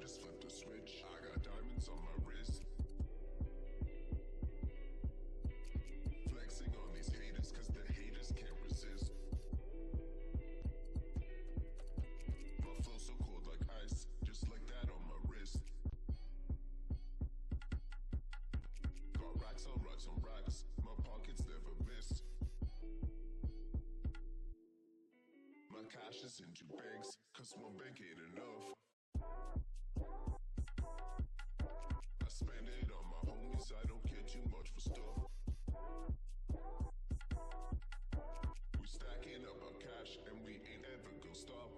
just flipped a switch. I got diamonds on my wrist. Flexing on these haters, cause the haters can't resist. My flow so cold like ice, just like that on my wrist. Got racks on racks on racks, my pockets never miss. My cash is in 2 banks, cause 1 bank ain't enough. I spend it on my homies, I don't care too much for stuff. We stacking up our cash and we ain't ever gonna stop.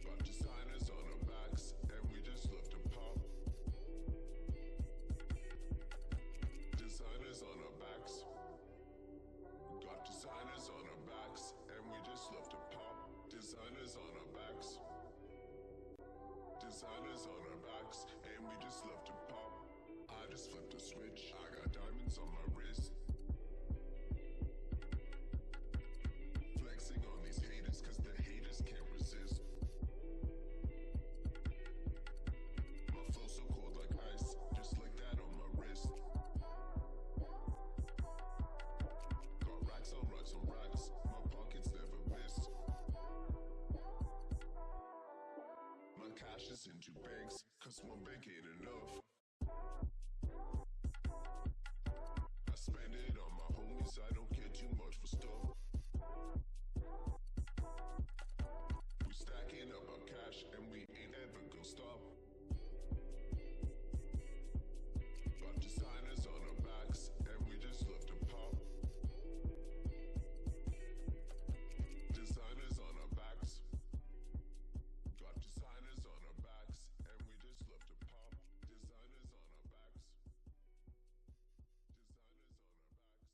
Got designers on our backs and we just love to pop. Designers on our backs. Got designers on our backs and we just love to pop. Designers on our backs. Designers on our backs and we just love to pop. I just flipped a switch. I got diamonds on my wrist. Flexing on these haters cause the haters can't resist. My flow so cold like ice, just like that on my wrist. Got racks on racks on racks, my pockets never miss. My cash is in 2 banks, cause 1 bank ain't enough. I spend it on my homies, I don't care too much for stuff. We stacking up our cash and we ain't ever gonna stop. Got designers on our backs and we just love to pop. Designers on our backs. Got designers on our backs and we just love to pop. Designers on our backs. Designers on our backs and we just love to pop.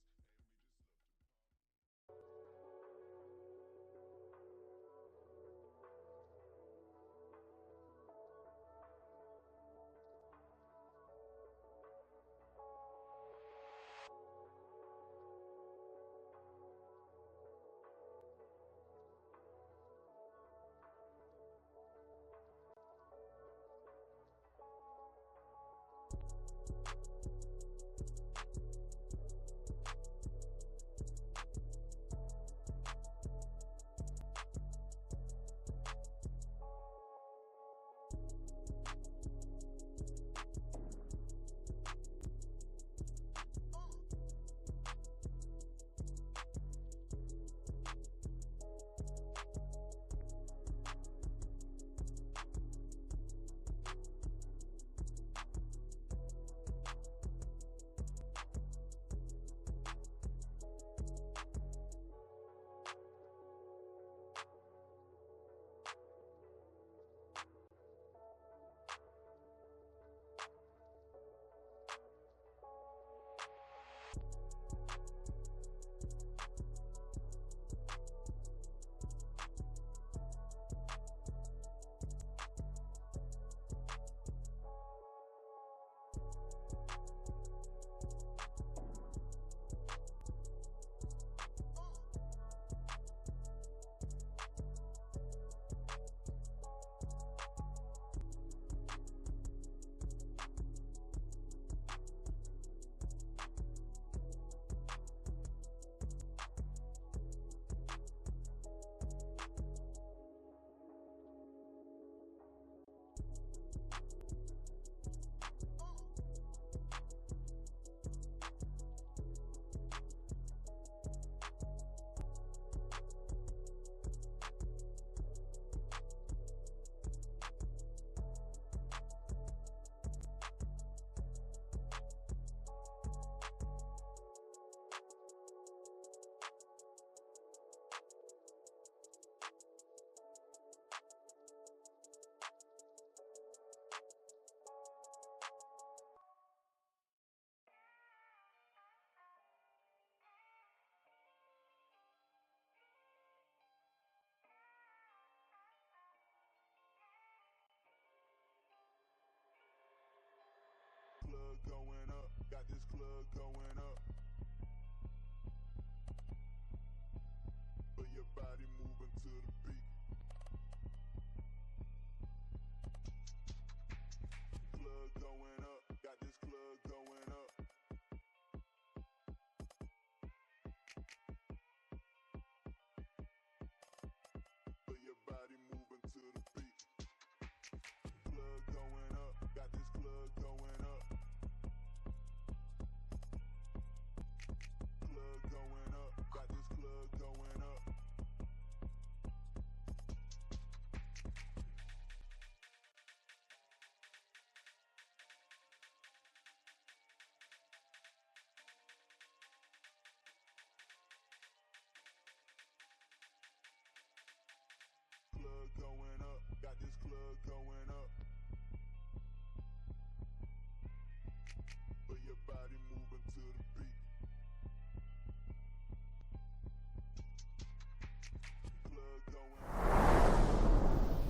Club going up, got this club going up. But your body moving to the beat.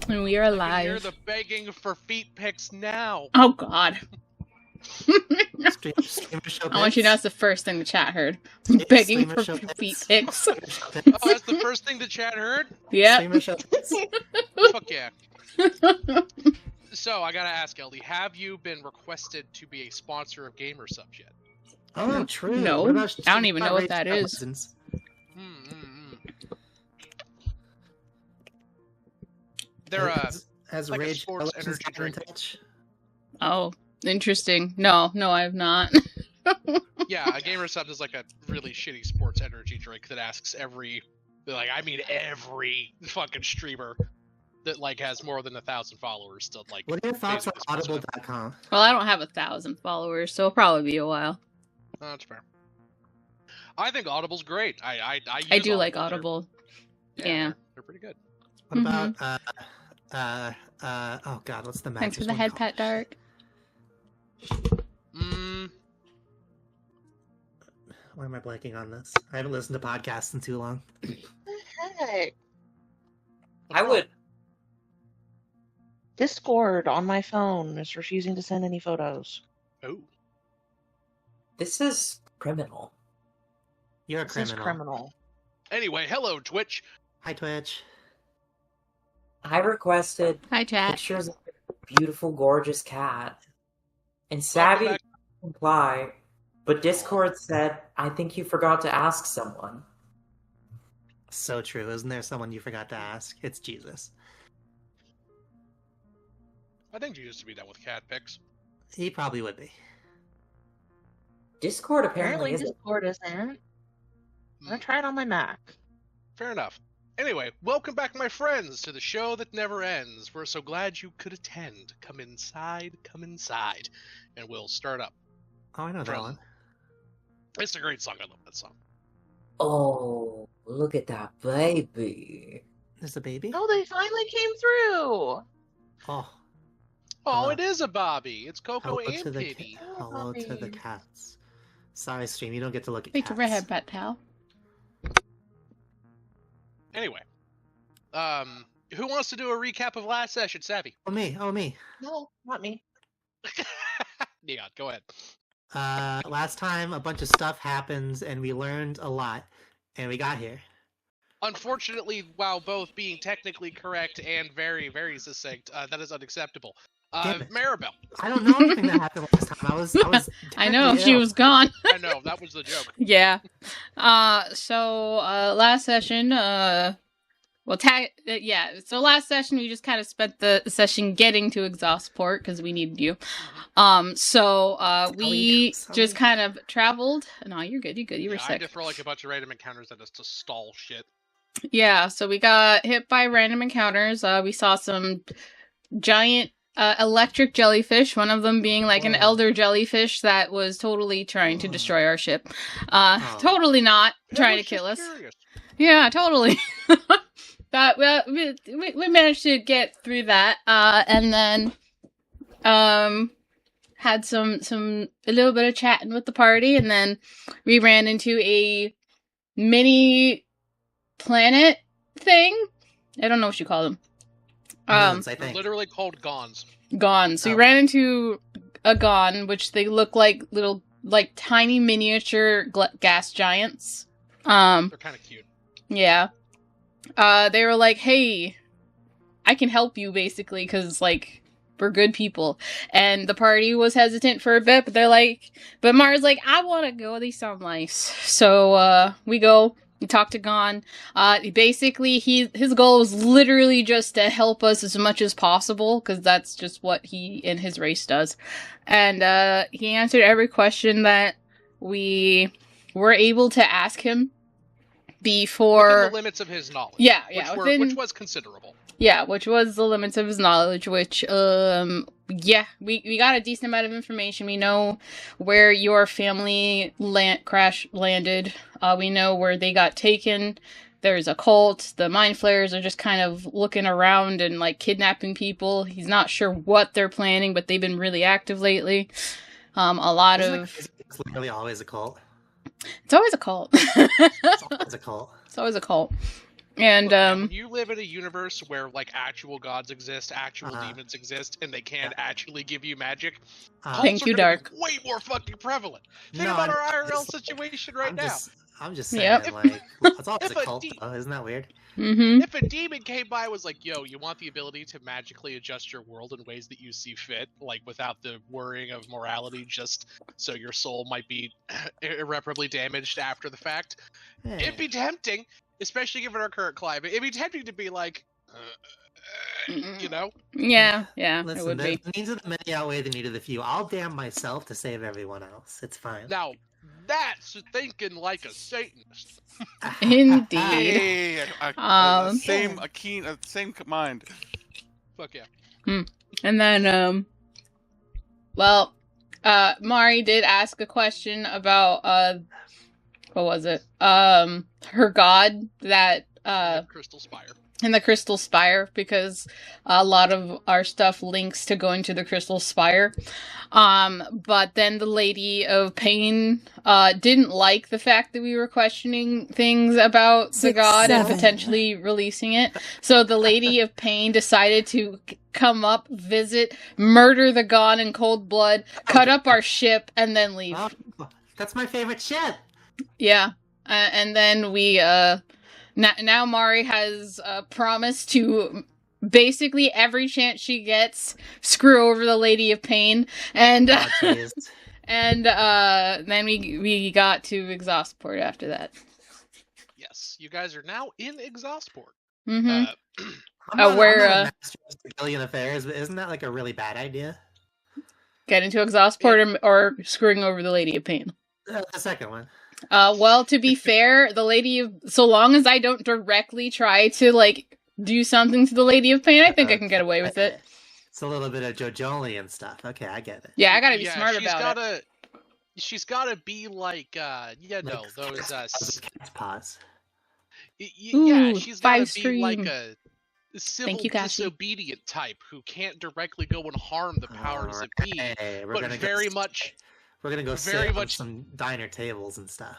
And we are I can hear live. the begging for feet pics now. Oh God. Streamer show I want you to know that's the first thing the chat heard. Begging for feet pics. Oh, that's the first thing the chat heard? Yeah. Streamer show pics. Fuck yeah. So, I gotta ask, Ellie, have you been requested to be a sponsor of Gamersubs yet? Oh, true. No, What about I don't even know what Rage that is. Legends? They're, Has like a Rage sports Legends energy gotten in drink. touch? Oh, interesting. No, I have not. Yeah, a Gamersubs is like a really shitty sports energy drink that asks every fucking streamer that like has more than 1,000 followers to like. What are your thoughts on basically sponsor them. Audible.com? Well, I don't have 1,000 followers, so it'll probably be a while. Oh, that's fair. I think Audible's great. I I do use like They're- Audible. Yeah, Yeah. they're pretty good. What about oh god, what's the Thanks for Max's the one head called? pat, Dark. Why am I blanking on this? I haven't listened to podcasts in too long. Heck. I would. Discord on my phone is refusing to send any photos. Oh. This is criminal. You're a This criminal. is criminal. Anyway, hello Twitch. Hi, Twitch. I requested Hi, chat. pictures of a beautiful, gorgeous cat. And Savvy Welcome didn't reply, but Discord said, I think you forgot to ask someone. So true. Isn't there someone you forgot to ask? It's Jesus. I think you used to be done with cat pics. He probably would be. Discord Apparently apparently isn't. Discord isn't. I'm gonna try it on my Mac. Fair enough. Anyway, welcome back, my friends, to the show that never ends. We're so glad you could attend. Come inside, and we'll start up. Oh, I know that From- one. It's a great song. I love that song. Oh, look at that baby. There's a baby? Oh, they finally came through. Oh. Oh, it is a Bobby. It's Coco Hello and to the Pity. hello to the Bobby. cats. Sorry, stream. You don't get to look at Thank cats. you for head pat, pal. Anyway, who wants to do a recap of last session, Savvy? Oh, me. Oh, me. No, not me. Neon, go ahead. Last time a bunch of stuff happens and we learned a lot, and we got here. Unfortunately, while both being technically correct and very, very succinct, that is unacceptable. Damn it. Maribel. I don't know anything that happened last time. I was. I know, terribly she ill. was gone. I know, that was the joke. Yeah. So last session, so last session we just kind of spent the session getting to Exhaustport because we needed you. We Sorry. just kind of traveled. No, you're good. You were Yeah, I sick. just throw like a bunch of random encounters at us to stall shit. Yeah, so we got hit by random encounters. We saw some giant electric jellyfish, one of them being like an Whoa. elder jellyfish that was totally trying to Whoa. destroy our ship. Oh. Totally not I trying to was kill us. just curious. Yeah, totally. But we managed to get through that, and then had a little bit of chatting with the party, and then we ran into a mini planet thing. I don't know what you call them. Moons, I They're think. literally called Gons. Gone. So we Oh. ran into a Gone, which they look like little, like tiny miniature gas giants. They're kind of cute. Yeah. They were like, hey, I can help you, basically, because, like, we're good people. And the party was hesitant for a bit, but they're like, but Mara's like, I want to go, they sound nice. So, we go, we talk to Gon. Basically, his goal was literally just to help us as much as possible, because that's just what he and his race does. And, he answered every question that we were able to ask him before Within the limits of his knowledge. Yeah, which was considerable. Yeah, which was the limits of his knowledge, which, we got a decent amount of information. We know where your family landed. We know where they got taken. There's a cult. The Mind Flayers are just kind of looking around and, like, kidnapping people. He's not sure what they're planning, but they've been really active lately. It's literally always a cult. It's always a cult. It's always a cult. It's always a cult. And Look, man, when you live in a universe where like actual gods exist, actual demons exist, and they can actually give you magic, Thank you, cults are gonna Dark. be way more fucking prevalent. Think No, about I'm our IRL just- situation right I'm now. just saying, Yep. like, it's always If a a cult, de- though. Isn't that weird? Mm-hmm. If a demon came by and was like, yo, you want the ability to magically adjust your world in ways that you see fit, like without the worrying of morality, just so your soul might be irreparably damaged after the fact, it'd be tempting, especially given our current climate. It'd be tempting to be like, you know? Yeah, it Listen, would be. the needs of the many outweigh the need of the few. I'll damn myself to save everyone else. It's fine. Now, that's thinking like a Satanist. Indeed. Hey, same mind. Fuck yeah. And then, Mari did ask a question about, what was it? Her god that, Crystal Spire. in the Crystal Spire, because a lot of our stuff links to going to the Crystal Spire. But then the Lady of Pain didn't like the fact that we were questioning things about the god and potentially releasing it. So the Lady of Pain decided to come up, visit, murder the god in cold blood, cut up our ship, and then leave. Oh, that's my favorite ship. Yeah. And then we, now Mari has promised to basically every chance she gets screw over the Lady of Pain, and Oh, jeez. and then we got to Exhaustport after that. Yes, you guys are now in Exhaustport. Mm-hmm. I'm where, not a master of civilian affairs, but isn't that like a really bad idea? Get into Exhaustport or screwing over the Lady of Pain. The second one. Well, to be fair, so long as I don't directly try to like do something to the Lady of Pain, I think I can get away with it. It's a little bit of JoJolian stuff. Okay, I get it. Yeah, I gotta be smart about it. She's gotta be like, those cat's paws. yeah, she's gotta five be like stream. a civil Thank you, Kashi. disobedient type who can't directly go and harm the powers that be, Okay, but very much. We're gonna go very sit much- on some diner tables and stuff.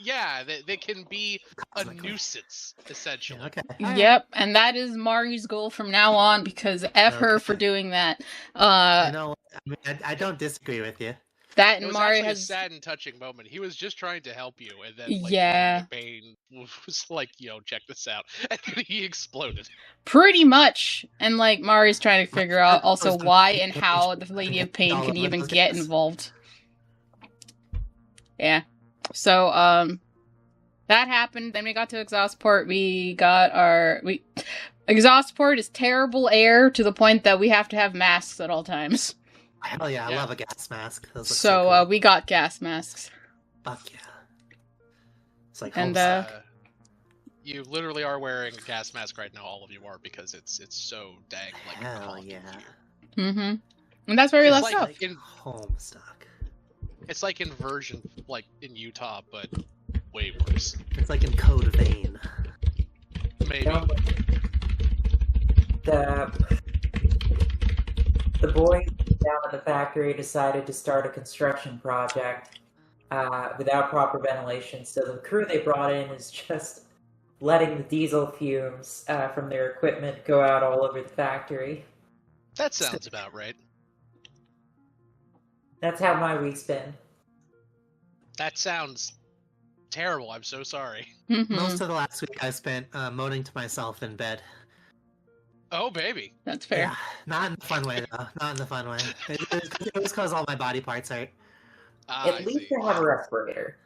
Yeah, they can be a Cosmically. nuisance, essentially. Okay. Yep, and that is Mari's goal from now on, because F her Okay. for doing that. You know, I don't disagree with you. That It and was Mari actually a has sad and touching moment. He was just trying to help you, and then Yeah. Bane was like, "Yo, check this out," and then he exploded. pretty much, and like Mari's trying to figure out also why and how the Lady of Pain can even get involved. Yeah. So, that happened. Then we got to Exhaustport. Exhaustport is terrible air to the point that we have to have masks at all times. Hell yeah, I Yeah. love a gas mask. Those look So, cool. we got gas masks. Fuck yeah. It's like And, Homestuck. You literally are wearing a gas mask right now. All of you are, because it's so dang like Hell Call of Duty yeah. here. Mm-hmm. And that's where we It's left like- off. in- Homestuck. It's like inversion, like in Utah, but way worse. It's like in Code Vein. Maybe. The boys down at the factory decided to start a construction project without proper ventilation, so the crew they brought in is just letting the diesel fumes from their equipment go out all over the factory. That sounds about right. That's how my week's been. That sounds terrible. I'm so sorry. Mhm. Most of the last week I spent moaning to myself in bed. Oh, baby. That's fair. Yeah, not in the fun way though. Not in the fun way. It was because all my body parts hurt. I At least see. I have a respirator.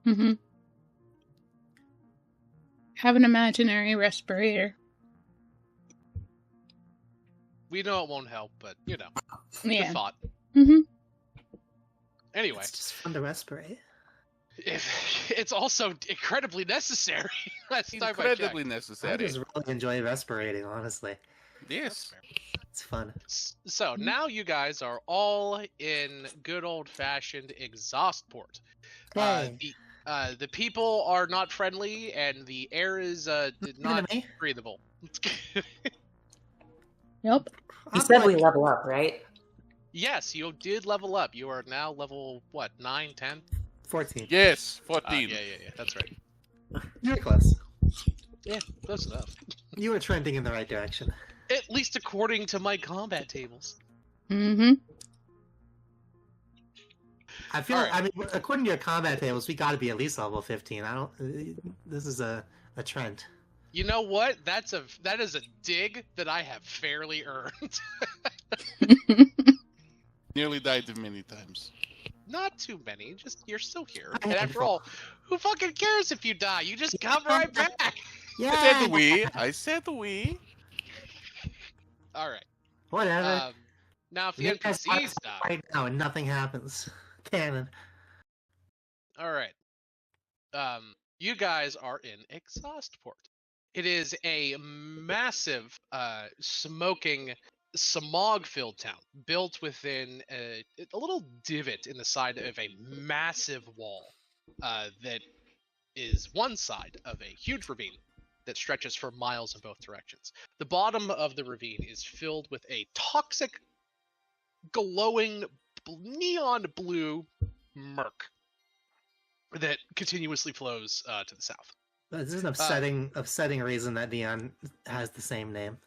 Mm-hmm. Have an imaginary respirator. We know it won't help, but you know, the Yeah. thought. Mm-hmm. Anyway, It's just fun to respirate. it's also incredibly necessary. Last time I Incredibly I necessary. just really enjoy respirating, honestly. Yes. It's fun. checked. So now you guys are all in good old-fashioned Exhaustport. Hey. The people are not friendly, and the air is not me? breathable. Yep. You said we level up, right? Yes, you did level up. You are now level, what, 9, 10? 14. Yes. 14. Yeah, that's right. You're close. Yeah, close enough. You were trending in the right direction. At least according to my combat tables. Mm-hmm. I feel. Alright. I mean, according to your combat tables, we got to be at least level 15. I don't. This is a trend. You know what? That is a dig that I have fairly earned. Nearly died many times. Not too many, just you're still here. I And had after fun. all, who fucking cares if you die? You just come right back. I Yeah. said the we. I said the we. Alright. Whatever. Now if the You guys fight NPCs die. right now and nothing happens. Canon. Alright. You guys are in Exhaustport. It is a massive, smoking, smog-filled town, built within a little divot in the side of a massive wall that is one side of a huge ravine that stretches for miles in both directions. The bottom of the ravine is filled with a toxic, glowing, neon blue murk that continuously flows to the south. This is an upsetting reason that Neon has the same name.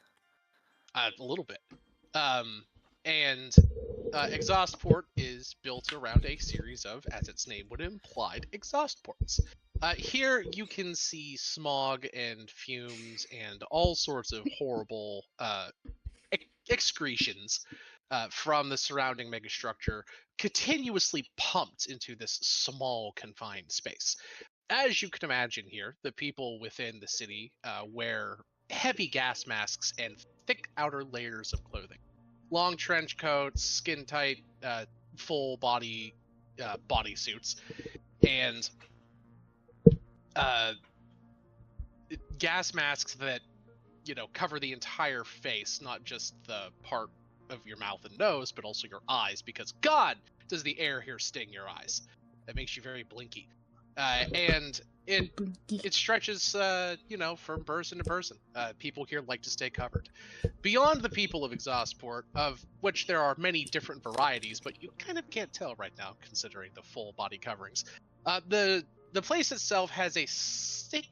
A little bit. And Exhaustport is built around a series of, as its name would imply, exhaust ports. Here you can see smog and fumes and all sorts of horrible excretions from the surrounding megastructure continuously pumped into this small confined space. As you can imagine here, the people within the city wear heavy gas masks and thick outer layers of clothing. Long trench coats, skin-tight, full body bodysuits, and gas masks that, cover the entire face, not just the part of your mouth and nose, but also your eyes, because God, does the air here sting your eyes. That makes you very blinky. And it stretches, from person to person. People here like to stay covered. Beyond the people of Exhaustport, of which there are many different varieties, but you kind of can't tell right now, considering the full body coverings. The place itself has a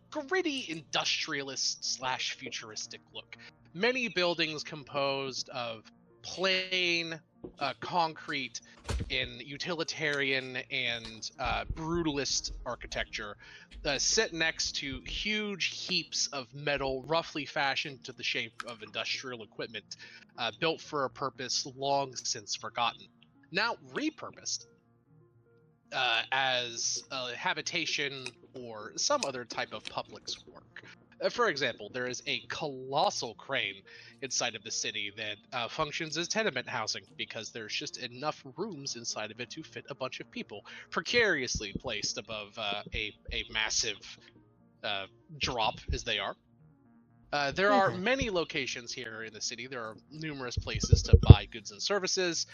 gritty industrialist/futuristic look. Many buildings composed of plain concrete in utilitarian and brutalist architecture sit next to huge heaps of metal roughly fashioned to the shape of industrial equipment built for a purpose long since forgotten, now repurposed as a habitation or some other type of public work. For example, there is a colossal crane inside of the city that functions as tenement housing because there's just enough rooms inside of it to fit a bunch of people, precariously placed above a massive drop as they are. There are many locations here in the city. There are numerous places to buy goods and services,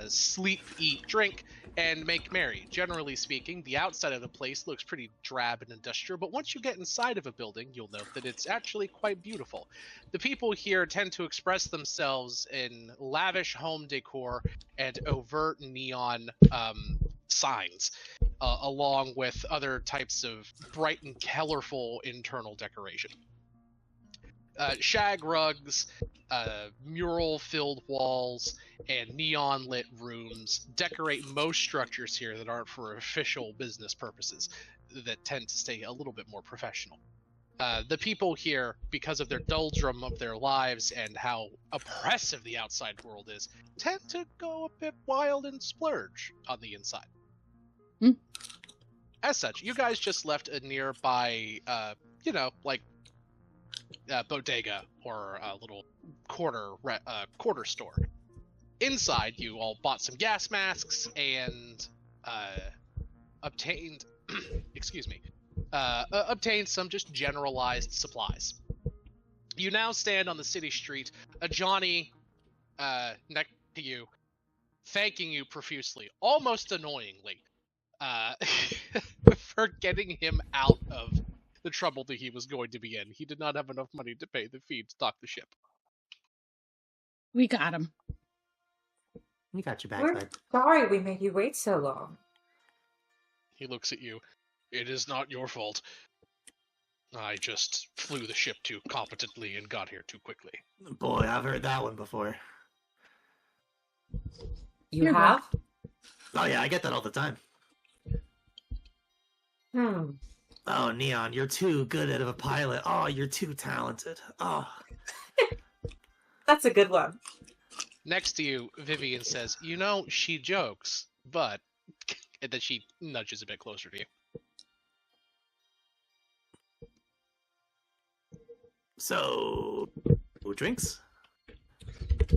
sleep, eat, drink, and make merry. Generally speaking, the outside of the place looks pretty drab and industrial, but once you get inside of a building, you'll note that it's actually quite beautiful. The people here tend to express themselves in lavish home decor and overt neon signs, along with other types of bright and colorful internal decoration. Shag rugs, mural-filled walls, and neon-lit rooms decorate most structures here that aren't for official business purposes, that tend to stay a little bit more professional. The people here, because of their doldrum of their lives and how oppressive the outside world is, tend to go a bit wild and splurge on the inside. As such, you guys just left a nearby, bodega or a little quarter store. Inside, you all bought some gas masks and obtained obtained some just generalized supplies. You now stand on the city street, a Johnny next to you, thanking you profusely, almost annoyingly, for getting him out of the trouble that he was going to be in. He did not have enough money to pay the fee to stock the ship. We got him. We got you back, We're bud. sorry we made you wait so long. He looks at you. It is not your fault. I just flew the ship too competently and got here too quickly. Boy, I've heard that one before. You You're have? Oh yeah, I get that all the time. Oh, Neon, you're too good at a pilot. Oh, you're too talented. Oh. That's a good one. Next to you, Vivian says, "You know, she jokes, but..." And then she nudges a bit closer to you. So, who drinks?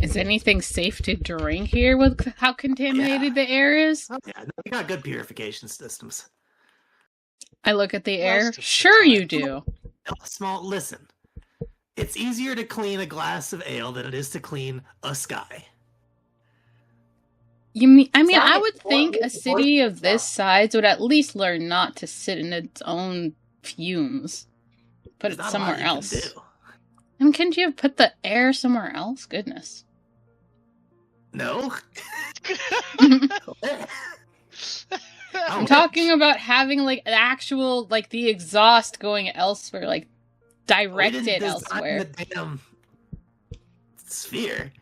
Is anything safe to drink here with how contaminated the air is? Oh, yeah, no, we got good purification systems. I look at the air. Most of the Sure time. you do. Listen. It's easier to clean a glass of ale than it is to clean a sky. I would think a city of this size would at least learn not to sit in its own fumes. Put it There's not a lot somewhere you can else. do. And couldn't you have put the air somewhere else? Goodness. No? I'm talking about having like an actual the exhaust going elsewhere, like directed elsewhere. The damn sphere.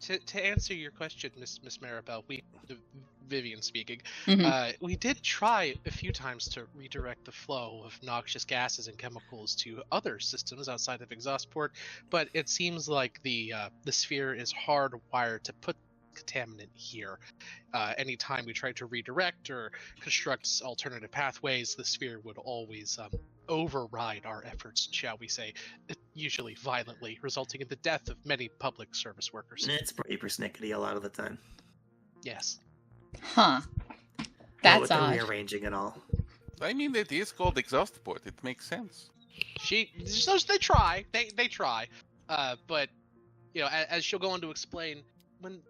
To answer your question, Miss Maribel, Vivian speaking, Mhm. we did try a few times to redirect the flow of noxious gases and chemicals to other systems outside of exhaust port, but it seems like the sphere is hardwired to put contaminant here. Anytime we tried to redirect or construct alternative pathways, the sphere would always override our efforts, shall we say, usually violently, resulting in the death of many public service workers. It's pretty persnickety a lot of the time. Yes. Huh. That's with the odd. rearranging and all. I mean, it is called exhaust port. It makes sense. They try. They try. But, as she'll go on to explain, when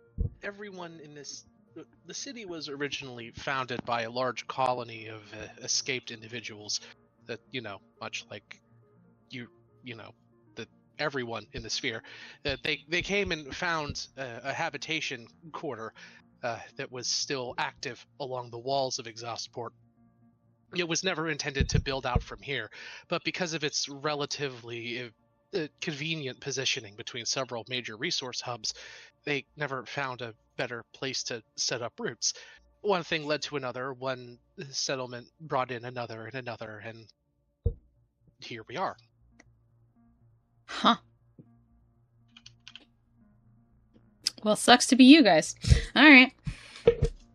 everyone in the city was originally founded by a large colony of escaped individuals that, much like everyone in the sphere, that they came and found a habitation quarter that was still active along the walls of Exhaustport. It was never intended to build out from here, but because of its relatively convenient positioning between several major resource hubs, they never found a better place to set up roots. One thing led to another, one settlement brought in another and another, and here we are. Huh. Well, sucks to be you guys. Alright.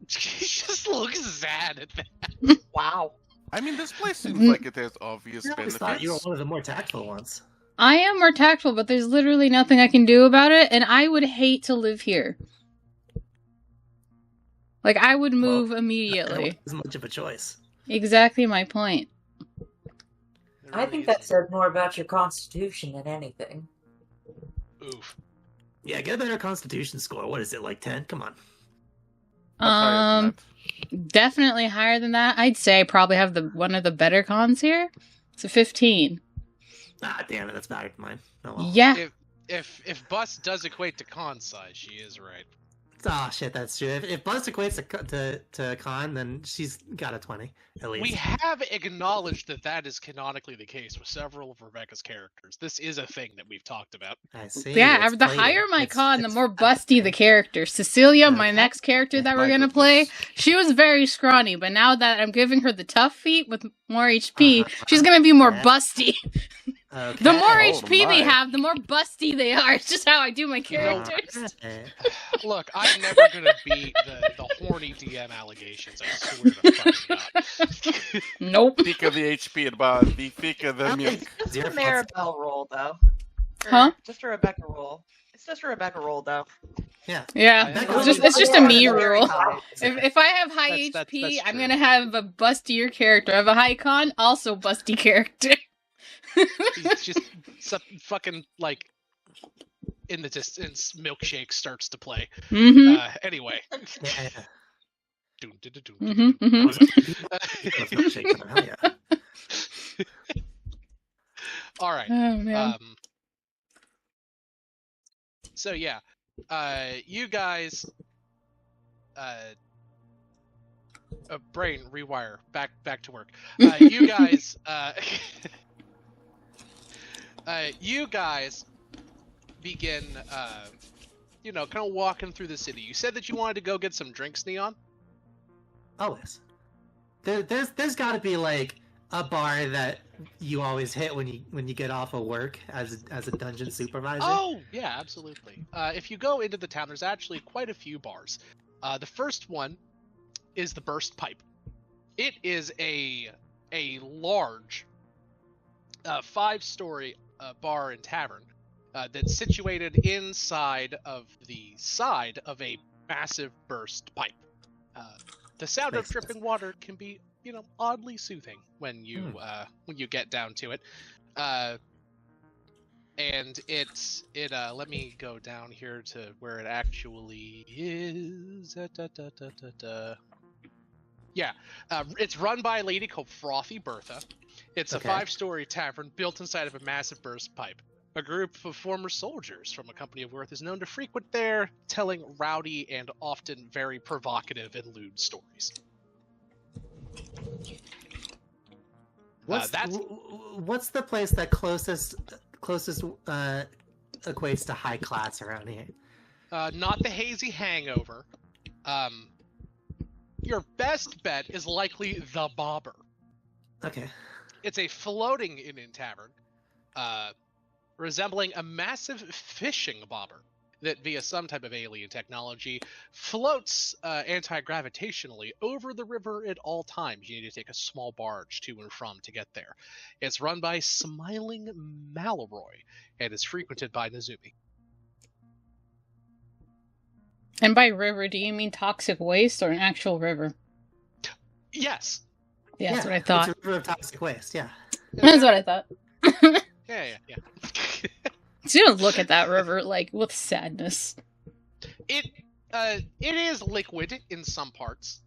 She just looks sad at that. Wow. I mean, this place seems like it has obvious I always benefits. thought you were one of the more tactful ones. I am more tactful, but there's literally nothing I can do about it, and I would hate to live here. I would move immediately. As much of a choice. Exactly my point. I think that said more about your constitution than anything. Oof. Yeah, get a better constitution score. What is it, like 10? Come on. Much higher than that. Definitely higher than that. I'd say I probably have one of the better cons here. It's a 15. Ah, damn it, that's better than mine. Oh, well. Yeah. If bus does equate to con size, she is right. Oh, shit, that's true. If Buzz equates to con, then she's got a 20, at least. We have acknowledged that is canonically the case with several of Rebecca's characters. This is a thing that we've talked about. I see. Yeah, it's the plated. higher my It's- con, the it's- more busty the character. Cecilia, my Okay. next character that My we're gonna play, goodness. she was very scrawny, but now that I'm giving her the tough feat with more HP, Uh-huh. she's gonna be more Yeah. busty. Okay. The more Oh, HP they my. have, the more busty they are. It's just how I do my characters. Okay. Look, I'm never gonna beat the horny DM allegations. I swear to fucking God. Nope. Thicker the HP and bond, the thicker the milk. It's Zero a Maribel roll, though. Or Huh? Just a Rebecca roll. It's just a Rebecca roll, though. Yeah. Yeah, Becca it's just a me Very rule. high. If I have high That's HP, I'm true. gonna have a bustier character. I have a high con, also busty character. He's just some fucking in the distance, Milkshake starts to play. Mm-hmm. Anyway. Yeah. Dun, dun, dun, dun, Mm-hmm. dun, Mm-hmm. Hell yeah. All right. Oh man. So yeah, you guys, brain rewire back to work. You guys, You guys begin, kind of walking through the city. You said that you wanted to go get some drinks, Neon? Always. There's got to be like a bar that you always hit when you get off of work as a dungeon supervisor. Oh, yeah, absolutely. If you go into the town, there's actually quite a few bars. The first one is the Burst Pipe. It is a large 5-story bar and tavern that's situated inside of the side of a massive burst pipe. The sound of dripping water can be, oddly soothing when you get down to it. And let me go down here to where it actually is. Yeah, it's run by a lady called Frothy Bertha. It's a 5-story tavern built inside of a massive burst pipe. A group of former soldiers from a company of worth is known to frequent there, telling rowdy and often very provocative and lewd stories. What's the place that closest equates to high class around here? Not the Hazy Hangover. Your best bet is likely the Bobber. Okay. It's a floating inn tavern, resembling a massive fishing bobber that, via some type of alien technology, floats anti-gravitationally over the river at all times. You need to take a small barge to and from to get there. It's run by Smiling Malroy and is frequented by Nazumi. And by river, do you mean toxic waste or an actual river? Yes. Yeah, that's what I thought. It's a river of toxic waste, yeah. That's what I thought. Yeah. So you don't look at that river, like, with sadness. It is liquid in some parts.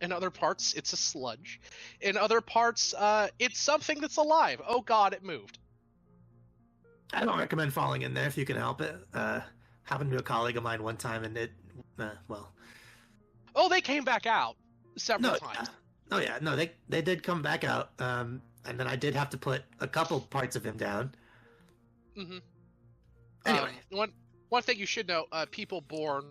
In other parts, it's a sludge. In other parts, it's something that's alive. Oh god, it moved. I don't recommend falling in there if you can help it. Happened to a colleague of mine one time, and it, Oh, they came back out several times. Oh yeah, no, they did come back out. And then I did have to put a couple parts of him down. Mm-hmm. Anyway, one thing you should know: people born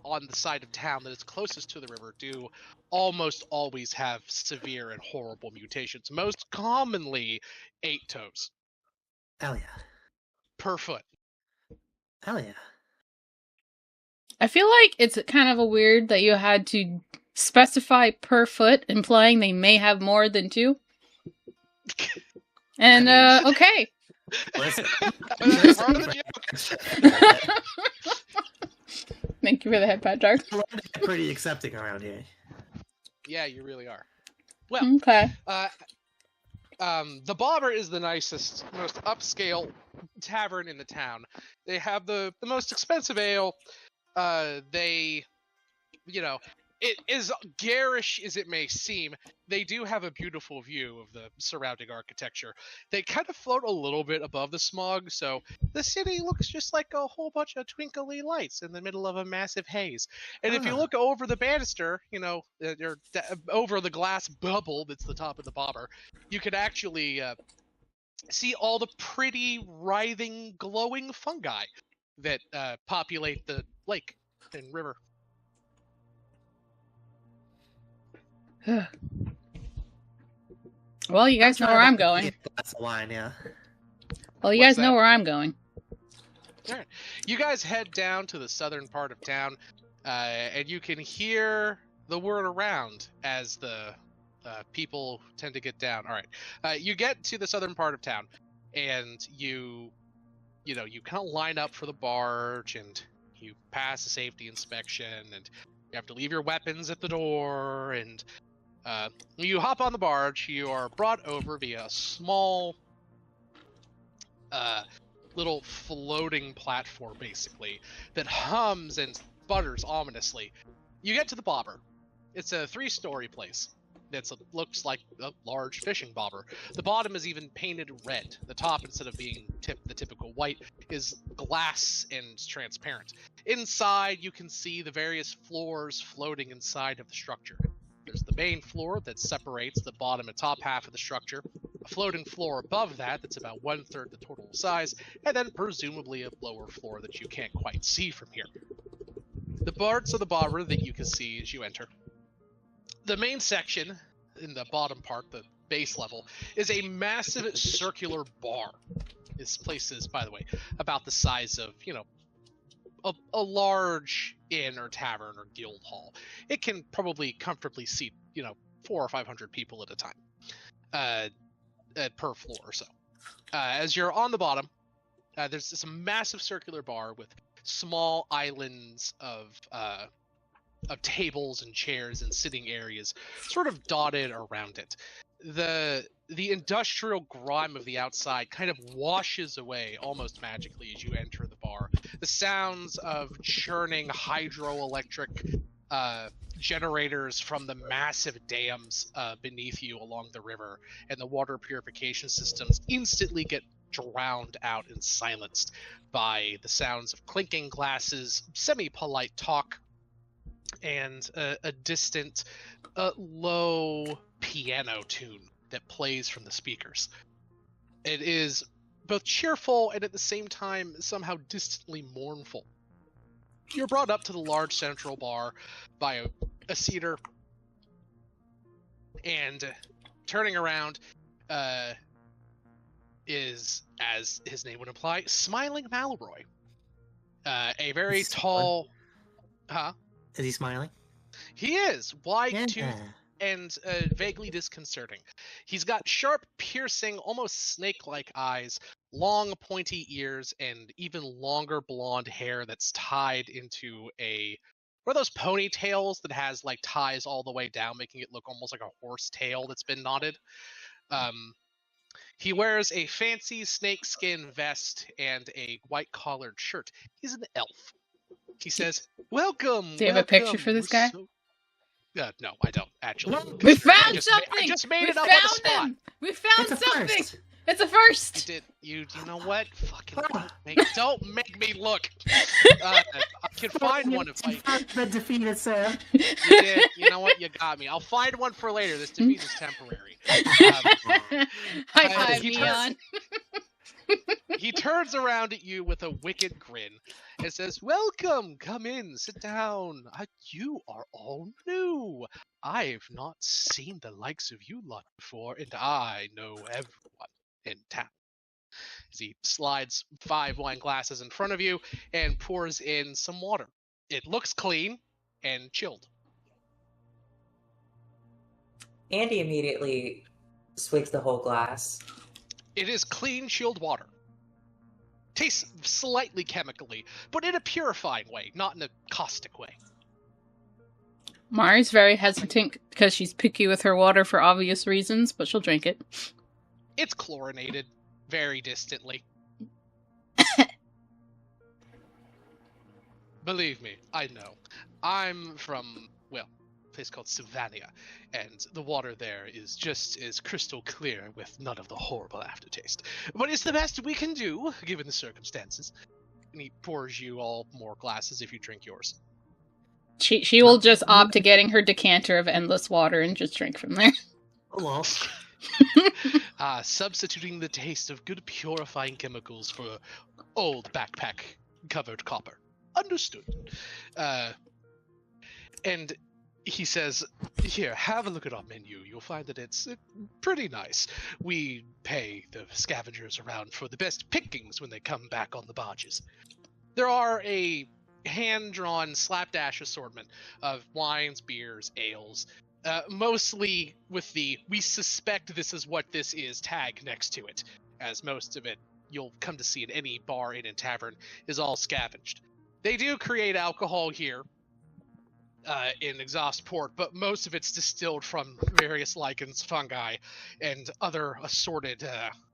on the side of town that is closest to the river do almost always have severe and horrible mutations. Most commonly, 8 toes. Hell yeah. Per foot. Hell yeah. I feel like it's kind of a weird that you had to specify per foot, implying they may have more than 2. And, okay. Listen. Thank you for the head pat, Jar. Pretty accepting around here. Yeah, you really are. Well, okay. The Bobber is the nicest, most upscale tavern in the town. They have the most expensive ale. It is garish as it may seem. They do have a beautiful view of the surrounding architecture. They kind of float a little bit above the smog, so the city looks just like a whole bunch of twinkly lights in the middle of a massive haze. And if you look over the banister, over the glass bubble that's the top of the Bobber, you can actually see all the pretty, writhing, glowing fungi that populate the lake and river. Well, you guys know where I'm going. Glass of wine, yeah. Well, you guys know where I'm going. All right. You guys head down to the southern part of town, and you can hear the word around as the people tend to get down. All right. You get to the southern part of town, and you kind of line up for the barge, and you pass a safety inspection, and you have to leave your weapons at the door, and when you hop on the barge, you are brought over via a small little floating platform, basically, that hums and sputters ominously. You get to the Bobber. It's a 3-story place. It looks like a large fishing bobber. The bottom is even painted red. The top, instead of being the typical white, is glass and transparent. Inside, you can see the various floors floating inside of the structure. There's the main floor that separates the bottom and top half of the structure. a floating floor above that that's about 1/3 the total size, and then presumably a lower floor that you can't quite see from here. The parts of the bar that you can see as you enter. The main section in the bottom part, the base level, is a massive circular bar. This place is, by the way, about the size of, a large inn or tavern or guild hall. It can probably comfortably seat, 400 or 500 people at a time, per floor or so. As you're on the bottom, there's this massive circular bar with small islands of tables and chairs and sitting areas sort of dotted around it. The industrial grime of the outside kind of washes away almost magically as you enter the bar. The sounds of churning hydroelectric generators from the massive dams beneath you along the river and the water purification systems instantly get drowned out and silenced by the sounds of clinking glasses, semi-polite talk, and a distant, low piano tune that plays from the speakers. It is both cheerful and at the same time somehow distantly mournful. You're brought up to the large central bar by a seater, and turning around is, as his name would imply, Smiling Malroy. A very He's tall... Huh? Is he smiling? He is. Wide Yeah. tooth and vaguely disconcerting. He's got sharp, piercing, almost snake-like eyes, long, pointy ears, and even longer blonde hair that's tied into one of those ponytails that has like ties all the way down, making it look almost like a horse tail that's been knotted. He wears a fancy snakeskin vest and a white-collared shirt. He's an elf. He says, "Welcome." Do you have a picture for this guy? No, I don't actually. We found something. I just made it up on the spot. We found It's a something. first. It's a first. You know what? Fucking don't make me look. I can find one if I. The defeated Sam. You did. You know what? You got me. I'll find one for later. This defeat is temporary. High five, he Neon. He turns around at you with a wicked grin and says, "Welcome, come in, sit down. You are all new. I've not seen the likes of you lot before, and I know everyone in town." As he slides 5 wine glasses in front of you and pours in some water. It looks clean and chilled. Andy immediately swigs the whole glass. It is clean, chilled water. Tastes slightly chemically, but in a purifying way, not in a caustic way. Mari's very hesitant because she's picky with her water for obvious reasons, but she'll drink it. It's chlorinated, very distantly. Believe me, I know. I'm from, a place called Sylvania, and the water there is just as crystal clear with none of the horrible aftertaste. But it's the best we can do, given the circumstances. And he pours you all more glasses if you drink yours. She will just opt to getting her decanter of endless water and just drink from there. Hello. Substituting the taste of good purifying chemicals for old backpack-covered copper. Understood. And he says, "Here, have a look at our menu. You'll find that it's pretty nice. We pay the scavengers around for the best pickings when they come back on the barges. There are a hand-drawn slapdash assortment of wines, beers, ales, mostly with the 'we suspect this is what this is' tag next to it, as most of it you'll come to see at any bar, inn, and tavern is all scavenged. They do create alcohol here in Exhaust Port, but most of it's distilled from various lichens, fungi, and other assorted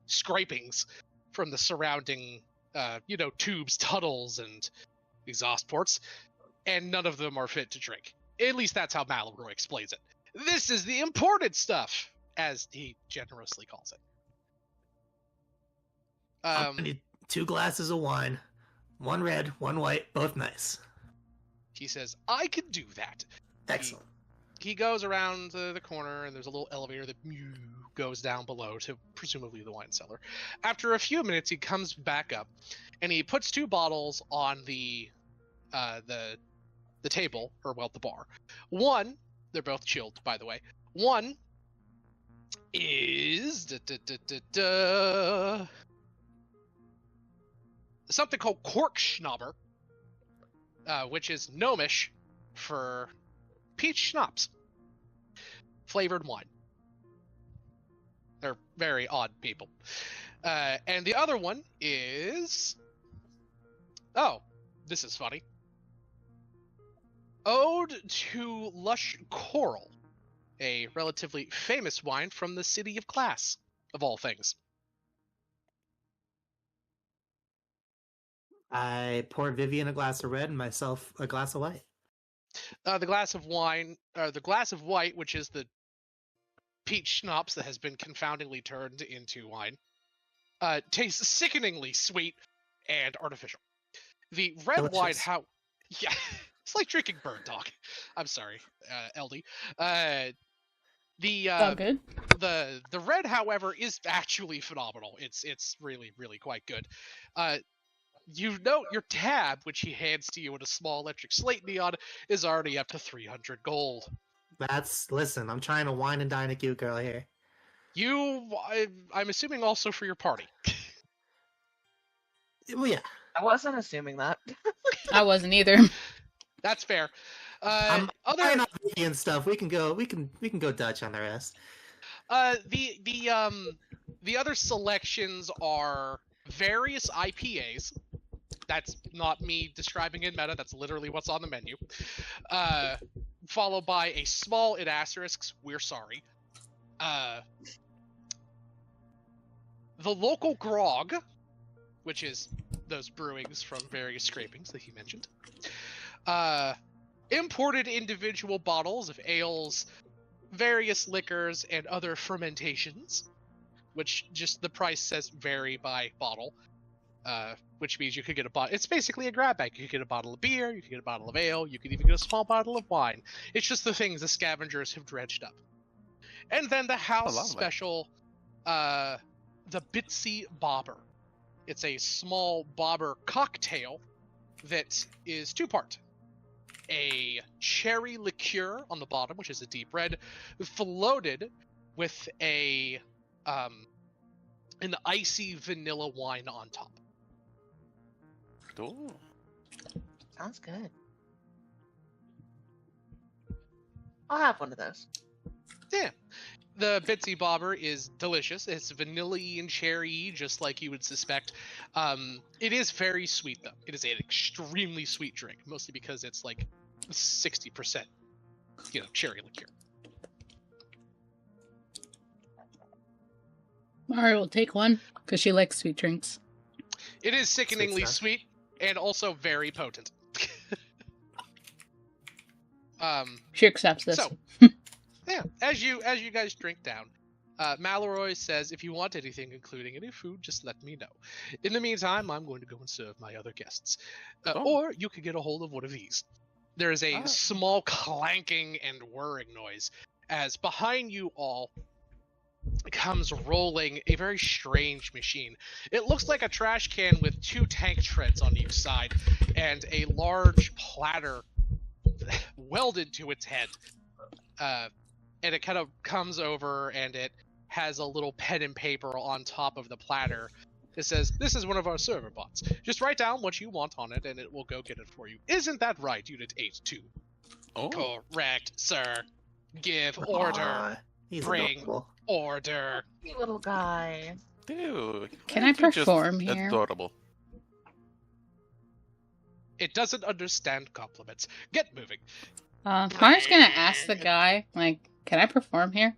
scrapings from the surrounding, tubes, tunnels, and exhaust ports, and none of them are fit to drink. At least that's how Malroy explains it. This is the imported stuff, as he generously calls it. I need 2 glasses of wine. 1 red, 1 white, both nice. He says, "I can do that." Excellent. He goes around the corner, and there's a little elevator that goes down below to presumably the wine cellar. After a few minutes, he comes back up, and he puts 2 bottles on the table, or well, the bar. One, they're both chilled, by the way. One is something called Korkschnabber, which is gnomish for peach schnapps, flavored wine. They're very odd people. And the other one is... Oh, this is funny. Ode to Lush Coral, a relatively famous wine from the city of Glass, of all things. I poured Vivian a glass of red and myself a glass of white. The glass of white, which is the peach schnapps that has been confoundingly turned into wine, tastes sickeningly sweet and artificial. The red wine, yeah, it's like drinking bird dog. I'm sorry, LD. All good. The red, however, is actually phenomenal. It's really, really quite good. You note your tab, which he hands to you in a small electric slate neon, is already up to 300 gold. Listen, I'm trying to wine and dine a cute girl here. I'm assuming also for your party. Well, yeah. I wasn't assuming that. I wasn't either. That's fair. I'm trying out Vivian stuff. We can go Dutch on the rest. The other selections are various IPAs. That's not me describing in meta. That's literally what's on the menu. Followed by a small in asterisks. We're sorry. The local grog, which is those brewings from various scrapings that he mentioned. Imported individual bottles of ales, various liquors, and other fermentations, which just the price says vary by bottle. Which means you could get a bottle. It's basically a grab bag. You could get a bottle of beer, you could get a bottle of ale, you could even get a small bottle of wine. It's just the things the scavengers have dredged up. And then the house special, the Bitsy Bobber. It's a small bobber cocktail that is 2-part. A cherry liqueur on the bottom, which is a deep red, floated with an icy vanilla wine on top. Ooh. Sounds good. I'll have one of those. Yeah. The Bitsy Bobber is delicious. It's vanilla-y and cherry, just like you would suspect. It is very sweet, though. It is an extremely sweet drink, mostly because it's like 60%, cherry liqueur. Mari will take one, because she likes sweet drinks. It is sickeningly sweet, and also very potent. She accepts this. So, yeah, as you guys drink down, Malroy says, if you want anything, including any food, just let me know. In the meantime, I'm going to go and serve my other guests. Or you could get a hold of one of these. There is a small clanking and whirring noise as behind you all comes rolling a very strange machine. It looks like a trash can with 2 tank treads on each side and a large platter welded to its head. And it kind of comes over and it has a little pen and paper on top of the platter. It says, "This is one of our server bots. Just write down what you want on it and it will go get it for you. Isn't that right, Unit 8-2? Oh. Correct, sir. Give order. He's Bring adorable. order." You little guy. Dude. Can I you're just perform here? Adorable. It doesn't understand compliments. Get moving. Mari's gonna ask the guy, can I perform here?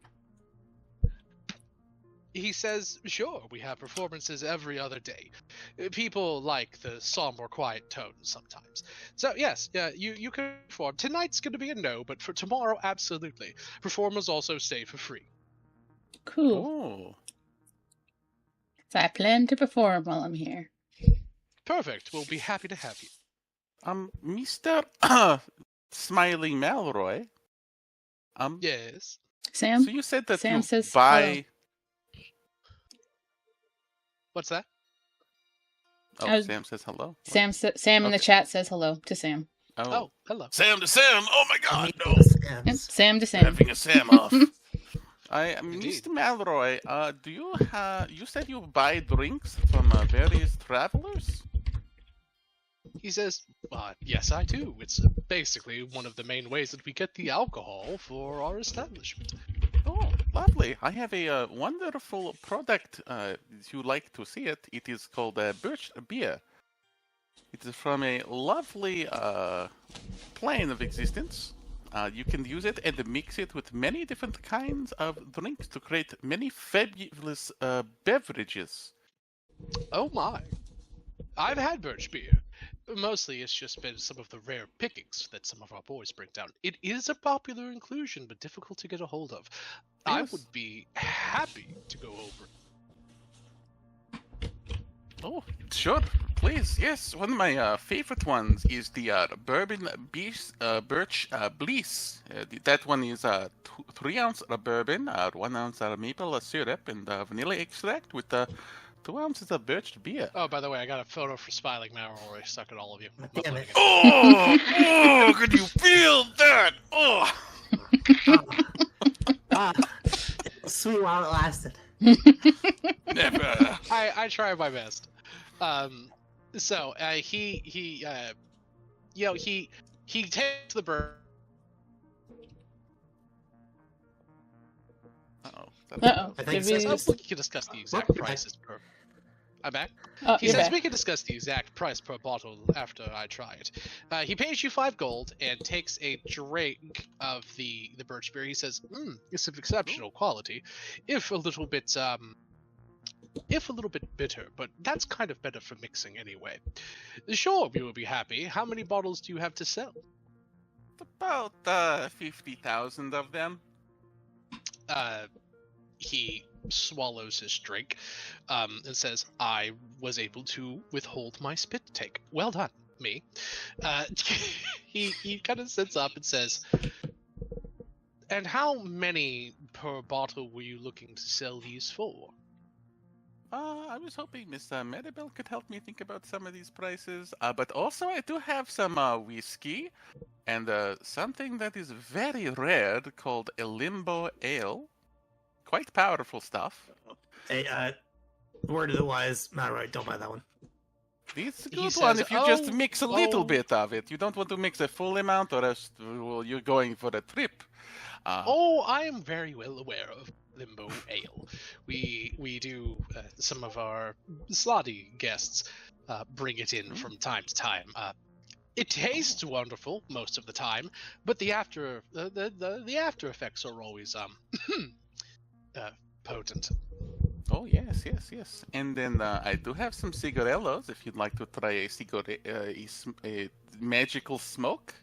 He says, "Sure, we have performances every other day. People like the somber, quiet tones sometimes. So, yes, you can perform. Tonight's going to be a no, but for tomorrow, absolutely. Performers also stay for free." Cool. Oh. So I plan to perform while I'm here. Perfect. We'll be happy to have you. Mr. Smiling Malroy. Yes. Sam? So you said that Sam you says buy hello. What's that? Oh, I was- Sam says hello. Sam in the Okay. chat says hello to Sam. Oh, hello. Sam to Sam. Oh my God, no. Yep, Sam to Sam. Having a Sam off. Indeed. Mr. Malroy, do you you said you buy drinks from various travelers? He says, yes, I do. It's basically one of the main ways that we get the alcohol for our establishment. Oh, lovely. I have a wonderful product. If you like to see it, it is called Birch Beer. It is from a lovely plane of existence. You can use it and mix it with many different kinds of drinks to create many fabulous beverages. Oh my. I've had birch beer. Mostly it's just been some of the rare pickings that some of our boys bring down. It is a popular inclusion, but difficult to get a hold of. I Yes. would be happy to go over. Oh, sure, please. Yes, one of my favorite ones is the bourbon birch bliss. That one is 3 ounce bourbon, 1 ounce maple syrup, and vanilla extract with 2 ounces of birch beer. Oh, by the way, I got a photo for Smiling Malroy stuck at all of you. Damn it. Oh, could you feel that? Oh. Sweet while it lasted. Never. I try my best. He takes the bird. Uh-oh. Uh-oh. I think Did so. we- We can discuss the exact What? prices per. I'm back. Oh, He you're says back. we can discuss the exact price per bottle after I try it. He pays you 5 gold and takes a drink of the birch beer. He says, "It's of exceptional quality, if a little bit bitter, but that's kind of better for mixing anyway. Sure, we will be happy. How many bottles do you have to sell?" About 50,000 of them. He swallows his drink and says, "I was able to withhold my spit take. Well done, me." He kind of sits up and says, "And how many per bottle were you looking to sell these for?" I was hoping Miss Maribel could help me think about some of these prices. But also, I do have some whiskey and something that is very rare called a limbo ale. Quite powerful stuff. Hey, word of the wise, Malroy, don't buy that one. It's a He good one says, if you just "Oh, mix a little oh." bit of it. You don't want to mix a full amount, or else you're going for a trip. Oh, I am very well aware of Limbo Ale. We do some of our slotty guests bring it in from time to time. It tastes wonderful most of the time, but the after effects are always potent. Oh yes, yes, yes. And then I do have some cigarillos. If you'd like to try a magical smoke.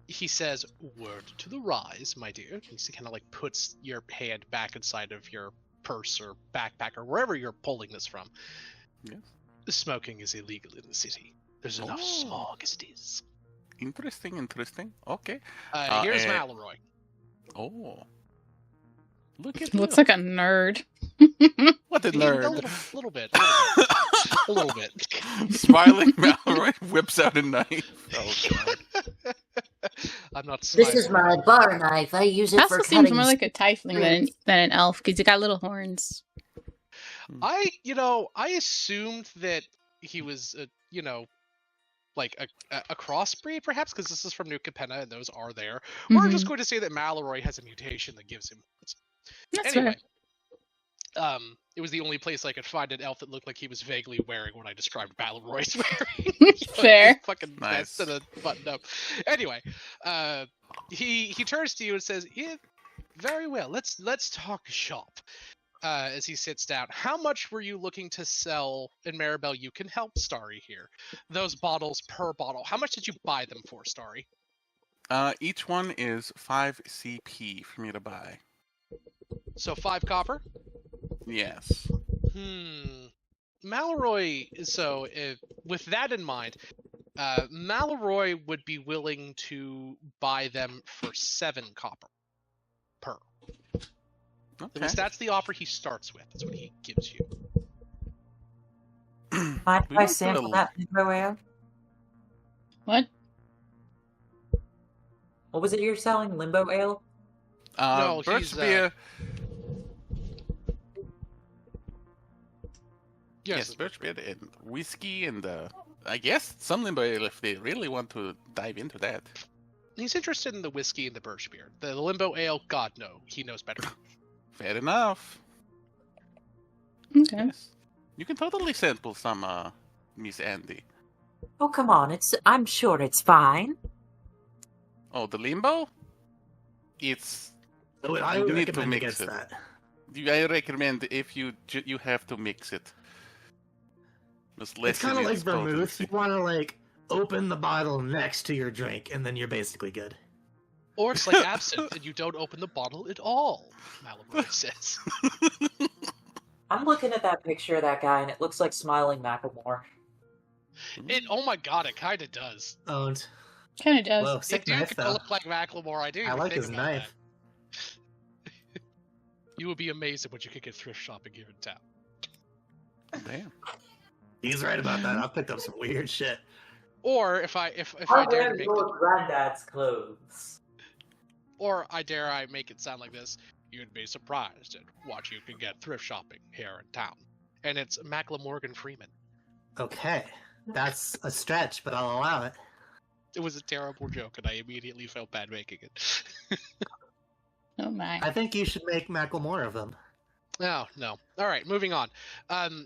He says, "Word to the rise, my dear." He kind of like puts your hand back inside of your purse or backpack or wherever you're pulling this from. Yes. Smoking is illegal in the city. There's enough Oh. smog as it is. Interesting, interesting. Okay. Here's and- Malroy. Oh. Look at Looks you. like a nerd. What a A nerd. little bit. A little bit. Smiling Malroy whips out a knife. Oh god. I'm not This is smiling. my bar knife. I use it Also for seems cutting. more like a tiefling than an elf because he got little horns. I assumed that he was, like a crossbreed, perhaps, because this is from New Capenna and those are there. We're just going to say that Malroy has a mutation that gives him. That's Anyway, fair. it was the only place I could find an elf that looked like he was vaguely wearing what I described Malroy's wearing. Fair. Fucking Nice. vest and a button up. Anyway, he turns to you and says, "Yeah, very well. Let's talk shop." As he sits down, "How much were you looking to sell?" And Maribel, you can help Starry here. Those bottles per bottle. How much did you buy them for, Starry? Each one is 5 CP for me to buy. So 5 copper. Yes. Malroy. So with that in mind, Malroy would be willing to buy them for 7 copper per. At Okay. least that's the offer he starts with. That's what he gives you. Mind if We I don't do sample a- that limbo ale? What? What was it you're selling? Limbo ale? No, birch he's, beer. Yes, Birch beer and whiskey and I guess some limbo ale if they really want to dive into that. He's interested in the whiskey and the birch beer. The limbo ale, God no, he knows better. Fair enough. Okay. Yes. You can totally sample some, Miss Andy. Oh, come on. I'm sure it's fine. Oh, the limbo? It's. I You would need to recommend mix against it. that. I recommend if you have to mix it. It's kind of like vermouth. You want to like open the bottle next to your drink, and then you're basically good. Or it's like absinthe, and you don't open the bottle at all, Malibu says. I'm looking at that picture of that guy, and it looks like smiling Macklemore. Oh my god, it kind of does. Owned. Kind of does. Whoa, It sick do knife kinda though. look like Macklemore. I do. I like his knife. You would be amazed at what you could get thrift shopping here in town. Damn. He's right about that. I've picked up some weird shit. Or if I I dare to wear make your granddad's clothes. I make it sound like this, you'd be surprised at what you can get thrift shopping here in town. And it's Macklemore Freeman. Okay, that's a stretch, but I'll allow it. It was a terrible joke, and I immediately felt bad making it. Oh my. I think you should make Macklemore of them. No. All right, moving on.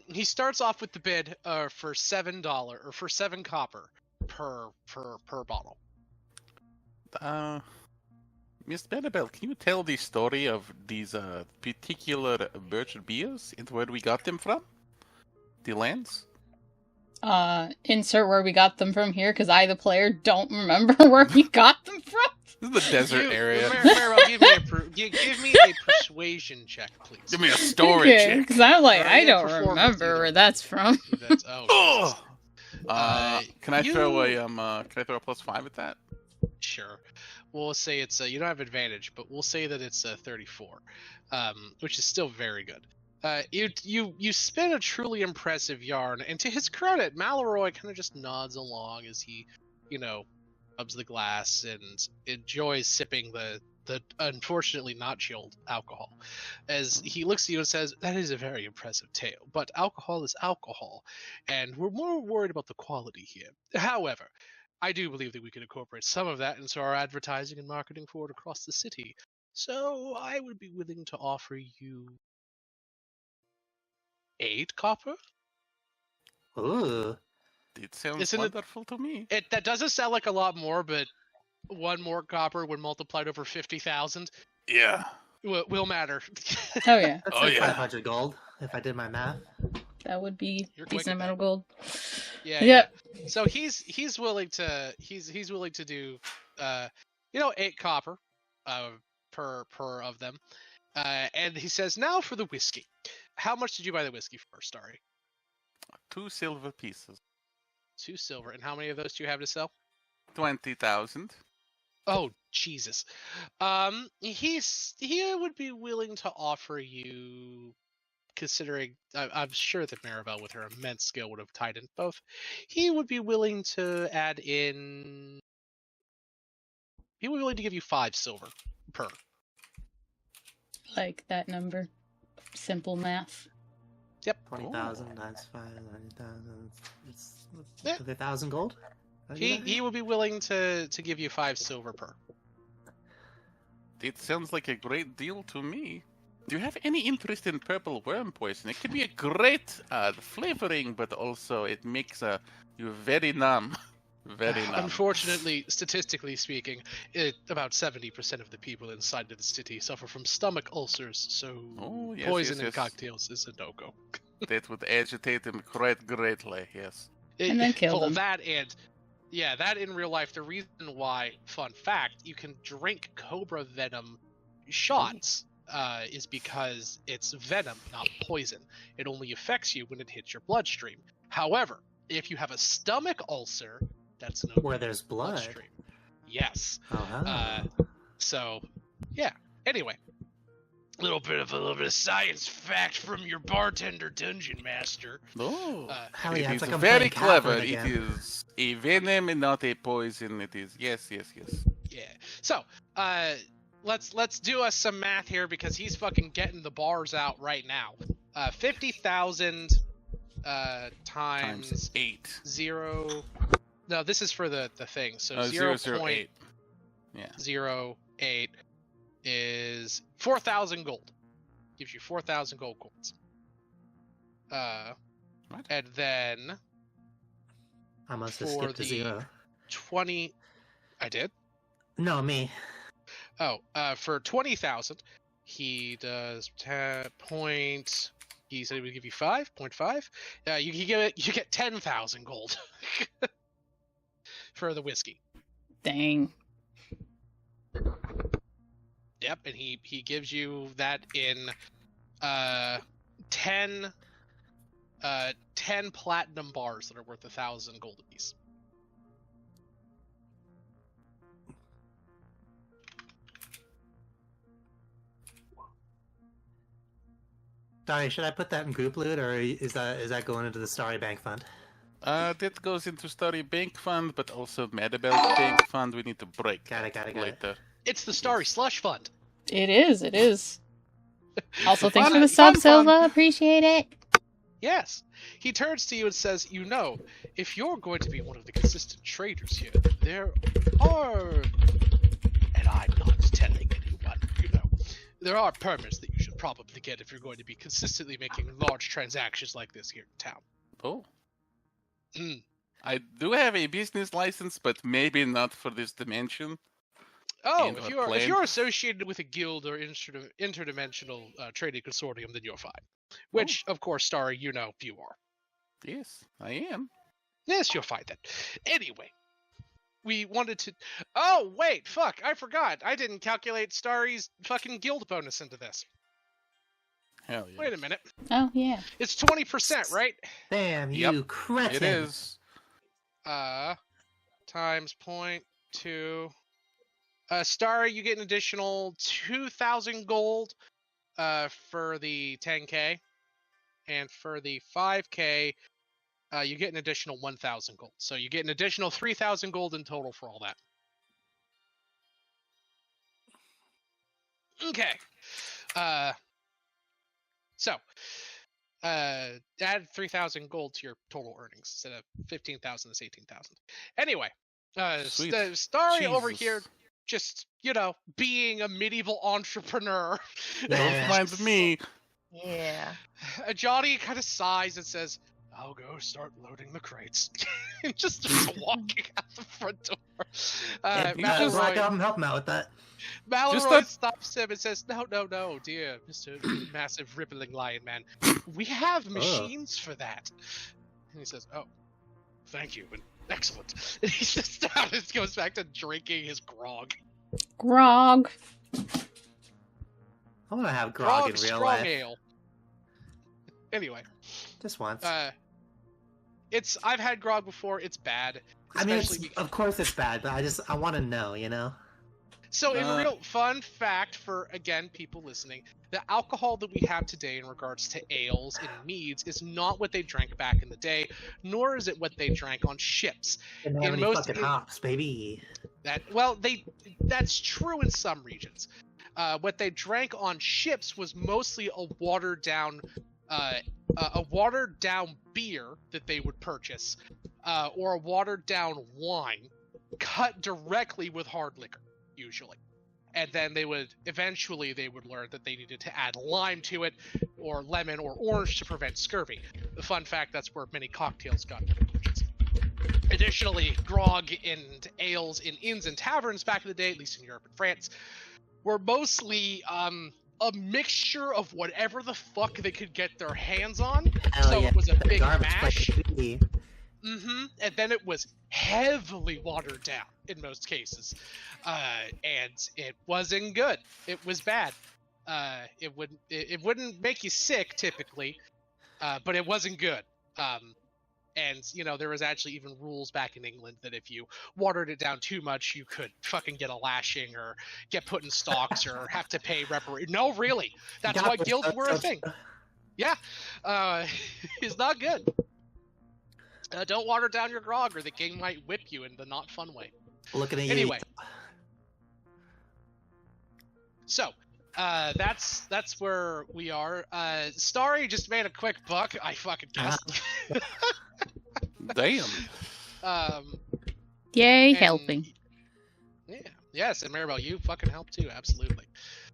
He starts off with the bid for $7 or for 7 copper per bottle. Miss Bennabelle, can you tell the story of these particular birch beers and where we got them from? The lands? Insert where we got them from here, because I, the player, don't remember where we got them from. This is the desert area. Maribel, give me a persuasion check, please. Give me a story Okay, check. because I'm like, Or I a don't performance remember either. where that's from. That's, oh, Can I you- throw a a +5 at that? sure. We'll say it's you don't have advantage, but we'll say that it's 34, which is still very good. You spin a truly impressive yarn, and to his credit, Malroy kind of just nods along as he, rubs the glass and enjoys sipping the unfortunately not chilled alcohol. As he looks at you and says, "That is a very impressive tale, but alcohol is alcohol, and we're more worried about the quality here. However, I do believe that we can incorporate some of that into our advertising and marketing for it across the city. So I would be willing to offer you 8 copper." Ooh. It sounds Isn't it- wonderful to me. That doesn't sound like a lot more, but 1 more copper when multiplied over 50,000 Yeah. will matter. Oh yeah, That's Oh, like yeah. 500 gold, if I did my math. that would be You're quick decent at amount that. of gold. Yeah. Yep. So he's willing to do 8 copper per of them. And he says, "Now for the whiskey. How much did you buy the whiskey for, Starry?" 2 silver pieces. 2 silver. And how many of those do you have to sell? 20,000. Oh, Jesus. He would be willing to offer you, considering I'm sure that Maribel, with her immense skill, would have tied in both. He would be willing to add in. He would be willing to give you 5 silver per. Like that number. Simple math. 20,000 times 5, 90,000. It's Yeah. 1,000 gold? He would be willing to give you 5 silver per. It sounds like a great deal to me. Do you have any interest in purple worm poison? It could be a great flavoring, but also it makes you very numb. Very numb. Unfortunately, statistically speaking, about 70% of the people inside of the city suffer from stomach ulcers, so Oh, yes, poison yes, in yes. cocktails is a no-go. That would agitate them quite greatly, yes. And then kill them. That in real life, the reason why, fun fact, you can drink cobra venom shots is because it's venom, not poison. It only affects you when it hits your bloodstream. However, if you have a stomach ulcer, that's no Where there's blood. bloodstream. Yes. Oh. So, yeah. Anyway, A little bit of science fact from your bartender dungeon master. Oh, Hell it yeah, is it's like I'm very playing clever. Catherine It again. is a venom and not a poison. It is yes. Yeah. So, let's do us some math here because he's fucking getting the bars out right now. 50,000 times 8. 0. No, this is for the thing. So 0.08. Yeah. 0.08 is 4,000 gold. Gives you 4,000 gold coins. What? And then I must have for skipped a the 0. 20, I did. No, me. Oh, for 20,000, he does 10 point. He said he would give you 5.5. You get 10,000 gold for the whiskey. Dang. Yep, and he gives you that in 10 platinum bars that are worth 1,000 gold apiece. Sorry, should I put that in group loot, or is that going into the Starry Bank Fund? That goes into Starry Bank Fund, but also Madabelt Bank Fund. We need to break Got it, that got it. later. It's the Starry Slush Fund. It is. Also, thanks Fun- for the fun, sub, fun. Silva. Appreciate it. Yes. He turns to you and says, if you're going to be one of the consistent traders here, there are, and I'm not telling anyone, there are permits that you should probably get if you're going to be consistently making large transactions like this here in town. Oh. Mm. I do have a business license, but maybe not for this dimension. Oh, And if or you're associated with a guild or interdimensional trading consortium, then you're fine. Which, of course, Starry, you are. Yes, I am. Yes, you're fine then. Anyway, we wanted to. Oh wait, fuck! I forgot. I didn't calculate Starry's fucking guild bonus into this. Hell yeah. Wait a minute. Oh, yeah. It's 20%, right? Damn, Yep, you cretin! It is. Times 0.2. Starry, you get an additional 2,000 gold. For the 10k, and for the 5k, you get an additional 1,000 gold. So you get an additional 3,000 gold in total for all that. Okay. So, add 3,000 gold to your total earnings instead of 15,000. It's 18,000. Anyway, Sweet. Starry over Jesus. here, just being a medieval entrepreneur. Don't mind me. Yeah. Johnny kind of sighs and says, "I'll go start loading the crates." just walking out the front door. Black Album, help him out with that. Malroy stops him and says, No, dear Mr. Massive Rippling Lion Man. We have machines for that. And he says, "Oh, thank you, and excellent." And he sits down and goes back to drinking his grog. Grog. I want to have grog in real strong life. ale. Anyway, Just once. I've had grog before. It's bad. I mean, Especially of course it's bad, but I want to know. So, in real fun fact for, again, people listening, the alcohol that we have today in regards to ales and meads is not what they drank back in the day, nor is it what they drank on ships. Didn't have In any most fucking hops, baby. That's true in some regions. What they drank on ships was mostly a watered down beer that they would purchase, or a watered down wine cut directly with hard liquor. Usually, and then they would learn that they needed to add lime to it, or lemon or orange to prevent scurvy. The fun fact, that's where many cocktails got their origins. Additionally, grog and ales in inns and taverns back in the day, at least in Europe and France, were mostly a mixture of whatever the fuck they could get their hands on. Hell So yeah, it was a the big garbage mash. plate. And then it was heavily watered down in most cases, and it wasn't good. It was bad. It wouldn't make you sick typically, but it wasn't good. And, there was actually even rules back in England that if you watered it down too much, you could fucking get a lashing or get put in stocks or have to pay reparations. No, really. That's why guilds were a thing. Yeah. It's not good. Don't water down your grog or the king might whip you in the not fun way. Looking at you. Anyway. So, that's where we are. Starry just made a quick buck. I fucking guessed. Damn. Yay, helping. Yeah. Yes, and Maribel, you fucking help too, absolutely.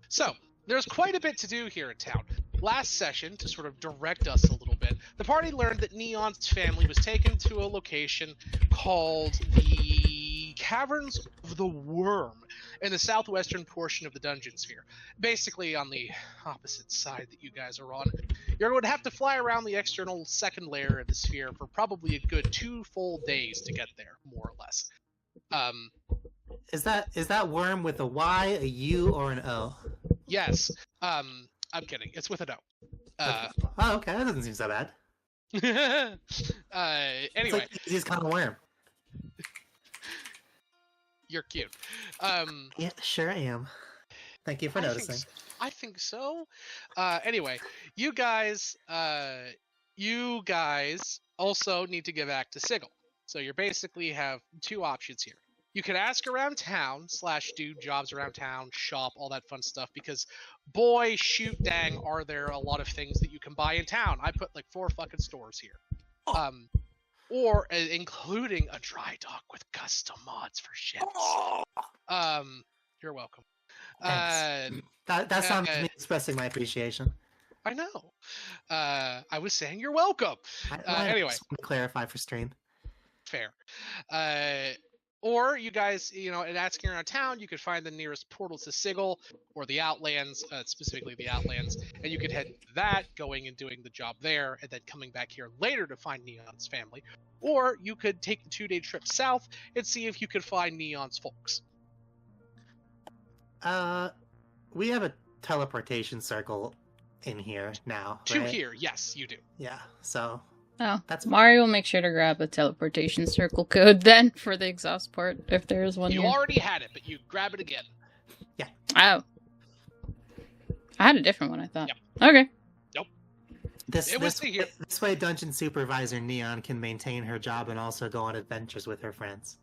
So, there's quite a bit to do here in town. Last session, to sort of direct us a little bit, the party learned that Neon's family was taken to a location called the Caverns of the Worm in the southwestern portion of the dungeon sphere. Basically on the opposite side that you guys are on. You're going to have to fly around the external second layer of the sphere for probably a good 2 full days to get there, more or less. Is that worm with a Y, a U, or an O? Yes. I'm kidding. It's with an O. Oh, okay. That doesn't seem so bad. Anyway. It's like the easiest kind of worm. You're cute. Yeah, sure I am. Thank you for noticing. I think so. Anyway, you guys also need to give back to Sigil. So you basically have 2 options here. You can ask around town / do jobs around town, shop, all that fun stuff, because boy, shoot dang, are there a lot of things that you can buy in town. I put like 4 fucking stores here. Or including a dry dock with custom mods for ships. You're welcome. That sounds me expressing my appreciation. I know. I was saying you're welcome. Anyway. Just want to clarify for stream. Fair. Or you guys, in asking around town, you could find the nearest portal to Sigil or the Outlands, specifically the Outlands, and you could head to that, going and doing the job there, and then coming back here later to find Neon's family. Or you could take the 2-day trip south and see if you could find Neon's folks. We have a teleportation circle in here now, To right? here, yes, you do. Yeah, so... Oh, That's Mario will make sure to grab a teleportation circle code then for the exhaust port, if there is one You here. already had it, but you grab it again. Yeah. Oh. I had a different one, I thought. Yep. Okay. Nope. This way, Dungeon Supervisor Neon can maintain her job and also go on adventures with her friends.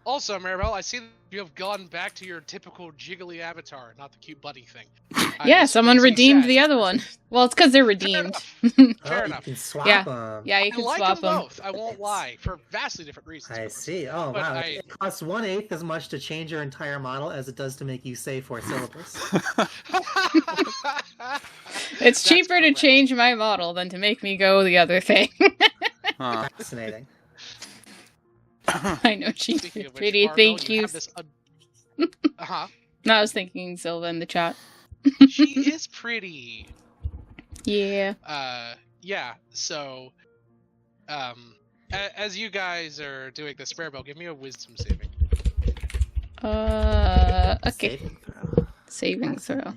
Also, Maribel, I see that you have gone back to your typical jiggly avatar, not the cute bunny thing. Yeah, This someone makes me redeemed sad. the other one. Well, it's because they're redeemed. Fair You enough. can swap Yeah. them. Yeah, you I can like swap them them. both. I won't lie, for vastly different reasons. I of course. see. Oh, But wow. I- It costs 1/8 as much to change your entire model as it does to make you say 4 syllables. It's That's cheaper to correct. change my model than to make me go the other thing. Huh. Fascinating. I know she's Speaking of which, pretty. Margot, Thank you. have this uh-huh. No, I was thinking Silva in the chat. She is pretty. Yeah. Yeah, so as you guys are doing the spare bell, give me a wisdom saving. Okay. Saving throw. Saving throw.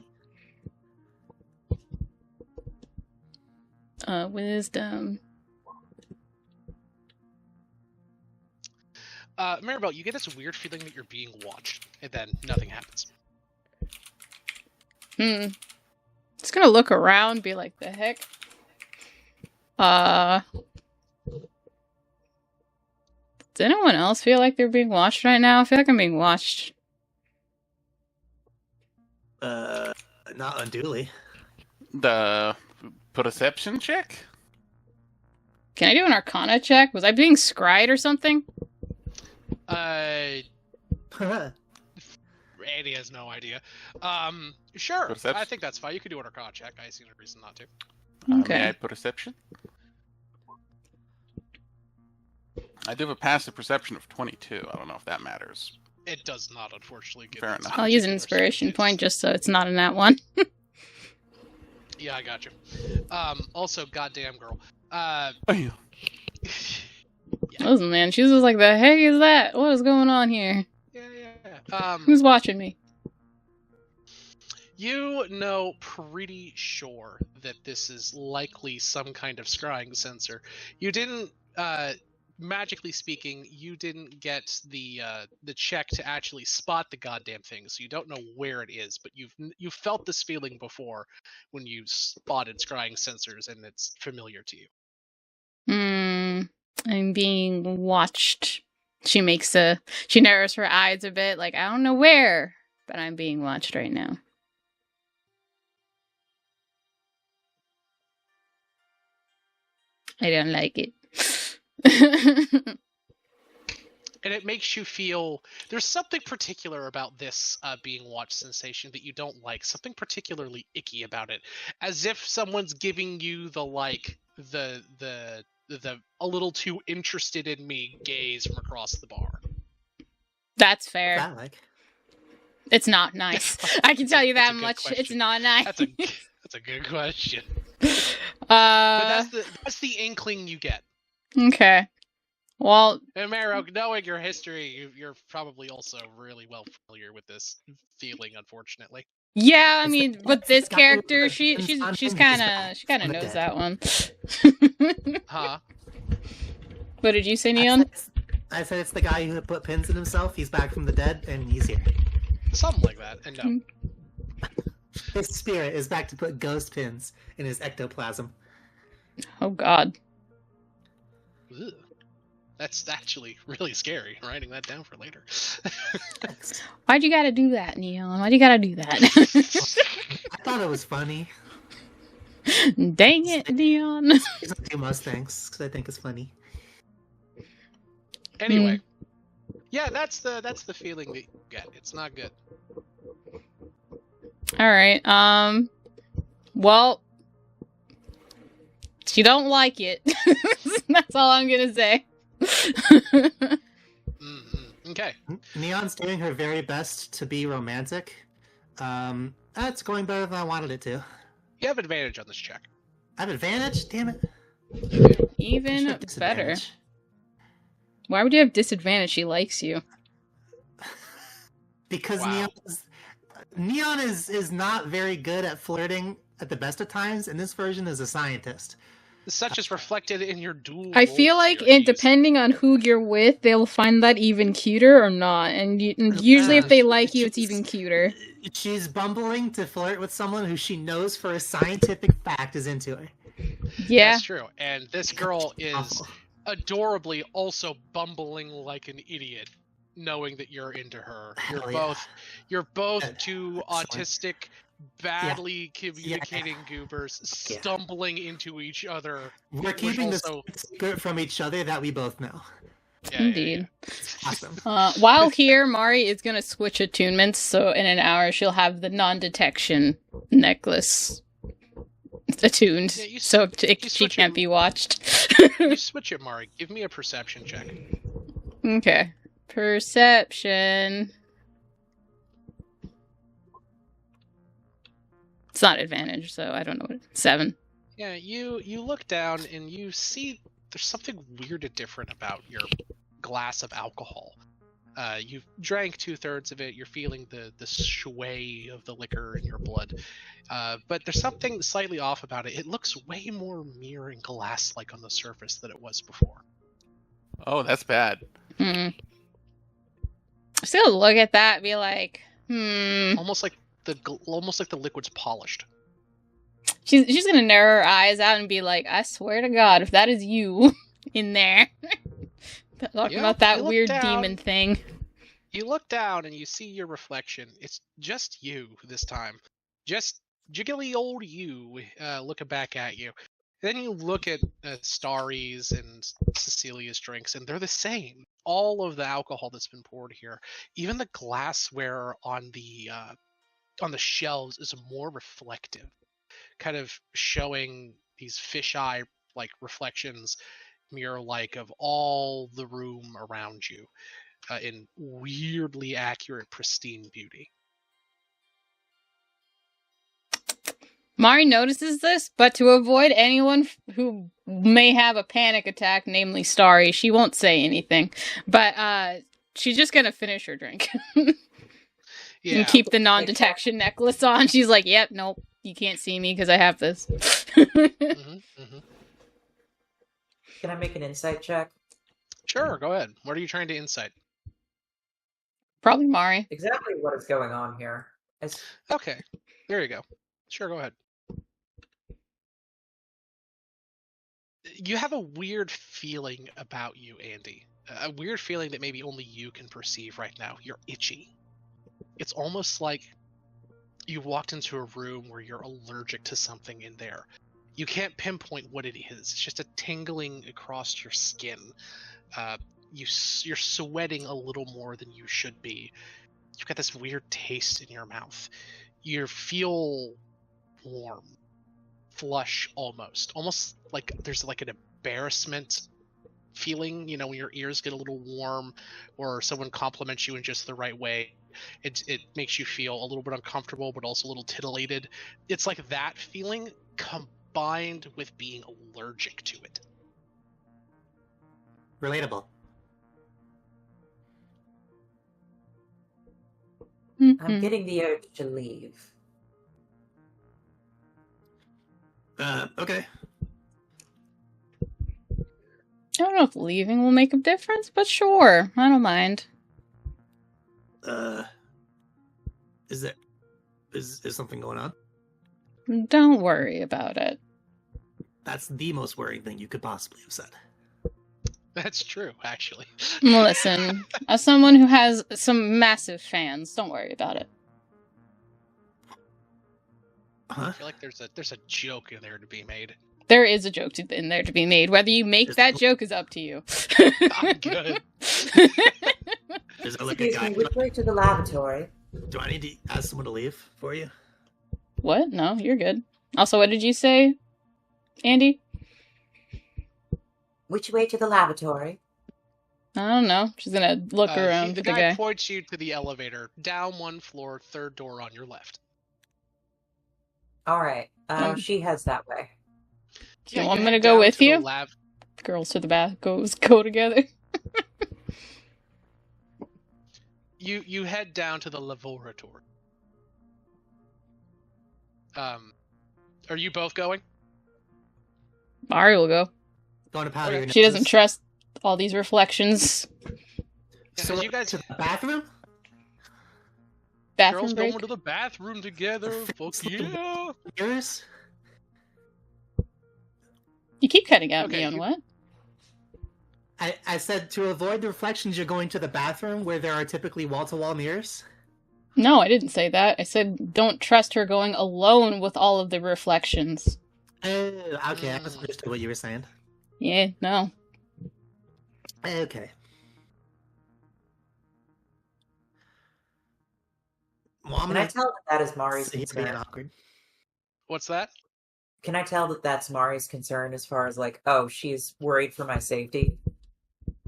Wisdom. Maribel, you get this weird feeling that you're being watched, and then nothing happens. Just gonna look around, be like, the heck? Does anyone else feel like they're being watched right now? I feel like I'm being watched. Not unduly. The perception check? Can I do an Arcana check? Was I being scried or something? Andy has no idea. Sure. Perception? I think that's fine. You can do an Arcana check. I see no reason not to. Okay. May I perception? I do have a passive perception of 22. I don't know if that matters. It does not, unfortunately. Given Fair its enough. I'll use an particular inspiration status. point just so it's not in that one. Yeah, I got you. Also, goddamn girl. Listen, man, she was just like, the heck is that? What is going on here? Yeah. Who's watching me? You know pretty sure that this is likely some kind of scrying sensor. You didn't magically speaking, you didn't get the check to actually spot the goddamn thing, so you don't know where it is. But you've felt this feeling before when you spotted scrying sensors, and it's familiar to you. I'm being watched. She narrows her eyes a bit, like, I don't know where, but I'm being watched right now. I don't like it. And it makes you feel there's something particular about this being watched sensation that you don't like. Something particularly icky about it, as if someone's giving you the a little too interested in me gaze from across the bar. That's fair. What's that like? It's not nice. I can tell you that much. Question. It's not nice. That's a good question. But that's the inkling you get. Okay. Well, and Marrow, knowing your history, you're probably also really well familiar with this feeling, unfortunately. Yeah, I mean, but this character, she's kind of knows that one. Huh? What did you say, Neon? I said it's the guy who put pins in himself. He's back from the dead, and he's here. Something like that, and no. His spirit is back to put ghost pins in his ectoplasm. Oh, God. Ugh. That's actually really scary. I'm writing that down for later. Why'd you gotta do that, Neon? Why'd you gotta do that? I thought it was funny. Dang it, Neon. I don't do most things because I think it's funny. Anyway, yeah, that's the feeling that you get. It's not good. All right. Well, you don't like it. That's all I'm gonna say. Okay. Neon's doing her very best to be romantic. That's going better than I wanted it to. You have advantage on this check. I have advantage? Damn it. Even better. Why would you have disadvantage? She likes you. Because Neon is not very good at flirting at the best of times, and this version is a scientist. Such is reflected in your dual. I feel like, depending on who you're with, they'll find that even cuter or not. And usually, if they like you, it's even cuter. She's bumbling to flirt with someone who she knows for a scientific fact is into her. Yeah, that's true. And this girl is adorably also bumbling like an idiot, knowing that you're into her. You're both two autistic, badly communicating goobers stumbling into each other. We're keeping this secret from each other that we both know. Indeed. Awesome. While here, Mari is going to switch attunements, so in an hour she'll have the non-detection necklace attuned, so she can't be watched. You switch it, Mari. Give me a perception check. Okay. Perception. It's not advantage, so I don't know what 7. Yeah, you look down and you see there's something weird and different about your glass of alcohol. You've drank 2/3 of it. You're feeling the sway of the liquor in your blood, but there's something slightly off about it. It looks way more mirror and glass-like on the surface than it was before. Oh, that's bad. I'm still gonna look at that and be like, Almost like the liquid's polished. She's gonna narrow her eyes out and be like, I swear to God, if that is you in there. Talking about that weird demon thing. You look down and you see your reflection. It's just you this time. Just jiggly old you looking back at you. Then you look at Starry's and Cecilia's drinks, and they're the same. All of the alcohol that's been poured here, even the glassware on the shelves is more reflective, kind of showing these fisheye like reflections, mirror like, of all the room around you in weirdly accurate, pristine beauty. Mari notices this, but to avoid anyone who may have a panic attack, namely Starry, she won't say anything. But she's just gonna finish her drink. And keep the non-detection necklace on. She's like, yep, nope, you can't see me because I have this. Can I make an insight check? Sure, go ahead. What are you trying to insight? Probably Mari. Exactly what is going on here. Okay, there you go. Sure, go ahead. You have a weird feeling about you, Andy. A weird feeling that maybe only you can perceive right now. You're itchy. It's almost like you walked into a room where you're allergic to something in there. You can't pinpoint what it is. It's just a tingling across your skin. You're sweating a little more than you should be. You've got this weird taste in your mouth. You feel warm, flush almost like there's like an embarrassment feeling, you know, when your ears get a little warm or someone compliments you in just the right way. It makes you feel a little bit uncomfortable, but also a little titillated. It's like that feeling combined with being allergic to it. Relatable. I'm getting the urge to leave. Okay. I don't know if leaving will make a difference, but sure, I don't mind. Is something going on? Don't worry about it. That's the most worrying thing you could possibly have said. That's true, actually. Listen, as someone who has some massive fans, don't worry about it. Huh? I feel like there's a joke in there to be made. There is a joke in there to be made. Whether you make that joke is up to you. I'm good. Is there like a Excuse guy? me, which way to the lavatory? Do I need to ask someone to leave for you? What? No, you're good. Also, what did you say, Andy? Which way to the lavatory? I don't know. She's gonna look around The for the guy guy. points you to the elevator, down one floor, third door on your left. Alright, she heads that way. Do you want me to go with you? Girls to the bath go together. You head down to the laboratory. Are you both going? Mari will go. Going to powder. She doesn't trust all these reflections. So you guys to the bathroom? Bathroom girls break? going to the bathroom together. Fuck yeah. Mirrors? You keep cutting out Okay, me on what? I said to avoid the reflections, you're going to the bathroom where there are typically wall-to-wall mirrors. No, I didn't say that. I said don't trust her going alone with all of the reflections. Oh, okay, I misunderstood what you were saying. Yeah, no. Okay. Well, Can I tell that is Mari's being concern? awkward. What's that? Can I tell that that's Mari's concern as far as like, oh, she's worried for my safety?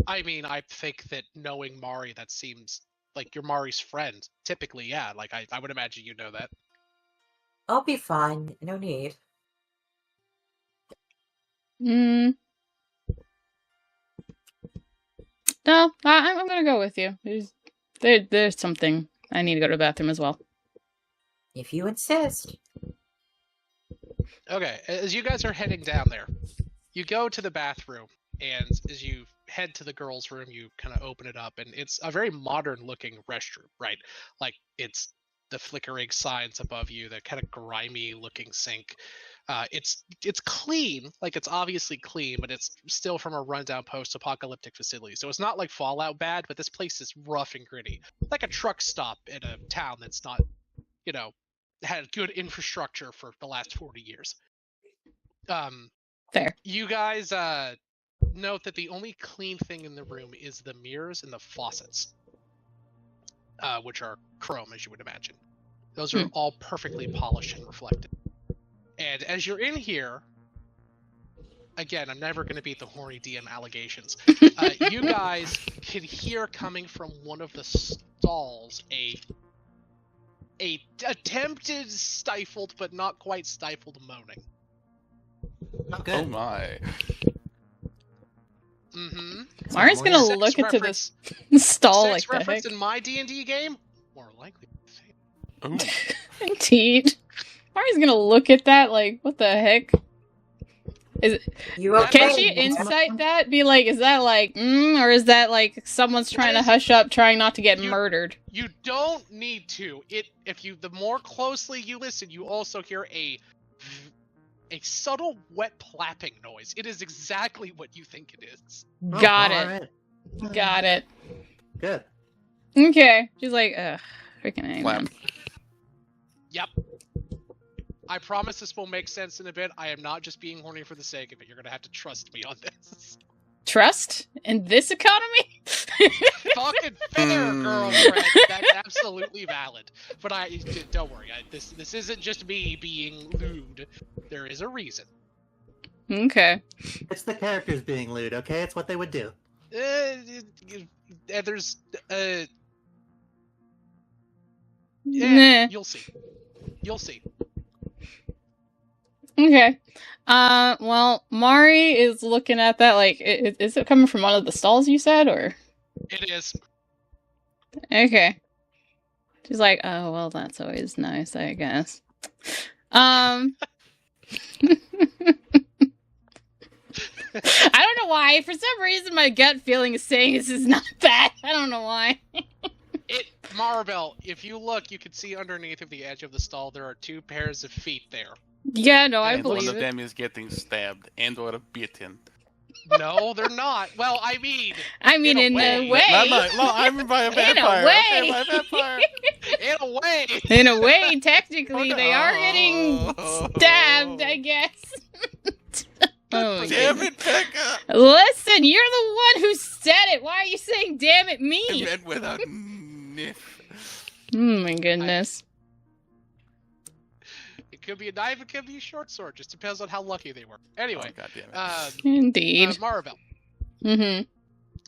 I mean, I think that knowing Mari, that seems like you're Mari's friend. Typically, yeah. Like I would imagine you know that. I'll be fine. No need. No, I'm gonna go with you. There's something. I need to go to the bathroom as well. If you insist. Okay, as you guys are heading down there, you go to the bathroom, and as you head to the girls' room, you kind of open it up, and it's a very modern-looking restroom, right? Like, it's the flickering signs above you, the kind of grimy-looking sink. It's clean, like it's obviously clean, but it's still from a rundown post-apocalyptic facility. So it's not like Fallout bad, but this place is rough and gritty, like a truck stop in a town that's not, you know, had good infrastructure for the last 40 years. Fair. You guys note that the only clean thing in the room is the mirrors and the faucets, which are chrome, as you would imagine. Those are all perfectly polished and reflected. And as you're in here, again, I'm never going to beat the horny DM allegations. You guys can hear coming from one of the stalls a attempted stifled but not quite stifled moaning. Okay. Oh my. Mm-hmm. Mari's gonna look into this stall like Sex that. reference in my D&D game? More likely. Ooh. Indeed. Mari's gonna look at that like, what the heck? You Can okay? she insight that? Be like, is that like, or is that like someone's trying to hush up, trying not to get murdered? You don't need to. The more closely you listen, you also hear a subtle wet plapping noise. It is exactly what you think it is. Got it. Right. Got it. Good. Okay. She's like, ugh, freaking A, Flap. man. Yep. I promise this will make sense in a bit. I am not just being horny for the sake of it. You're gonna have to trust me on this. Trust in this economy? Fucking fair, girlfriend. That's absolutely valid. But don't worry. This isn't just me being lewd. There is a reason. Okay. It's the characters being lewd, okay? It's what they would do. There's Nah. you'll see. You'll see. Okay. Well, Mari is looking at that like, is it coming from one of the stalls you said, or? It is. Okay. She's like, oh, well, that's always nice, I guess. I don't know why. For some reason, my gut feeling is saying this is not bad. I don't know why. Maribel, if you look, you can see underneath of the edge of the stall, there are 2 pairs of feet there. Yeah, no, I And believe one of it. them is getting stabbed and or bitten. No, they're not. Well, I mean, in a way. I'm by a vampire. In a way. Okay, by a vampire. In a way. In a way, technically, Oh, they are getting stabbed, I guess. Oh, my Damn goodness. it, Becca! Listen, you're the one who said it. Why are you saying "damn it" me? I meant without niff. Oh my goodness. It could be a knife, it could be a short sword. Just depends on how lucky they were. Anyway, God damn it. Indeed. Maribel. Mm-hmm.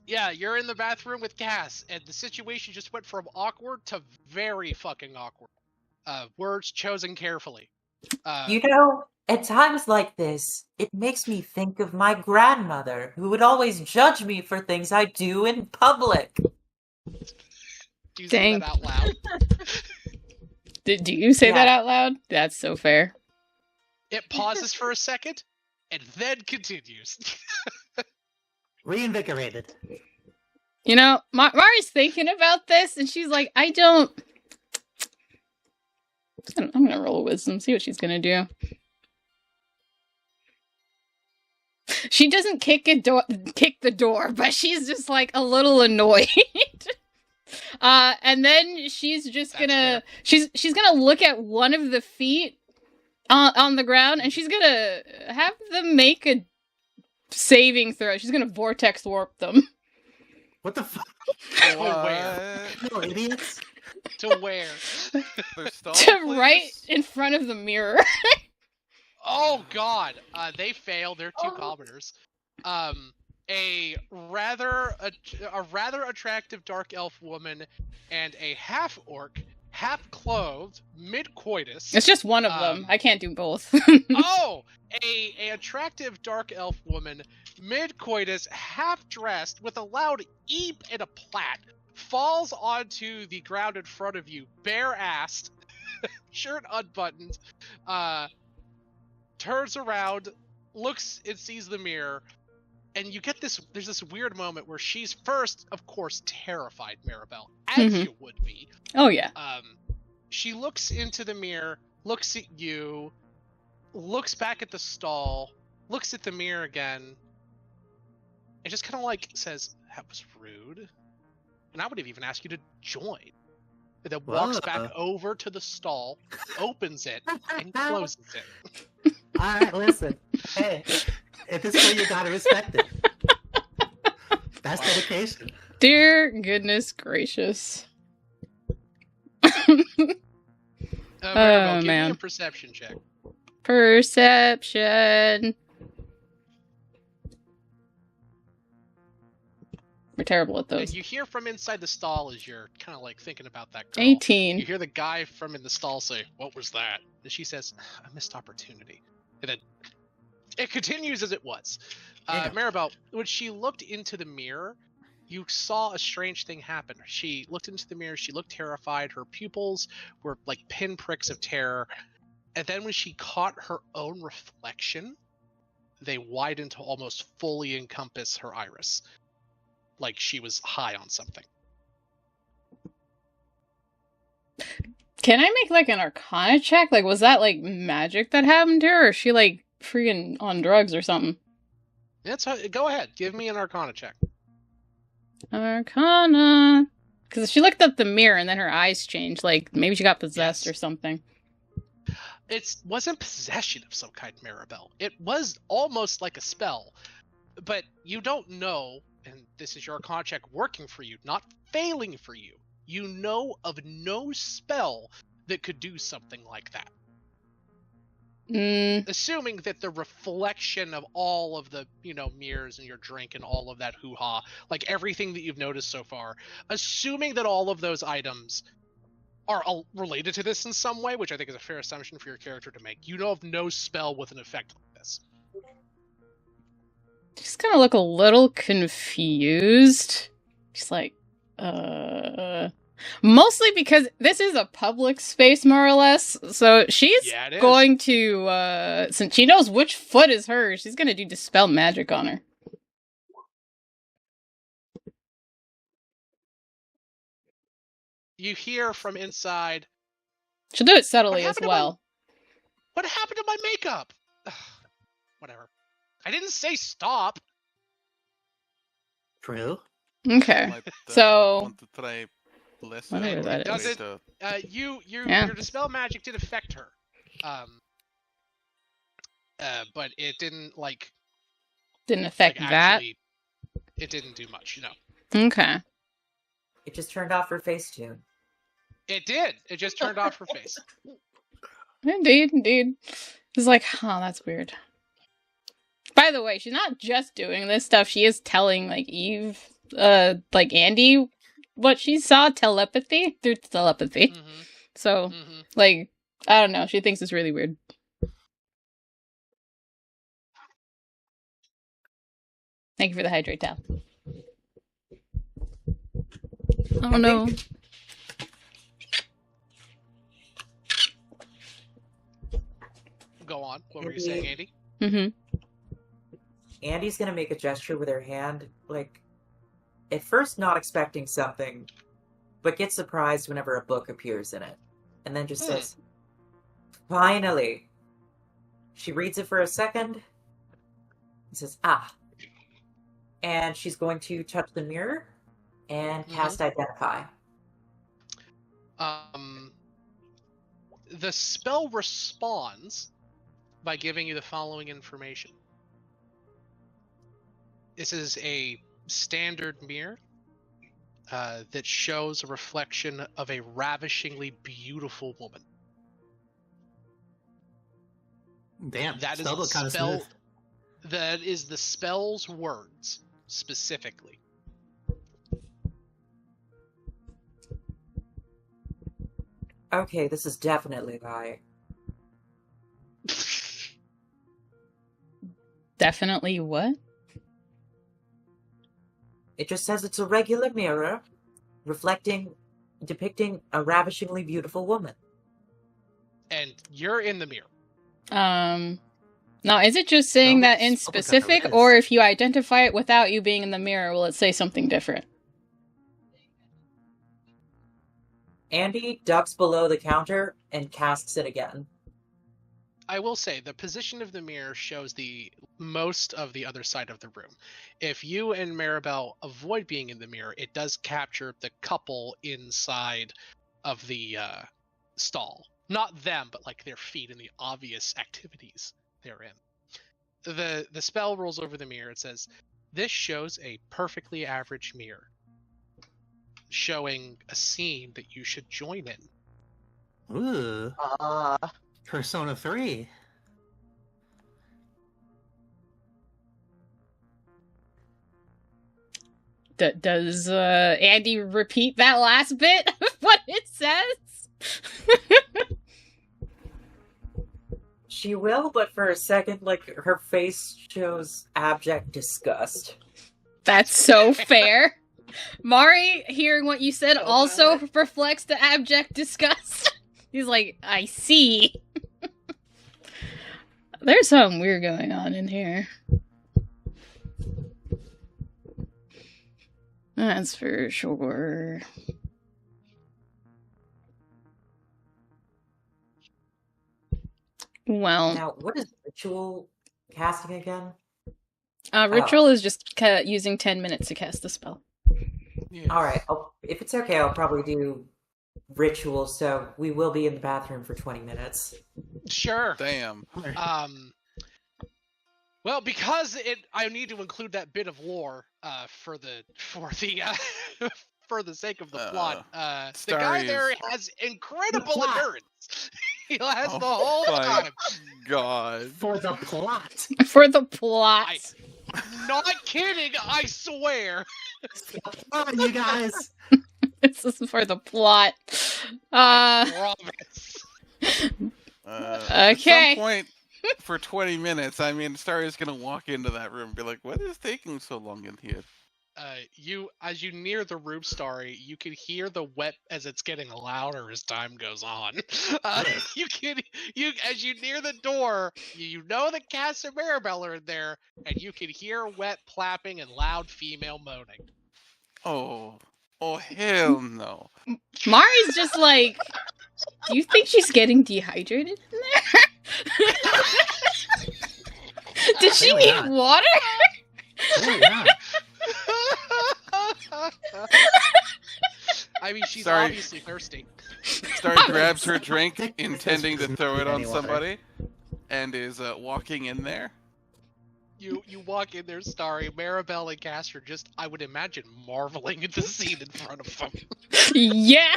Yeah, you're in the bathroom with Cass, and the situation just went from awkward to very fucking awkward. Words chosen carefully. You know, at times like this, it makes me think of my grandmother, who would always judge me for things I do in public. Do you say that out loud? Do you say that out loud? That's so fair. It pauses for a second, and then continues. Reinvigorated. You know, Mari's thinking about this, and she's like, I don't... I'm gonna roll a wisdom, see what she's gonna do. She doesn't kick the door, but she's just like a little annoyed. And then she's just gonna she's gonna look at one of the feet on the ground, and she's gonna have them make a saving throw. She's gonna vortex warp them. What the fuck? To where? No, idiots. To where? Right in front of the mirror. Oh god, they fail. They're 2 commoners. A rather attractive dark elf woman and a half orc, half clothed, mid coitus. It's just one of them. I can't do both. A attractive dark elf woman, mid coitus, half dressed, with a loud eep and a plat, falls onto the ground in front of you, bare-assed, shirt unbuttoned, turns around, looks and sees the mirror, and you get this, there's this weird moment where she's first, of course, terrified, Maribel, as you would be. Oh, yeah. She looks into the mirror, looks at you, looks back at the stall, looks at the mirror again, and just kind of like says, that was rude. And I would have even asked you to join. And then walks back over to the stall, opens it, and closes it. Alright, listen. Hey, at this point you gotta respect it. That's dedication. Dear goodness gracious. Maribel, give man. me a perception check. Perception. We're terrible at those. And you hear from inside the stall as you're kind of like thinking about that girl. 18. You hear the guy from in the stall say, "What was that?" And she says, "A missed opportunity." And then it continues as it was. Maribel, when she looked into the mirror, you saw a strange thing happen. She looked into the mirror, she looked terrified, her pupils were like pinpricks of terror. And then when she caught her own reflection, they widen to almost fully encompass her iris, like she was high on something. Can I make like an Arcana check? Like, was that like magic that happened to her, or is she like freaking on drugs or something? Go ahead, give me an Arcana check. Arcana. Because she looked at the mirror and then her eyes changed. Like, maybe she got possessed or something. It wasn't possession of some kind, Maribel. It was almost like a spell. But you don't know, and this is your Arcana check working for you, not failing for you. You know of no spell that could do something like that. Assuming that the reflection of all of the, mirrors and your drink and all of that hoo-ha, like everything that you've noticed so far, assuming that all of those items are related to this in some way, which I think is a fair assumption for your character to make, you know of no spell with an effect like this. She's gonna look a little confused. She's like, Mostly because this is a public space, more or less. So she's going to, since she knows which foot is hers, she's gonna do Dispel Magic on her. You hear from inside. She'll do it subtly as well. What happened to my makeup? Ugh, whatever. I didn't say stop. True. Okay. So. Want to try whatever that is. Your Dispel Magic did affect her. But it didn't Didn't affect that? It didn't do much, Okay. It just turned off her Facetune. It did. It just turned off her face. Indeed. It's like, that's weird. By the way, she's not just doing this stuff. She is telling, Eve, Andy, what she saw through telepathy. Mm-hmm. So, I don't know. She thinks it's really weird. Thank you for the hydrate towel. Oh no. Go on. What were you saying, Andy? Mm-hmm. Andy's gonna make a gesture with her hand, at first not expecting something, but gets surprised whenever a book appears in it. And then just says, finally! She reads it for a second, and says, and she's going to touch the mirror and cast Identify. The spell responds by giving you the following information. This is a standard mirror that shows a reflection of a ravishingly beautiful woman. Damn, that is kind of smooth. That is the spell's words specifically. Okay, this is definitely lying. Definitely what? It just says it's a regular mirror depicting a ravishingly beautiful woman. And you're in the mirror. Now, is it just saying that in specific, or if you identify it without you being in the mirror, will it say something different? Andy ducks below the counter and casts it again. I will say, the position of the mirror shows the most of the other side of the room. If you and Maribel avoid being in the mirror, it does capture the couple inside of the stall. Not them, but their feet and the obvious activities they're in. The spell rolls over the mirror. It says, this shows a perfectly average mirror, showing a scene that you should join in. Ooh. Persona 3. Does Andy repeat that last bit of what it says? She will, but for a second, her face shows abject disgust. That's so fair. Mari, hearing what you said, also reflects the abject disgust. He's like, I see. There's something weird going on in here. That's for sure. Well, Now, what is ritual casting again? ritual is just using 10 minutes to cast the spell. Yes. Alright, if it's okay, I'll probably do ritual, so we will be in the bathroom for 20 minutes. Sure. Damn. Well, because I need to include that bit of lore for the for the sake of the plot. The guy there has incredible endurance. He lasts the whole time. God. For the plot. For the plot. Not kidding, I swear. Come on, you guys. This is for the plot. I promise. At Okay. some point, for 20 minutes, I mean, Starry's gonna walk into that room and be like, what is taking so long in here? As you near the room, Starry, you can hear the wet as it's getting louder as time goes on. As you near the door, you know that Cass and Maribel are in there, and you can hear wet plapping and loud female moaning. Oh hell no. Mari's just like, do you think she's getting dehydrated in there? Did she Really need not. water? Really not. I mean, she's Sorry. obviously thirsty. Starry grabs her drink, Dick intending to doesn't throw it need on any water. somebody, and is walking in there. You walk in there, Starry. Maribel and Cass are just, I would imagine, marveling at the scene in front of them. Yeah.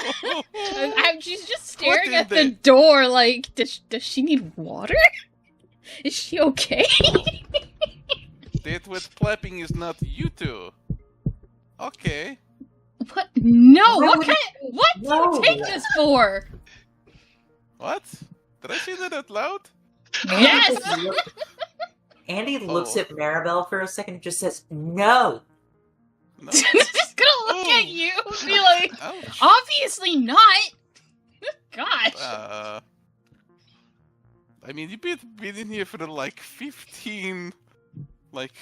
She's just staring in at the there? door like, does she need water? Is she okay? That with clapping is not you two. Okay. What? No, Why what would kind it- what do No. you take this for? What? Did I say that out loud? Yes! Andy looks Oh. at Maribel for a second and just says, no! No. Just gonna look at Ooh. you and be like, Ouch. obviously not. Gosh. I mean, you've been in here for like 15, like,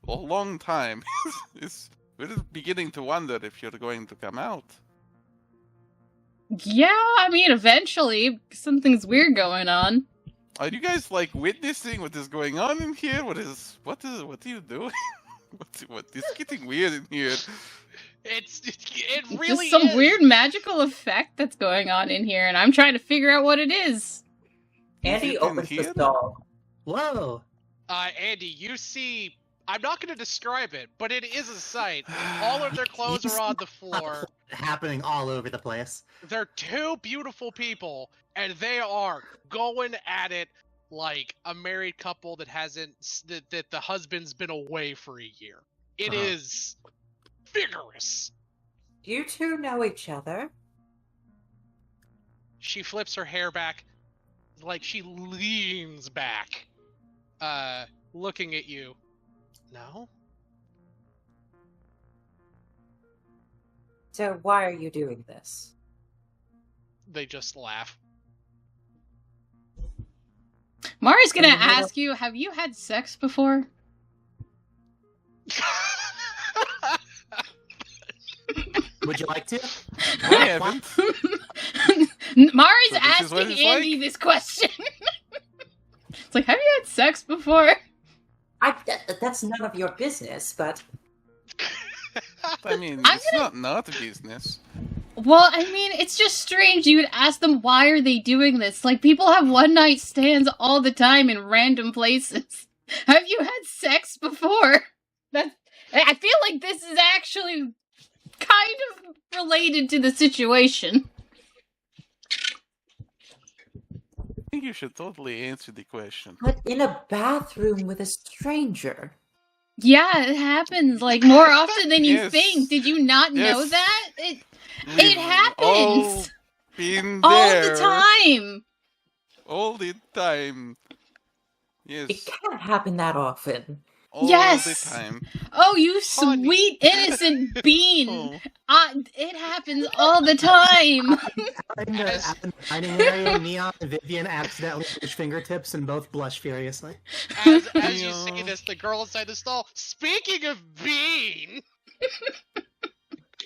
a long time. We're just beginning to wonder if you're going to come out. Yeah, I mean, eventually, something's weird going on. Are you guys like witnessing what is going on in here? What are you doing? what is getting weird in here? It really Just some is. weird magical effect that's going on in here, and I'm trying to figure out what it is. Andy You can opens hear the them? stall. Whoa. Andy, you see, I'm not going to describe it, but it is a sight. All of their clothes are on the floor. Happening all over the place. They're two beautiful people, and they are going at it like a married couple that that the husband's been away for a year. It is vigorous. You two know each other? She flips her hair back, like she leans back, looking at you. No? So why are you doing this? They just laugh. Mari's gonna In the middle- ask you, have you had sex before? Would you like to? I haven't. Mari's So this is what asking it's Andy like? this question. It's like, have you had sex before? That's none of your business, but I mean, I'm it's not business. Well, I mean, it's just strange. You would ask them, why are they doing this? Like, people have one-night stands all the time in random places. Have you had sex before? I feel like this is actually kind of related to the situation. I think you should totally answer the question. but in a bathroom with a stranger. Yeah, it happens, like, more often than you Yes. think. Did you not know Yes. that? It We've all happens! been All there the time! all the time. It Yes. can't happen that often. all Yes! the time. Oh, you Honey. sweet, innocent bean! Oh. It happens all the time! In the dining area, Neon and Vivian accidentally push fingertips and both blush furiously. As you Yeah. say this, the girl inside the stall. Speaking of bean,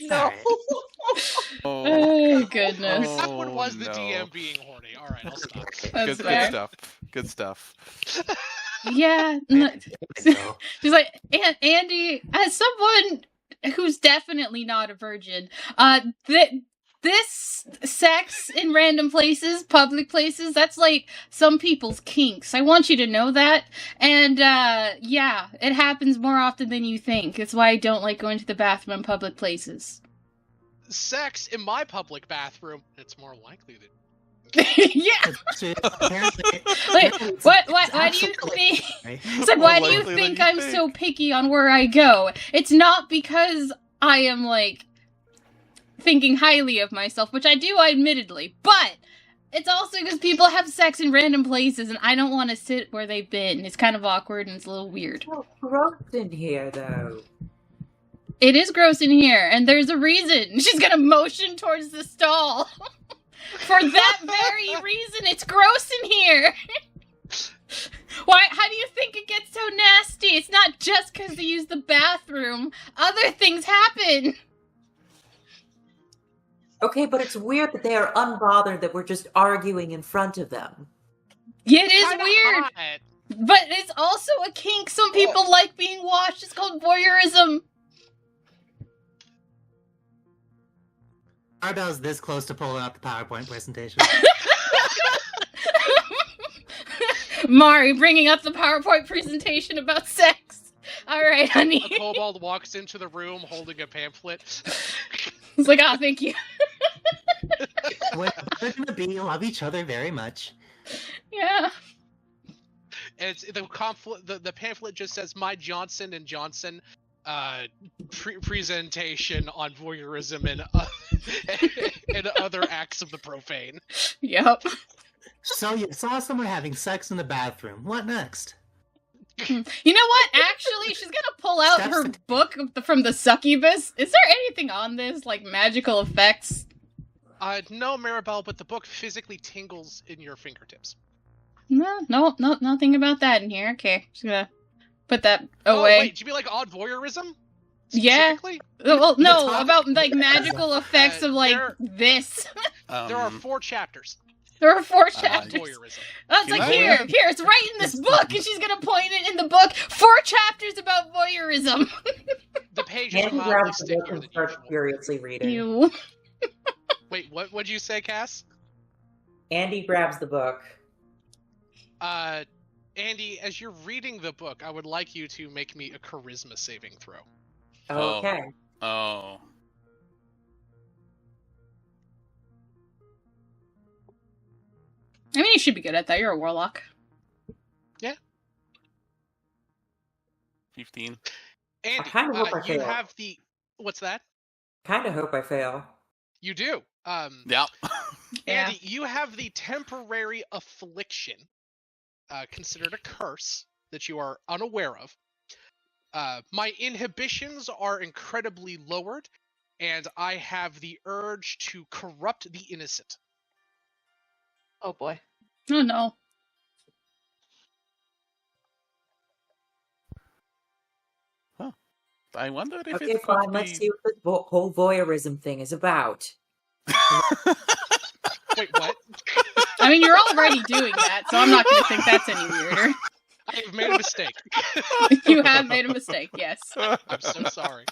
No. Oh, goodness. that one was the no. DM being horny. All right, I'll stop. That's Good fair. stuff. Good stuff. Yeah. So, She's like, Andy, as someone who's definitely not a virgin, this sex in random places, public places, that's like some people's kinks. I want you to know that. And, yeah, it happens more often than you think. It's why I don't like going to the bathroom in public places. Sex in my public bathroom. It's more likely that. Yeah. apparently, Like, why do you think? It's like, why do you likely than think you I'm think. so picky on where I go? It's not because I am, like, thinking highly of myself, which I do, admittedly, but it's also because people have sex in random places, and I don't want to sit where they've been. It's kind of awkward, and it's a little weird. So gross in here, though. It is gross in here, and there's a reason. She's gonna motion towards the stall. For that very reason, it's gross in here. Why? How do you think it gets so nasty? It's not just because they use the bathroom. Other things happen. Okay, but it's weird that they are unbothered that we're just arguing in front of them. Yeah, it is Kinda weird, hot. but it's also a kink. Some people like being watched. It's called voyeurism. Arbell's this close to pulling up the PowerPoint presentation. Mari bringing up the PowerPoint presentation about sex. All right, honey. A kobold walks into the room holding a pamphlet. It's like, oh, thank you. When they're gonna be love each other very much. Yeah. And it's the pamphlet just says "My Johnson and Johnson presentation on voyeurism and other acts of the profane." Yep. So you saw someone having sex in the bathroom. What next? You know what? Actually, she's gonna pull out Steps her to- book from the succubus. Is there anything on this, like magical effects? No, Maribel, but the book physically tingles in your fingertips. No, nothing about that in here. Okay, just gonna put that Oh, away. wait, do you mean like odd voyeurism? Yeah. Specifically? Well, no, Let's talk- about like magical effects of like there- this. There are 4 chapters. There are 4 on chapters. voyeurism. That's Can like I- here, it's right in this book, and she's gonna point it in the book. 4 chapters about voyeurism. The pages are Andy mildly grabs the book stickier and than starts usual. furiously reading. You. Wait, what'd you say, Cass? Andy grabs the book. Andy, as you're reading the book, I would like you to make me a charisma saving throw. Oh. Okay. Oh. I mean, you should be good at that. You're a warlock. 15. Andy, I kinda hope I you fail. have the... What's that? Kinda hope I fail. You do. Yeah. Yeah. Andy, you have the temporary affliction, considered a curse, that you are unaware of. My inhibitions are incredibly lowered, and I have the urge to corrupt the innocent. Oh boy. Oh no. I wonder if Okay, it's going fine. to Let's be... see what this whole voyeurism thing is about. Wait, what? I mean, you're already doing that, so I'm not going to think that's any weirder. I have made a mistake. You have made a mistake, yes. I'm so sorry.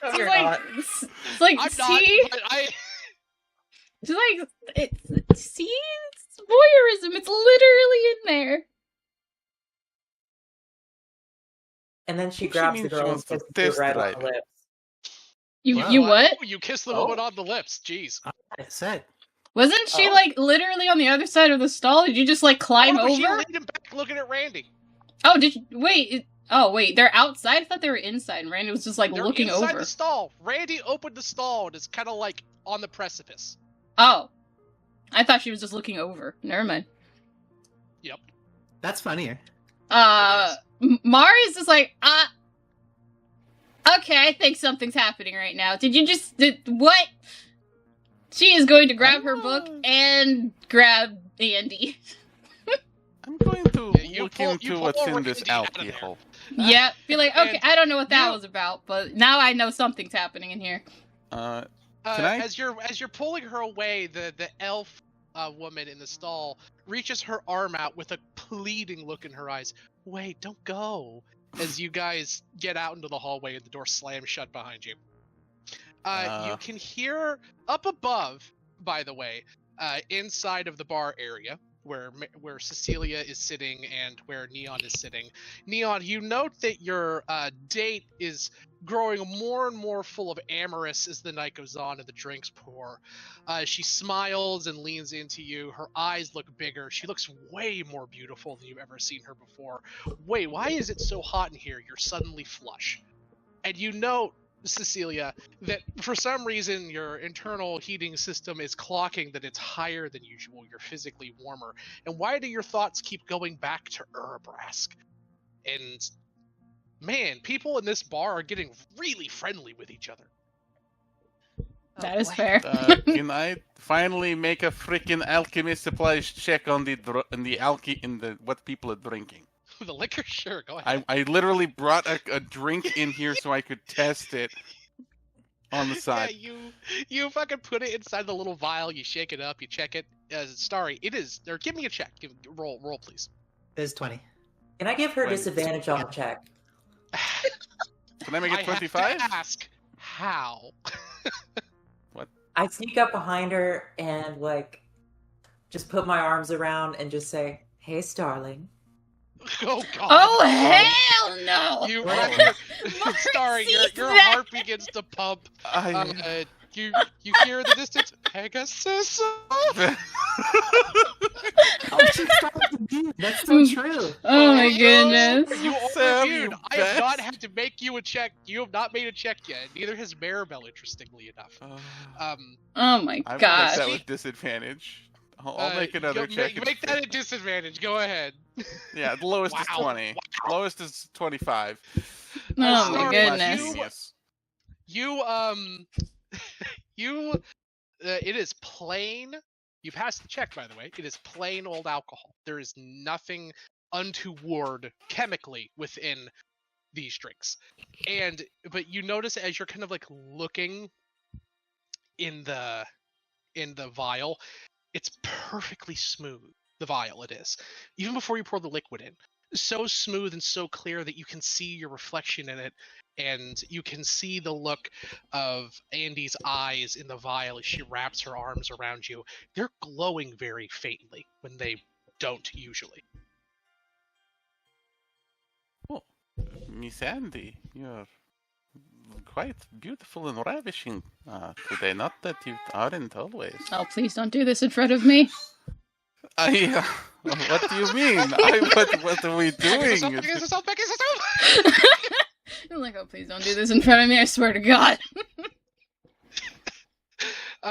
It's You're like, not. it's like, I'm see? not, but I... It's like, see? It's voyeurism. It's literally in there. And then she She grabs the means she girl and wants to kisses her test right drive on the it. lips. You Wow. you what? Oh, you kissed the woman on the lips. Jeez. I said. Wasn't she Oh. like literally on the other side of the stall? Did you just like climb Oh, she over? leaned him back looking at Randy. Oh, did you wait? Oh wait, they're outside. I thought they were inside. And Randy was just like They're looking inside over. the stall. Randy opened the stall and is kind of like on the precipice. Oh, I thought she was just looking over. Never mind. Yep. That's funnier. Uh, Mari's just like, okay, I think something's happening right now. What? She is going to grab her book and grab Andy. I'm going to look into what's in this Randy out of alcohol. Yep. Be like, okay, And I don't know what that was about, but now I know something's happening in here. Can I? As you're pulling her away, the elf woman in the stall reaches her arm out with a pleading look in her eyes. Wait, don't go. As you guys get out into the hallway and the door slams shut behind you. You can hear up above, by the way, inside of the bar area, where Cecilia is sitting and where Neon is sitting. Neon, you note that your date is growing more and more full of amorous as the night goes on and the drinks pour. She smiles and leans into you. Her eyes look bigger. She looks way more beautiful than you've ever seen her before. Wait, why is it so hot in here? You're suddenly flush. And you note, Cecilia, that for some reason your internal heating system is clocking that it's higher than usual. You're physically warmer. And why do your thoughts keep going back to Urabrask? And man, people in this bar are getting really friendly with each other. That is fair. Can I finally make a freaking alchemy supplies check on what people are drinking? The liquor? Sure, go ahead. I literally brought a drink in here so I could test it on the side. Yeah, you fucking put it inside the little vial, you shake it up, you check it. Starry, it is, or give me a check. Roll please. It is 20. Can I give her disadvantage on the check? Can I make it 25? I have to ask, how? What? I sneak up behind her and, just put my arms around and just say, "Hey, Starling." Oh god. Oh hell no! You What? Starry, your that. heart begins to pump. You hear the distance, Pegasus. Oh, she started to do. That's so true. Oh my goodness. You Sam, overviewed. you I have not best. had to make you a check. You have not made a check yet. Neither has Maribel, interestingly enough. Oh my I will make gosh. that with disadvantage. I'll make another check. Make that a disadvantage. Go ahead. Yeah, the lowest is Wow. 20. Lowest is 25. Oh my Starry, goodness. Genius. It is plain. You passed the check, by the way. It is plain old alcohol. There is nothing untoward chemically within these drinks. But you notice as you're kind of looking in the vial, it's perfectly smooth. The vial, it is. Even before you pour the liquid in. So smooth and so clear that you can see your reflection in it, and you can see the look of Andy's eyes in the vial as she wraps her arms around you. They're glowing very faintly when they don't usually. Oh, Miss Andy, you're quite beautiful and ravishing today. Not that you aren't always. Oh, please don't do this in front of me. What do you mean? What are we doing? I'm like, oh, please don't do this in front of me. I swear to God.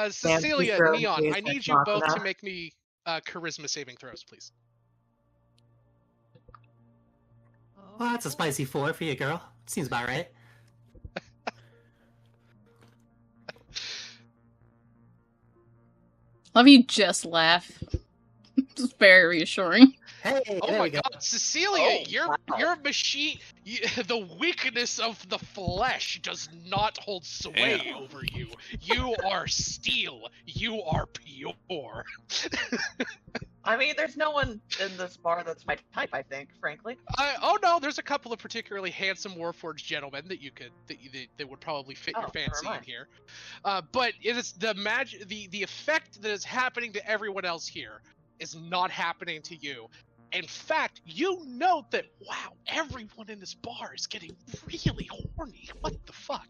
Cecilia, Sure, Neon, please, I need that's you not both to enough. make me charisma saving throws, please. Well, that's a spicy 4 for you, girl. Seems about right. Love you just laugh. It's very reassuring. Hey, Oh there my we go. god, Cecilia, your machine, the weakness of the flesh does not hold sway Damn. over you. You are steel. You are pure. I mean, there's no one in this bar that's my type, I think, frankly. Oh no, there's a couple of particularly handsome Warforged gentlemen that that would probably fit your Oh, never fancy in mind. here. But it is the effect that is happening to everyone else here is not happening to you. In fact, you note that, wow, everyone in this bar is getting really horny. What the fuck?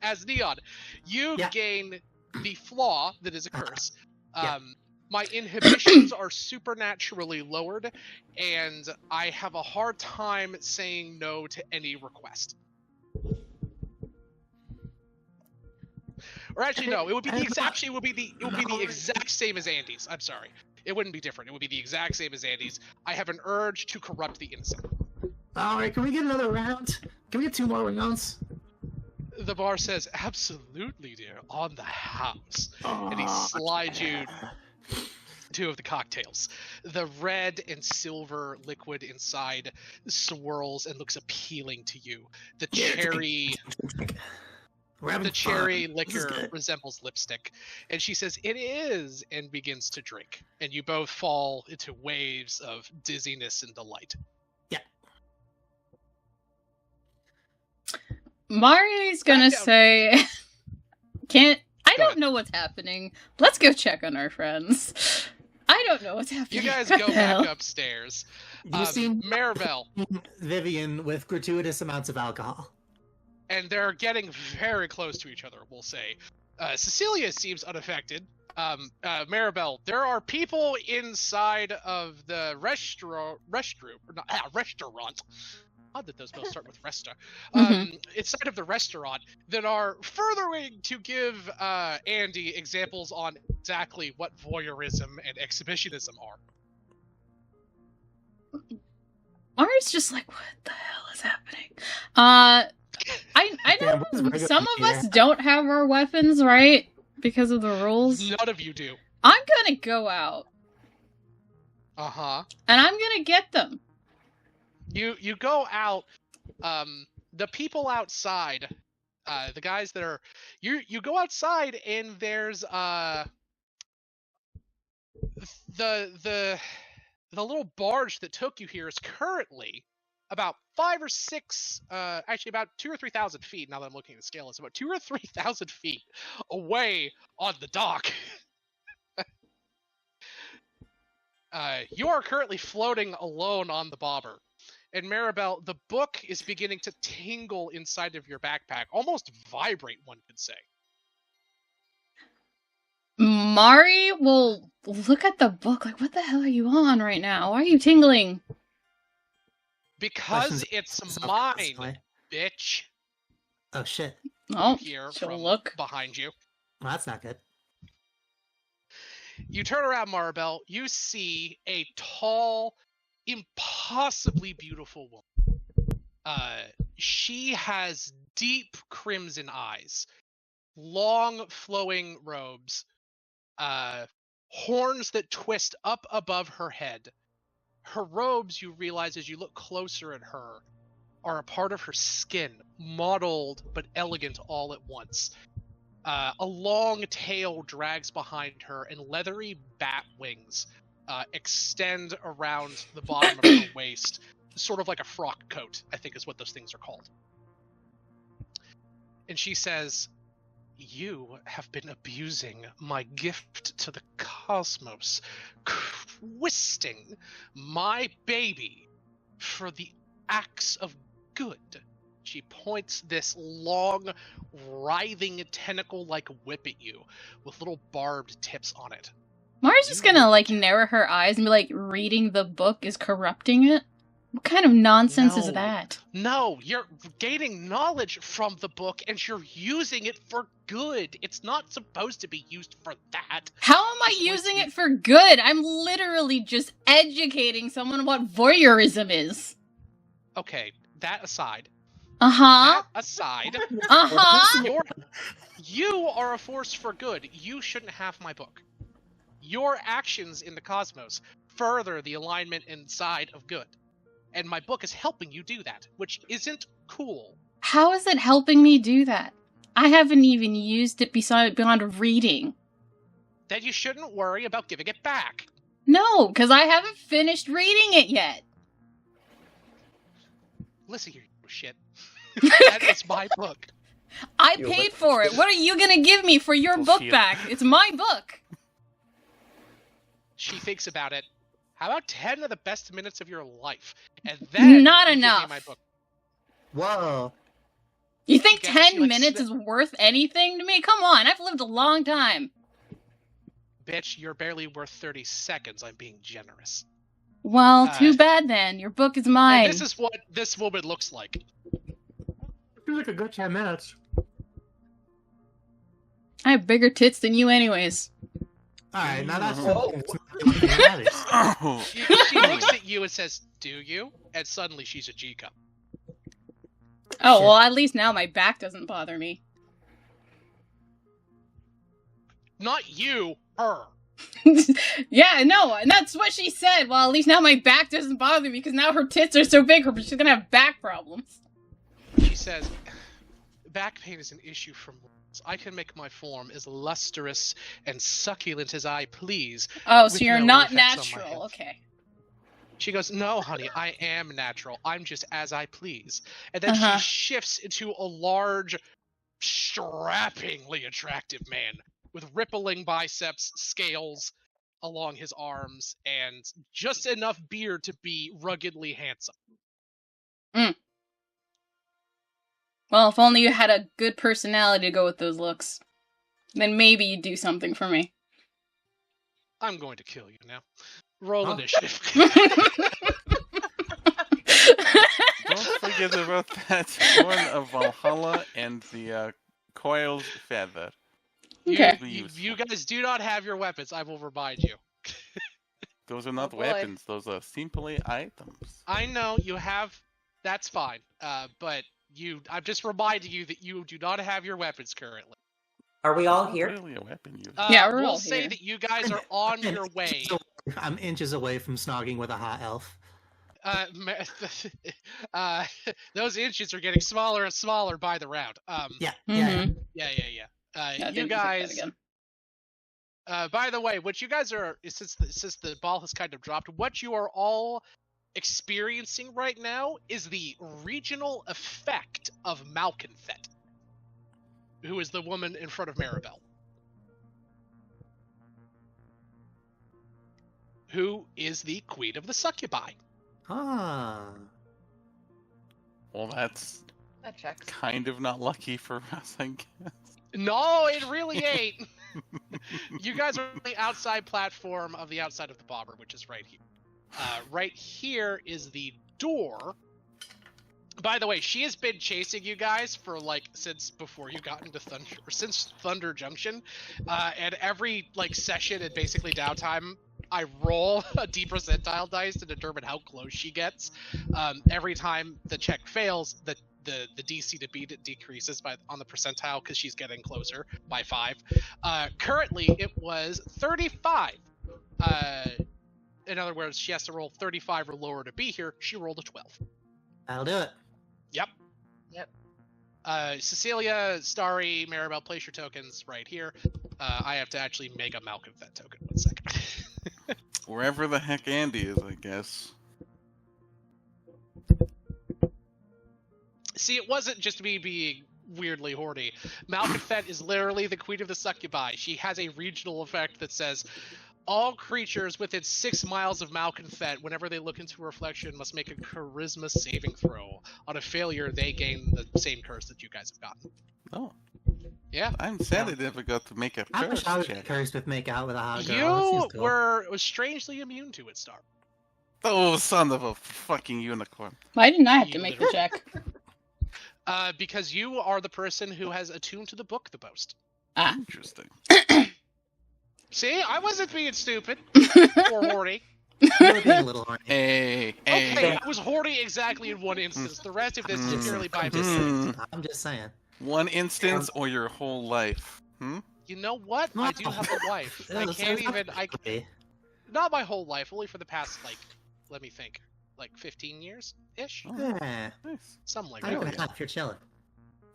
As Neon, you Yeah. gain the flaw that is a curse. Yeah. My inhibitions are supernaturally lowered, and I have a hard time saying no to any request. Or actually, no, it would be the exact same as Andy's. I'm sorry. It wouldn't be different. It would be the exact same as Andy's. I have an urge to corrupt the innocent. Alright, can we get another round? Can we get 2 more rounds? The bar says, absolutely, dear, on the house. And he slides you 2 of the cocktails. The red and silver liquid inside swirls and looks appealing to you. The cherry... The cherry liquor resembles lipstick. And she says, it is, and begins to drink. And you both fall into waves of dizziness and delight. Yeah. Mari's gonna say, I don't know what's happening. Let's go check on our friends. I don't know what's happening. You guys What go the hell? back upstairs. You've seen Maribel. Vivian with gratuitous amounts of alcohol. And they're getting very close to each other, we'll say. Cecilia seems unaffected. Maribel, there are people inside of the restaurant. Odd that those both start with resta. Inside of the restaurant that are furthering to give Andy examples on exactly what voyeurism and exhibitionism are. Mari's just like, what the hell is happening? I know some of us don't have our weapons, right? Because of the rules. None of you do. I'm gonna go out. Uh-huh. And I'm gonna get them. You go out, the people outside, the guys that are, you go outside and there's, the little barge that took you here is currently about 5 or 6, actually about 2,000 or 3,000 feet. Now that I'm looking at the scale, it's about 2,000 or 3,000 feet away on the dock. You are currently floating alone on the bobber. And Maribel, the book is beginning to tingle inside of your backpack, almost vibrate, one could say. Mari will look at the book like, what the hell are you on right now? Why are you tingling? Because it's mine, bitch. Oh shit. Oh, here she'll from look behind you. Well, that's not good. You turn around, Maribel. You see a tall, impossibly beautiful woman. She has deep crimson eyes, long flowing robes, horns that twist up above her head. Her robes, you realize as you look closer at her, are a part of her skin, mottled but elegant all at once. A long tail drags behind her, and leathery bat wings extend around the bottom of her waist, sort of like a frock coat, I think is what those things are called. And she says, you have been abusing my gift to the cosmos, twisting my baby for the acts of good. She points this long, writhing, tentacle-like whip at you with little barbed tips on it. Mari's just gonna, like, narrow her eyes and be like, reading the book is corrupting it? What kind of nonsense is that? No, you're gaining knowledge from the book and you're using it for good. It's not supposed to be used for that. How am I using it for good? I'm literally just educating someone what voyeurism is. Okay, that aside. Uh-huh. That aside. Uh-huh. You are a force for good. You shouldn't have my book. Your actions in the cosmos further the alignment inside of good. And my book is helping you do that, which isn't cool. How is it helping me do that? I haven't even used it beyond reading. Then you shouldn't worry about giving it back. No, because I haven't finished reading it yet. Listen here, you shit. That is my book. I paid for it. What are you gonna give me for your book back? It's my book. She thinks about it. How about 10 of the best minutes of your life? And then not you enough. Give me my book. Whoa. You think Yeah, 10 minutes is worth anything to me? Come on, I've lived a long time. Bitch, you're barely worth 30 seconds. I'm being generous. Well, too bad then. Your book is mine. And this is what this woman looks like. Feels like a good 10 minutes. I have bigger tits than you anyways. Alright, now that's Oh. what matters. Oh, She looks at you and says, "Do you?" And suddenly she's a G cup. Oh, well, at least now my back doesn't bother me. Not you, her. Yeah, no, and that's what she said. Well, at least now my back doesn't bother me because now her tits are so big, she's gonna have back problems. She says, "Back pain is an issue from once. I can make my form as lustrous and succulent as I please." Oh, so with you're no not effects on my natural. health. Okay. She goes, "No, honey, I am natural. I'm just as I please." And then Uh-huh. she shifts into a large, strappingly attractive man with rippling biceps, scales along his arms, and just enough beard to be ruggedly handsome. Well, if only you had a good personality to go with those looks. Then maybe you'd do something for me. I'm going to kill you now. Roll initiative. don't forget about that horn of Valhalla and the coiled feather. Okay. You guys do not have your weapons, I will remind you. Those are not boy. weapons. Those are simply items. I know you have. That's fine. But I'm just reminding you that you do not have your weapons currently. Are we all It's not here? really a weapon. You. Yeah, we're we'll all say here. that you guys are on your way. I'm inches away from snogging with a hot elf. Those inches are getting smaller and smaller by the round. Yeah, Mhm. Yeah. Yeah, You didn't think that guys. again. By the way, what you guys are, since the ball has kind of dropped, what you are all experiencing right now is the regional effect of Malconthet, who is the woman in front of Maribel, who is the queen of the succubi. Ah. Well, that's That checks. kind of not lucky for us, I guess. No, it really ain't. You guys are on the outside platform of the outside of the bomber, which is right here. Right here is the door. By the way, she has been chasing you guys for since before you got into since Thunder Junction, and every session and basically downtime, I roll a D percentile dice to determine how close she gets. Every time the check fails, the DC to beat it decreases on the percentile because she's getting closer by 5. Currently, it was 35. In other words, she has to roll 35 or lower to be here. She rolled a 12. I'll do it. Yep. Cecilia, Starry, Maribel, place your tokens right here. I have to actually make a Malconthet token. 1 second. Wherever the heck Andy is, I guess. See, it wasn't just me being weirdly horny. Malconthet is literally the queen of the succubi. She has a regional effect that says all creatures within 6 miles of Malconthet, whenever they look into a reflection, must make a charisma saving throw. On a failure, they gain the same curse that you guys have gotten. Oh. Yeah. I'm sad I never got to make a I curse wish I was check. cursed with make out with a hot girl. You That seems cool. were strangely immune to it, Star. Oh, son of a fucking unicorn. Why didn't I have to You make the check? Because you are the person who has attuned to the book the most. Ah. Interesting. See, I wasn't being stupid or horny. You were being a little horny. Hey, Okay, I was horny exactly in one instance. The rest of this is purely by mistake. I'm just saying. One instance or your whole life? Hmm? You know what? I do have a wife. I can't even. Not my whole life. Only for the past let me think, 15 years ish. Oh, Yeah. nice. Something like I don't that. know if you're chilling.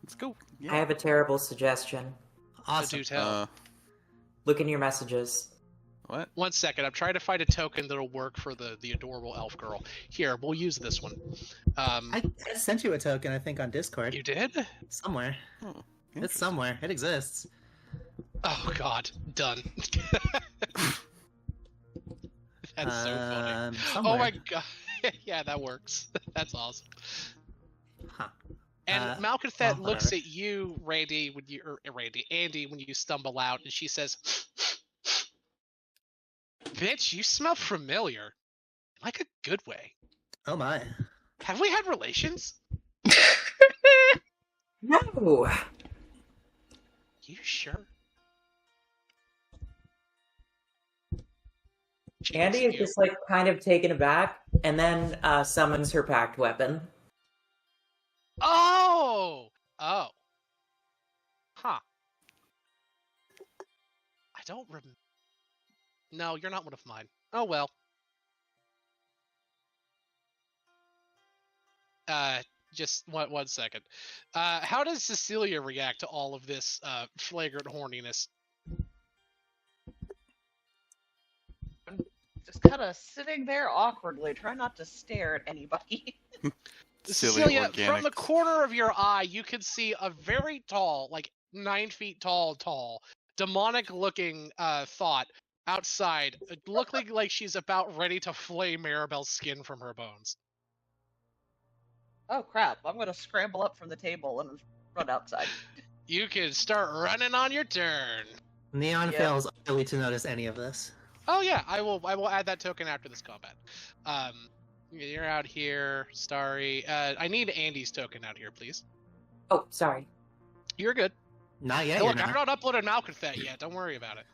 Let's go. I Yeah. have a terrible suggestion. Awesome. Do tell. Look in your messages. What? 1 second. I'm trying to find a token that'll work for the adorable elf girl. Here, we'll use this one. I sent you a token, I think, on Discord. You did? Somewhere. Oh, It's somewhere. It exists. Oh God, done. That's so funny. Somewhere. Oh my God. Yeah, that works. That's awesome. Huh. And Malconthet well, looks whatever. at you, Andy, when you stumble out, and she says, "Bitch, you smell familiar, like a good way. Oh my. Have we had relations? No! You sure?" She Andy looks is at you. just like kind of taken aback, and then summons her packed weapon. Oh! Huh. I don't remember. No, you're not one of mine. Oh well. Just one second. How does Cecilia react to all of this flagrant horniness? Just kind of sitting there awkwardly, trying not to stare at anybody. Cecilia, from the corner of your eye, you can see a very tall, like 9 feet tall, demonic-looking thought outside, looking like she's about ready to flay Maribel's skin from her bones. Oh crap, I'm gonna scramble up from the table and run outside. You can start running on your turn. Neon fails utterly to notice any of this. Oh yeah, I will add that token after this combat. You're out here, Starry. I need Andy's token out here, please. Oh, sorry. You're good. Not yet. Hey, look, I've not uploaded Malconfet yet. Don't worry about it.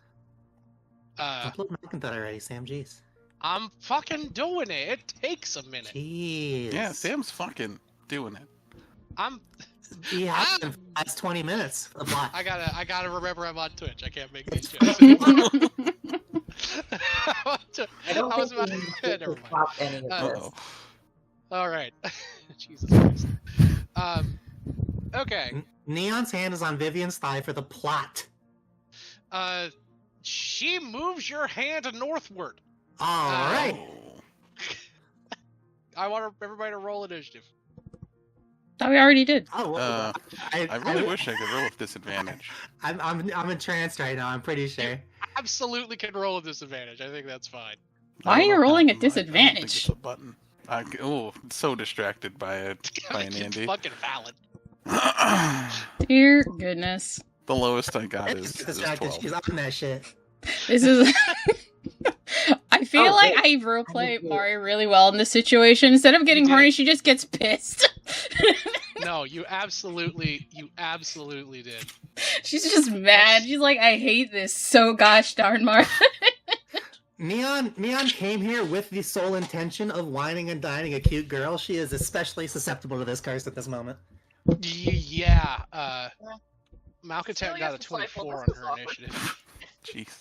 Upload Malconfet already, Sam. Jeez. I'm fucking doing it. It takes a minute. Jeez. Yeah, Sam's fucking doing it. He has been for the last 20 minutes. I gotta remember I'm on Twitch. I can't make these jokes. I don't was think about we to need to stop any of this. All right. Jesus Christ. Okay. Neon's hand is on Vivian's thigh for the plot. She moves your hand northward. All right. I want everybody to roll initiative. Thought we already did. Oh, I really wish I could roll with disadvantage. I'm entranced right now. I'm pretty sure. You absolutely can roll with disadvantage. I think that's fine. Why are you rolling at I don't think disadvantage? it's a button. So distracted by it. By an It's Andy. fucking valid. Dear goodness. The lowest I got is Distracted. 12. She's on that shit. This is. I feel like I wait. roleplay Mari really well in this situation. Instead of getting horny, she just gets pissed. No, you absolutely did. She's just mad. She's like, I hate this so gosh darn Mari. Neon came here with the sole intention of whining and dining a cute girl. She is especially susceptible to this curse at this moment. Yeah. Malcontent Celia's got a disciple, 24 on this is her awkward. initiative. Jeez.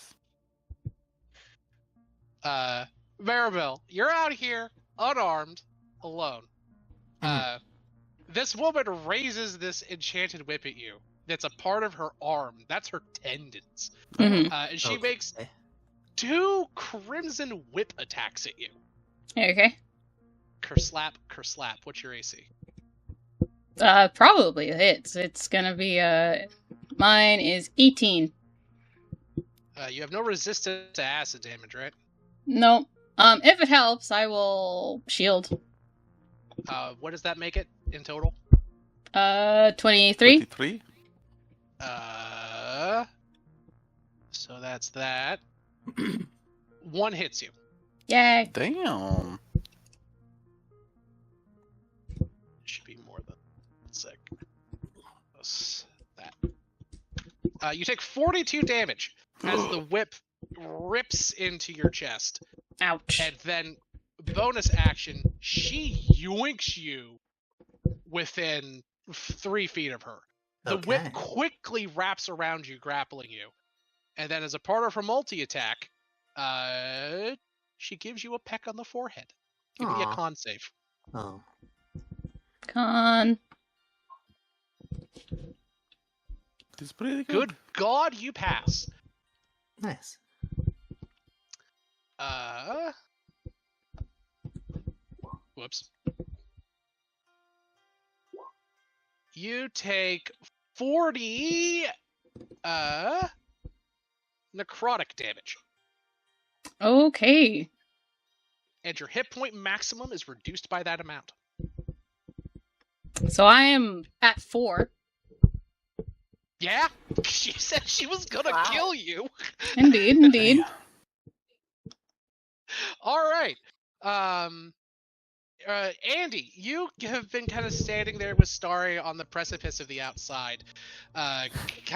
Maribel, you're out here, unarmed, alone. This woman raises this enchanted whip at you. That's a part of her arm. That's her tendons. Mhm. And she makes 2 crimson whip attacks at you. Okay. Kerslap. What's your AC? Probably hits. It's gonna be, mine is 18. You have no resistance to acid damage, right? No. If it helps, I will shield. What does that make it in total? 23? 23? So that's that. 1 hits you. Yay. Damn. Should be more than a sec. That. You take 42 damage as the whip rips into your chest. Ouch. And then, bonus action, she yoinks you within 3 feet of her. The whip quickly wraps around you, grappling you. And then as a part of her multi-attack, she gives you a peck on the forehead. Give me a con save. Oh. Con. It's pretty Good God, you pass. Nice. Whoops. You take 40 necrotic damage. Okay. And your hit point maximum is reduced by that amount. So I am at 4. Yeah? She said she was gonna kill you. Indeed. All right. Andy, you have been kind of standing there with Starry on the precipice of the outside, kind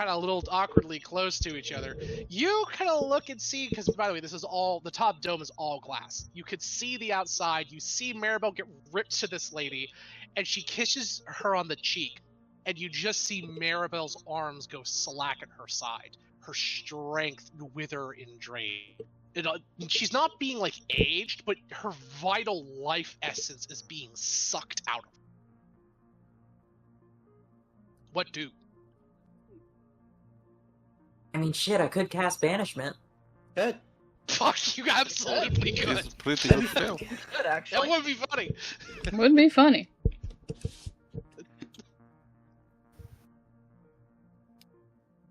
of a little awkwardly close to each other. You kind of look and see, because by the way, this is all, the top dome is all glass. You could see the outside. You see Maribel get ripped to this lady, and she kisses her on the cheek, and you just see Maribel's arms go slack at her side, her strength wither and drain. She's not being like aged, but her vital life essence is being sucked out of her. What do? I mean, shit, I could cast Banishment. Good. Fuck, you absolutely could. It's pretty That'd be good spell. Good, That actually. would be funny. Would be funny.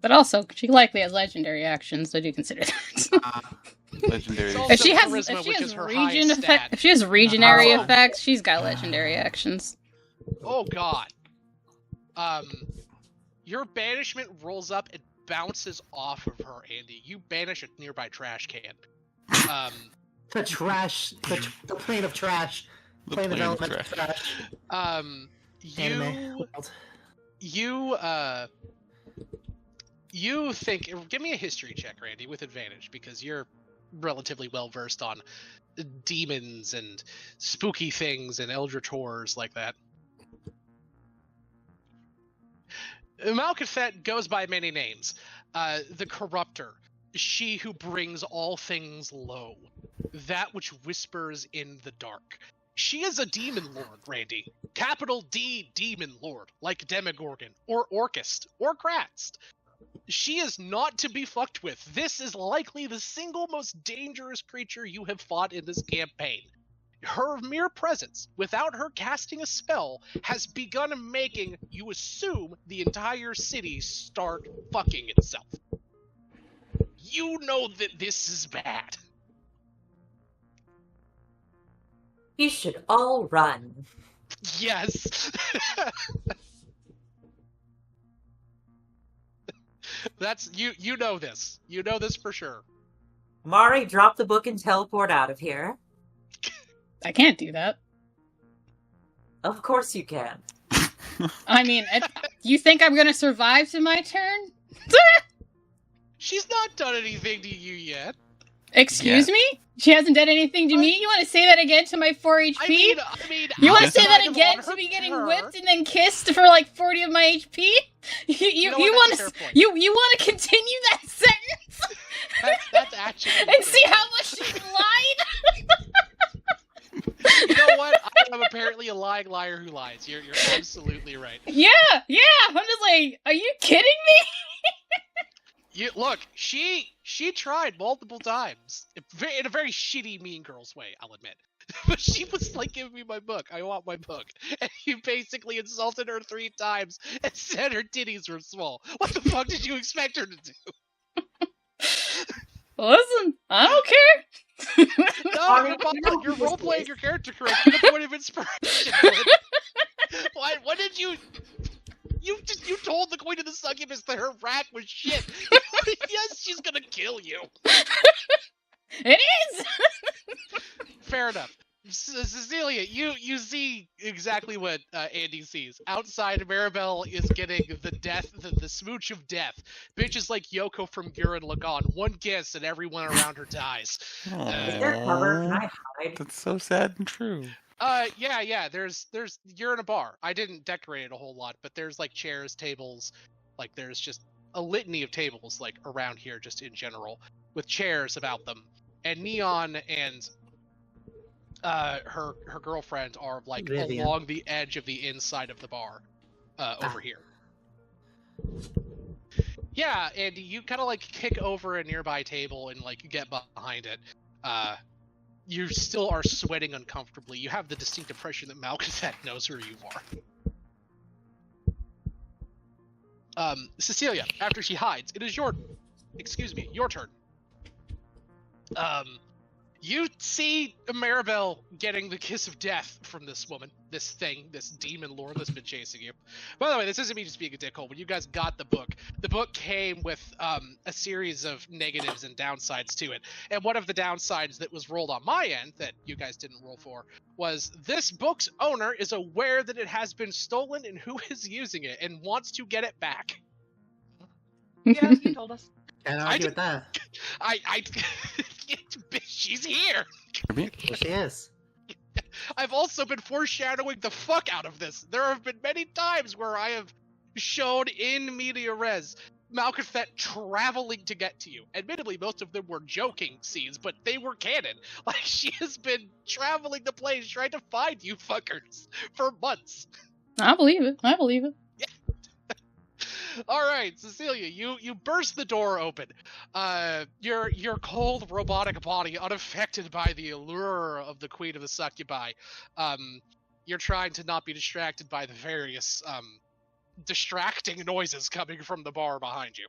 But also, she likely has legendary actions, so do consider that. Legendary. It's also If she has, charisma, if she which has is her region highest effect, stat. if she has regionary Oh. effects, she's got legendary actions. Oh god. Your banishment rolls up and bounces off of her, Andy. You banish a nearby trash can. The trash, the plane of trash, The plane of plane of elemental trash. trash. Anime. You think, give me a history check, Randy, with advantage, because you're relatively well versed on demons and spooky things and eldritch horrors like that. Malkathet goes by many names. The Corruptor, she who brings all things low, that which whispers in the dark. She is a demon lord, Randy. Capital D, demon lord, like Demogorgon, or Orcust, or Kratzt. She is not to be fucked with. This is likely the single most dangerous creature you have fought in this campaign. Her mere presence, without her casting a spell, has begun making you assume the entire city start fucking itself. You know that this is bad. You should all run. Yes. That's you know this. You know this for sure. Mari, drop the book and teleport out of here. I can't do that. Of course you can. I mean, you think I'm gonna survive to my turn? She's not done anything to you yet. Excuse me? She hasn't done anything to me? You want to say that again to my 4 HP? I mean, you want to say that outside of again on to her me getting turn- whipped and then kissed for like 40 of my HP? You know what, want that's a to fair point. you want to continue that sentence That's actually and see how much she lied? You know what? I am apparently a lying liar who lies. You're absolutely right. Yeah. I'm just like, are you kidding me? You look, she tried multiple times in a very shitty Mean Girls way, I'll admit. But she was like, "Give me my book. I want my book." And you basically insulted her 3 times and said her titties were small. What the fuck did you expect her to do? Listen, I don't care. No, you're role playing your character correctly. The point of inspiration. What did you? You told the Queen of the Succubus that her rack was shit. Yes, she's gonna kill you. It is. Fair enough. Cecilia, you see exactly what Andy sees. Outside, Maribel is getting the smooch of death. Bitches like Yoko from Gurren Lagann. One kiss and everyone around her dies. Is there cover? Can I hide? That's so sad and true. Yeah. There's you're in a bar. I didn't decorate it a whole lot, but there's like chairs, tables, like there's just a litany of tables like around here just in general with chairs about them. And Neon and her girlfriend are like Vivian. along the edge of the inside of the bar over here. Yeah, and you kind of like kick over a nearby table and like get behind it. You still are sweating uncomfortably. You have the distinct impression that Malkathet knows who you are. Cecilia, after she hides, it is your turn. You see Maribel getting the kiss of death from this woman, this thing, this demon lord that's been chasing you. By the way, this isn't me just being a dickhole. When you guys got the book came with a series of negatives and downsides to it. And one of the downsides that was rolled on my end, that you guys didn't roll for, was this book's owner is aware that it has been stolen and who is using it and wants to get it back. Yeah, you told us. Can't argue with that. She's here. Well, she is. I've also been foreshadowing the fuck out of this. There have been many times where I have shown in media res Malkafet traveling to get to you. Admittedly, most of them were joking scenes, but they were canon. Like, she has been traveling the place trying to find you fuckers for months. I believe it. I believe it. All right, Cecilia, you burst the door open. Your cold robotic body, unaffected by the allure of the Queen of the Succubi. You're trying to not be distracted by the various distracting noises coming from the bar behind you.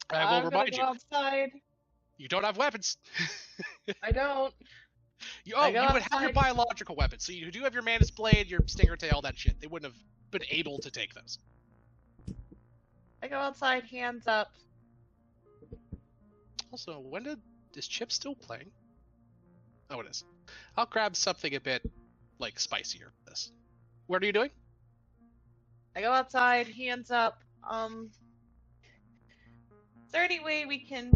I will remind you. Outside. You don't have weapons. I don't. You would have your biological weapons. So you do have your Mantis Blade, your Stinger Tail, that shit. They wouldn't have been able to take those. I go outside, hands up. Also, is Chip still playing? Oh, it is. I'll grab something a bit, like, spicier for this. What are you doing? I go outside, hands up. Is there any way we can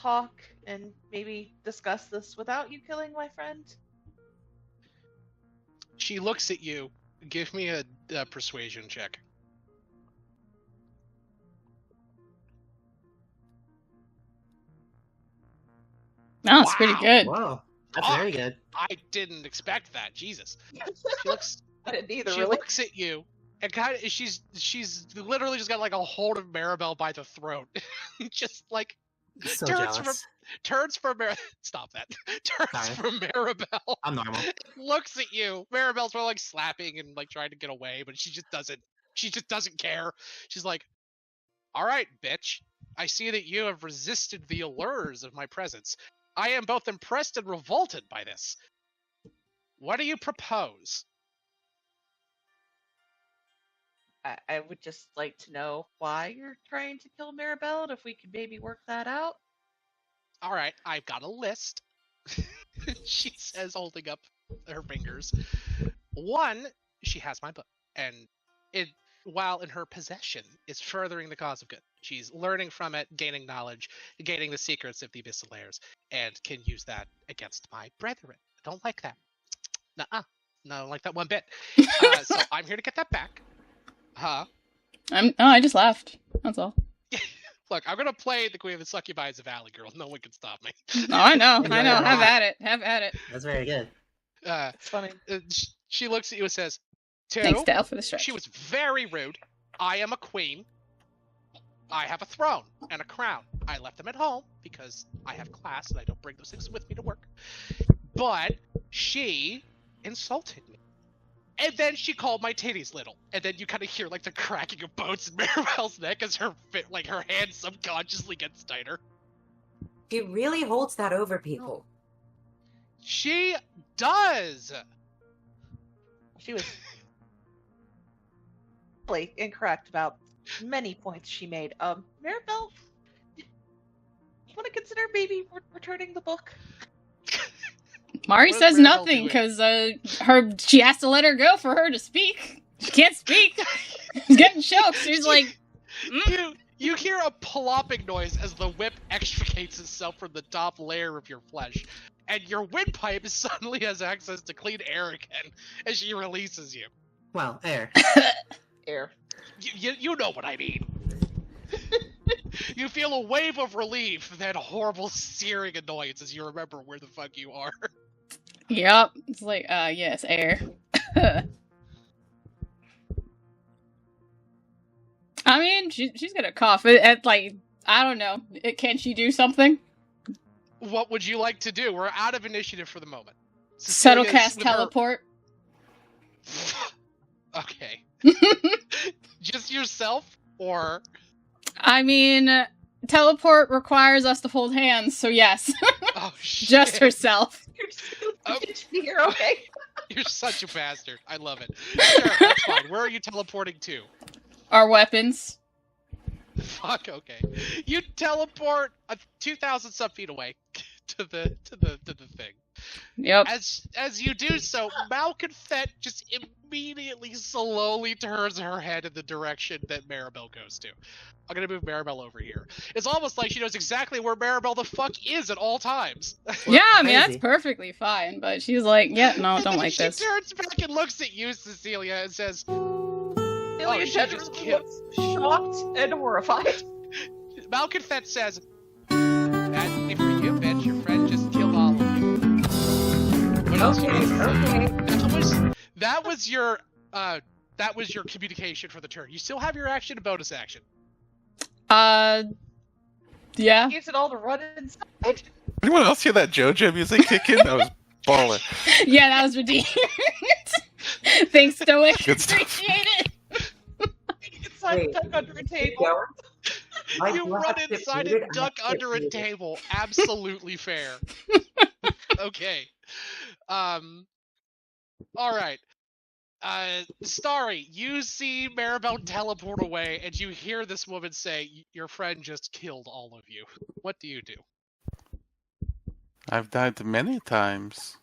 talk and maybe discuss this without you killing my friend? She looks at you. Give me a persuasion check. No, it's pretty good. Whoa, that's very good. I didn't expect that. Jesus. I didn't either. She looks at you, and kind of she's literally just got like a hold of Maribel by the throat, just like So turns jealous. from Stop that. Turns Sorry. from Maribel. I'm normal. Looks at you. Maribel's sort of like slapping and like trying to get away, but she just doesn't care. She's like, "All right, bitch. I see that you have resisted the allures of my presence. I am both impressed and revolted by this. What do you propose?" I would just like to know why you're trying to kill Maribel, and if we could maybe work that out. All right, I've got a list. She says, holding up her fingers. One, she has my book, and it, while in her possession, is furthering the cause of good. She's learning from it, gaining knowledge, gaining the secrets of the Abyssal Layers, and can use that against my brethren. I don't like that. Nuh-uh. No, I don't like that one bit. So I'm here to get that back. Huh? I just laughed. That's all. Look, I'm gonna play the Queen of the Succubi as a Valley Girl. No one can stop me. Oh, I know. Yeah, I know. yeah. Have at it. Have at it. That's very good. It's funny. She looks at you and says, "Two, Thanks, Dal, for the stretch. she was very rude. I am a queen. I have a throne and a crown. I left them at home because I have class and I don't bring those things with me to work. But she insulted me. And then she called my titties little. And then you kind of hear like the cracking of bones in Maribel's neck as her hand subconsciously gets tighter. She really holds that over people. She does. She was really incorrect about many points she made. Maribel, you want to consider maybe returning the book? Mari What is says Maribel nothing doing? because she has to let her go for her to speak. She can't speak. She's getting choked. She's like, You hear a plopping noise as the whip extricates itself from the top layer of your flesh, and your windpipe suddenly has access to clean air again as she releases you. Well, air. Air. You know what I mean. You feel a wave of relief, then a horrible searing annoyance as you remember where the fuck you are. yep. It's like, yes, air. I mean, she's gonna cough. At like, I don't know. Can she do something? What would you like to do? We're out of initiative for the moment. Subtle Cecilia's cast with her- teleport. Okay. Just yourself, or I mean, teleport requires us to hold hands, so yes. shit. Just herself. You're still Oh. here, okay? You're such a bastard. I love it. Sure, that's fine. Where are you teleporting to? Our weapons. Fuck. Okay. You teleport 2,000 some feet away to the thing. Yep. As you do so, Malconfet just immediately slowly turns her head in the direction that Maribel goes to. I'm gonna move Maribel over here. It's almost like she knows exactly where Maribel the fuck is at all times. Yeah, I mean, that's crazy. perfectly fine, but she's like, yeah, no, don't like she this. turns back and looks at you, Cecilia, and says, Celia she generally just killed. looks shocked and horrified. Malconfet says, "Badly for you, bitch. Your friend just killed all of you." What else you guys say? That was your communication for the turn. You still have your action and bonus action. Yeah. Gives it all to run inside. Anyone else hear that JoJo music kick in? That was baller. Yeah, that was redeemed. Thanks, Stoic. Good stuff. Appreciate it. Inside Wait. duck under a table. Go. My You run black ship inside muted, and I duck have ship under a muted. table. Absolutely fair. Okay. Alright. Starry, you see Maribel teleport away, and you hear this woman say, "Your friend just killed all of you." What do you do? I've died many times.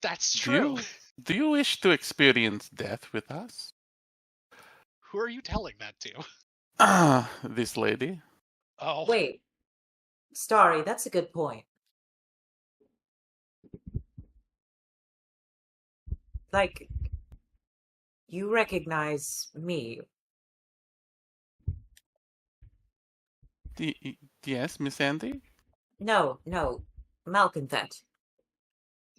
That's Do true. Do you wish to experience death with us? Who are you telling that to? Ah, this lady. Oh. Wait. Starry, that's a good point. Like, you recognize me. Yes, Miss Andy? No, Malconfet.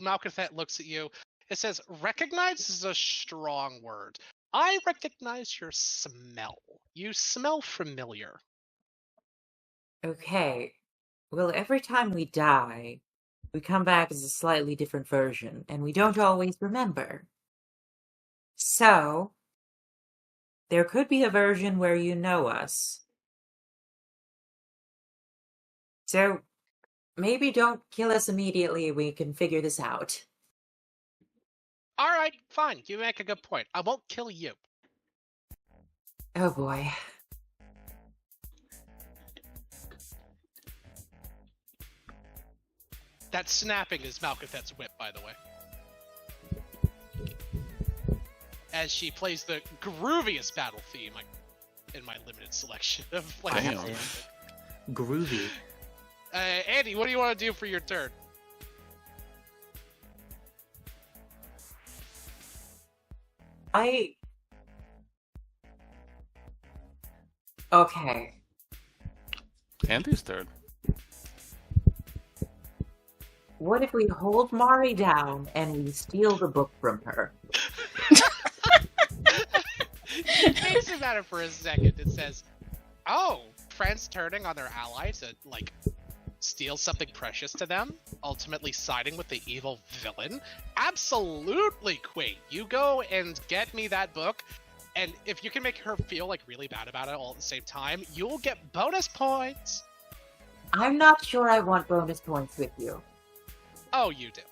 Malconfet looks at you. It says, "Recognize" is a strong word. I recognize your smell. You smell familiar. Okay. Well, every time we die, we come back as a slightly different version, and we don't always remember. So, there could be a version where you know us. So, maybe don't kill us immediately, we can figure this out. Alright, fine. You make a good point. I won't kill you. Oh boy. That snapping is Malconfet's whip, by the way. As she plays the grooviest battle theme in my limited selection of Damn. Groovy. Andy, what do you want to do for your turn? Okay. Andy's turn. What if we hold Mari down and we steal the book from her? Thinks about it for a second. It says, "Oh, friends turning on their ally to steal something precious to them, ultimately siding with the evil villain. Absolutely, Quate. You go and get me that book, and if you can make her feel really bad about it all at the same time, you'll get bonus points." I'm not sure I want bonus points with you. Oh, you do.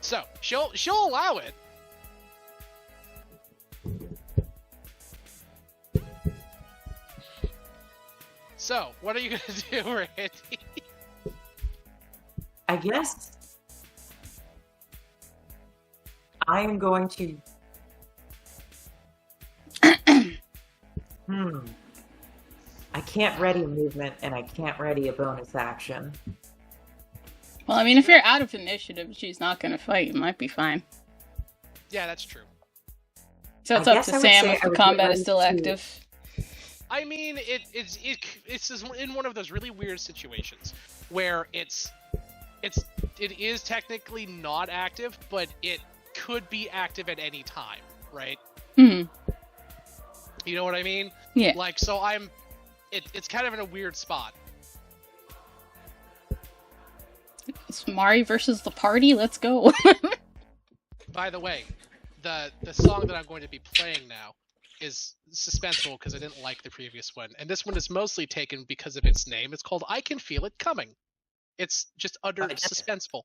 So she'll allow it. So, what are you gonna do, Randy? I guess I am going to. I can't ready a movement and I can't ready a bonus action. Well, I mean, if you're out of initiative, she's not gonna fight. You might be fine. Yeah, that's true. So it's I up guess to I would Sam say if I the would get combat ready is still to- active. I mean, it's in one of those really weird situations where it is technically not active, but it could be active at any time, right? Hmm. You know what I mean? Yeah. So it's kind of in a weird spot. It's Mari versus the party. Let's go. By the way, the song that I'm going to be playing now is suspenseful because I didn't like the previous one, and this one is mostly taken because of its name. It's called "I Can Feel It Coming." It's just under suspenseful.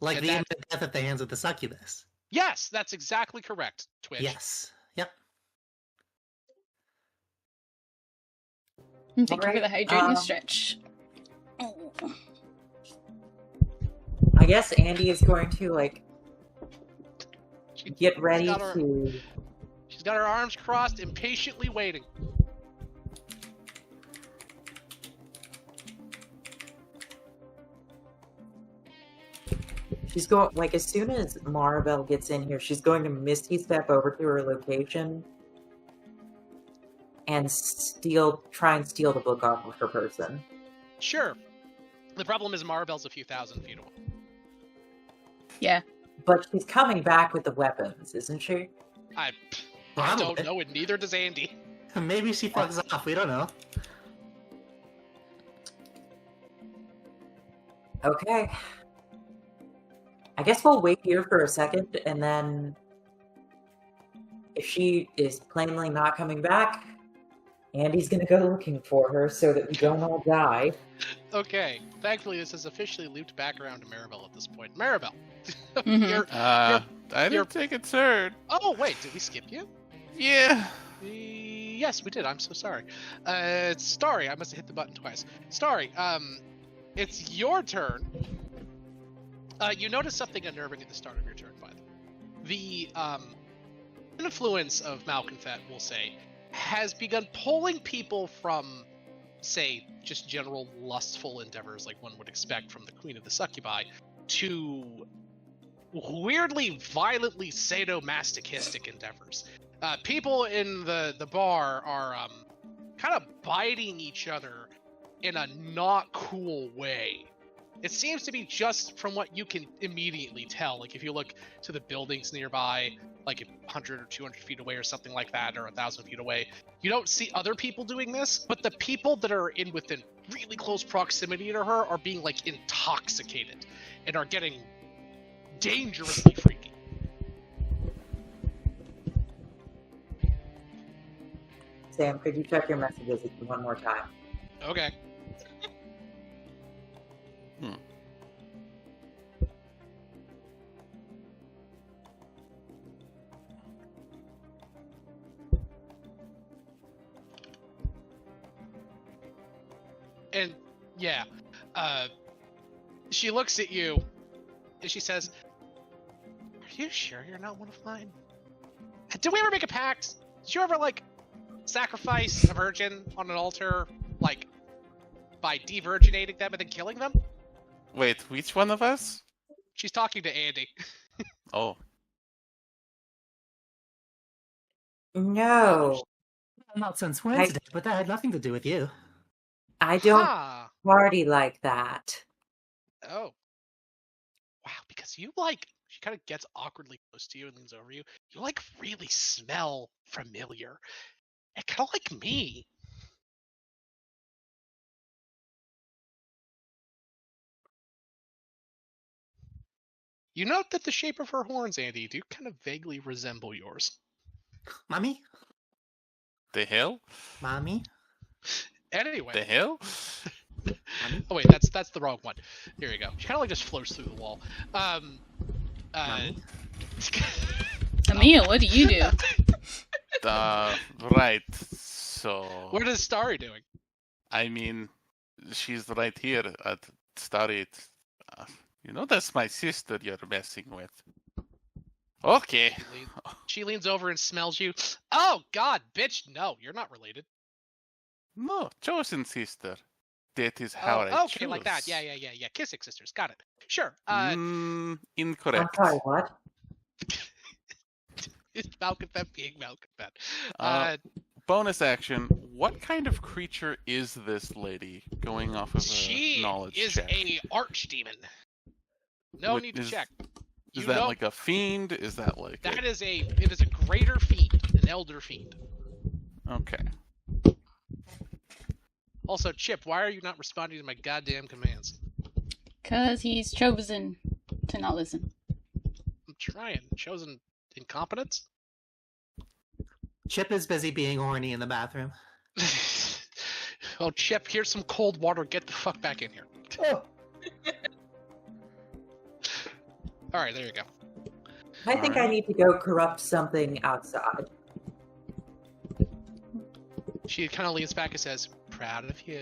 Like And the that- imminent death at the hands of the succubus. Yes, that's exactly correct, Twitch. Yes. Yep. Thank you for the Alright, hydrating stretch. I guess Andy is going to, like, get ready got her- to... She's got her arms crossed, impatiently waiting. She's going, like, as soon as Maribel gets in here, she's going to Misty step over to her location and try and steal the book off of her person. Sure. The problem is Maribel's a few thousand feet away. Yeah. But she's coming back with the weapons, isn't she? I Probably. don't know, and neither does Andy. Maybe she fucks off. We don't know. Okay. I guess we'll wait here for a second, and then if she is plainly not coming back, Andy's gonna go looking for her so that we don't all die. Okay, thankfully this has officially looped back around to Maribel at this point. Maribel, Mhm. you're- I didn't take a turn. Oh wait, did we skip you? Yeah. Yes, we did. I'm so sorry. Starry, I must have hit the button twice. Starry, it's your turn. You notice something unnerving at the start of your turn, by the way. The influence of Malconfet, we'll say, has begun pulling people from, say, just general lustful endeavors like one would expect from the Queen of the Succubi, to weirdly, violently sadomasochistic endeavors. People in the bar are kind of biting each other in a not cool way. It seems to be just from what you can immediately tell. Like if you look to the buildings nearby, like 100 or 200 feet away or something like that, or 1,000 feet away, you don't see other people doing this, but the people that are in within really close proximity to her are being like intoxicated and are getting dangerously freaky. Sam, could you check your messages one more time? Okay. And yeah, she looks at you and she says, "Are you sure you're not one of mine? Did we ever make a pact? Did you ever like sacrifice a virgin on an altar, like by de-virginating them and then killing them?" Wait, which one of us? She's talking to Andy. Oh. No, Not since Wednesday, but that had nothing to do with you. I don't Ah. party like that. Oh. Wow, because you like, she kind of gets awkwardly close to you and leans over you. You like really smell familiar. And kind of like me. You note that the shape of her horns, Andy, do kind of vaguely resemble yours. Mommy? The hell? Mommy? Anyway. The hell? Oh wait, that's the wrong one. Here you go. She kind of like just floats through the wall. Mommy? Emil, what do you do? Right. So. What is Starry doing? I mean, she's right here at Starry. You know, that's my sister you're messing with. Okay. She leans over and smells you. Oh God, bitch! No, you're not related. No, chosen sister. That is how I okay, choose. like that. Yeah. Kissing sisters. Got it. Sure. Incorrect. I'm sorry, what? It's Malconfet being Malconfet. Bonus action. What kind of creature is this lady going off of a knowledge is check? a archdemon. No need to check. Is You that know- like a fiend? Is that like It is a greater fiend, an elder fiend. Okay. Also, Chip, why are you not responding to my goddamn commands? 'Cause he's chosen to not listen. I'm trying. Chosen Incompetence? Chip is busy being horny in the bathroom. Oh, Chip, here's some cold water. Get the fuck back in here. Oh. Alright, there you go. I think I need to go corrupt something outside. She kind of leans back and says, "Proud of you."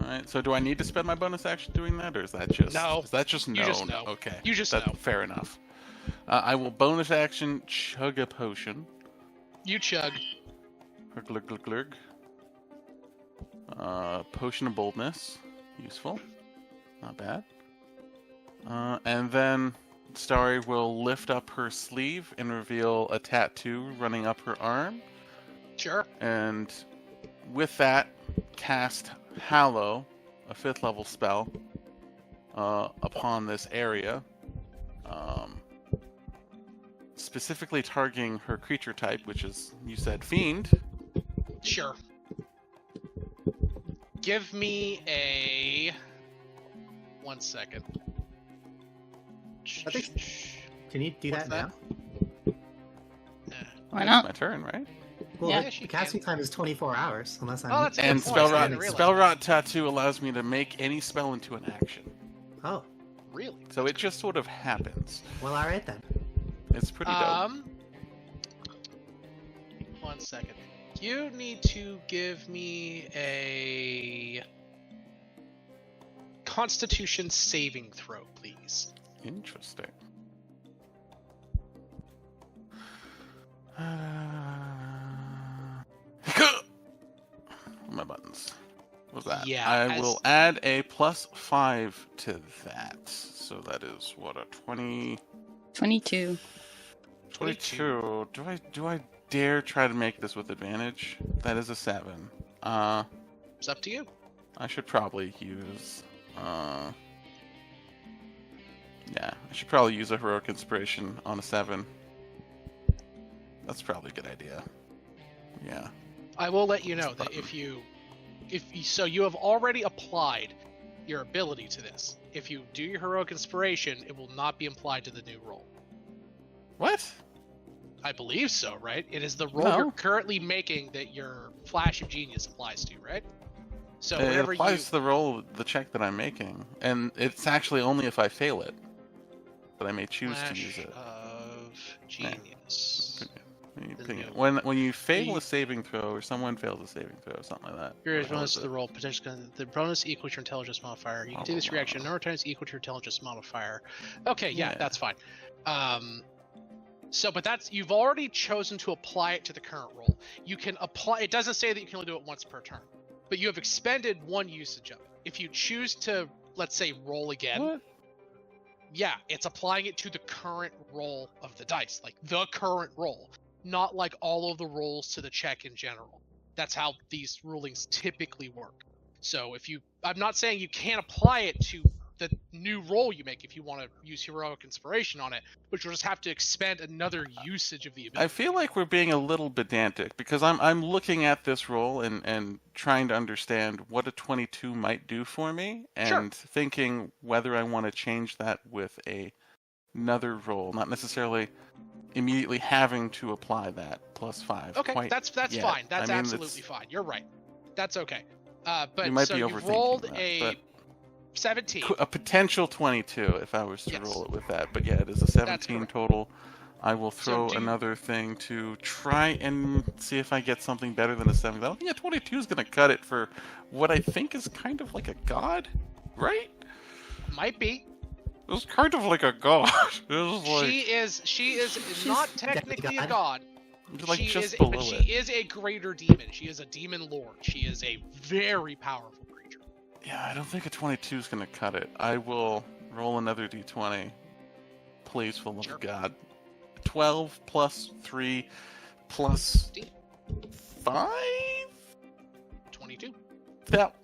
Alright, so do I need to spend my bonus action doing that, or is that just... No. Is that just no? You just know. Okay. You just That's know. fair enough. I will bonus action chug a potion. You chug. Glug, glug, glug. Potion of boldness. Useful. Not bad. And then Starry will lift up her sleeve and reveal a tattoo running up her arm. Sure. And with that, cast Hallow, a 5th level spell, upon this area. Specifically targeting her creature type, which is, you said, Fiend. Sure. Give me a... 1 second. I think... Can you do that now? Why It's not? my turn, right? Well, Yeah, the she casting can. time is 24 hours, unless I'm... Oh, that's And good point. I didn't realize Spell that. Rot Tattoo allows me to make any spell into an action. Oh, Really? So it just sort of happens. well, alright then. It's pretty dope. 1 second. You need to give me a Constitution saving throw, please. Interesting. My buttons. What was that? Yeah, I as- will add a +5 to that. So that is what, a 20... 22. 22. Do I dare try to make this with advantage? That is a 7. It's up to you. I should probably use yeah, I should probably use a heroic inspiration on a 7. That's probably a good idea. Yeah. I will let you know that if you so you have already applied your ability to this. If you do your heroic inspiration, it will not be applied to the new roll. What? I believe so, right? It is the roll No. you're currently making that your Flash of Genius applies to, right? So It whenever applies to the roll, the check that I'm making, and it's actually only if I fail it that I may choose to Flash use it. of Genius. When you fail The- a saving throw, or someone fails a saving throw, something like that. Your What the hell bonus is to it? the roll potentially the bonus equals your intelligence modifier. You can do this reaction a number of times equal to your intelligence modifier. Okay, yeah, Yeah. that's fine. So, but that's you've already chosen to apply it to the current roll. You can apply. It doesn't say that you can only do it once per turn, but you have expended one usage of it. If you choose to, let's say, roll again, What? yeah, it's applying it to the current roll of the dice, like the current roll, not like all of the rolls to the check in general. That's how these rulings typically work. So if you, I'm not saying you can't apply it to the new roll you make if you want to use heroic inspiration on it, but you'll just have to expend another usage of the ability. I feel like we're being a little pedantic because I'm looking at this roll and trying to understand what a 22 might do for me, and Sure. thinking whether I want to change that with another roll, not necessarily immediately having to apply that +5. Okay, quite that's yet. fine. That's I mean, absolutely fine. You're right. That's okay. But You might so be you overthinking rolled that, a but 17. a potential 22 if I was to Yes. roll it with that. But yeah, it is a 17 correct. total. I will throw do you- another thing to try and see if I get something better than a 7. I don't think a 22 is going to cut it for what I think is kind of like a god, right? Might be. It's kind of like a god. It was like, She is not technically a god. it's like She just is, below but she it. is a greater demon. She is a demon lord. She is a very powerful creature. Yeah, I don't think a 22 is going to cut it. I will roll another d20. Please, for the love Sure. of God. 12 plus 3 plus 5? 22. That.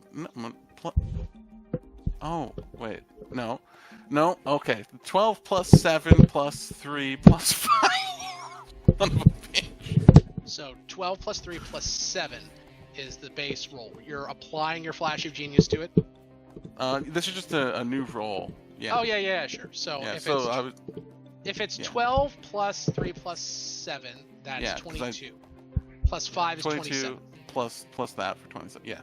Oh, wait. No. No, okay. 12 plus 7 plus 3 plus 5. Son of a bitch. So 12 plus 3 plus 7 is the base roll. You're applying your Flash of Genius to it. This is just a new roll. Yeah. Oh yeah, sure. So Yeah, if so it's I was. If it's Yeah. 12 plus 3 plus 7, that's Yeah, 'cause 22. Plus 5 is 22 27. plus that for 27. Yeah.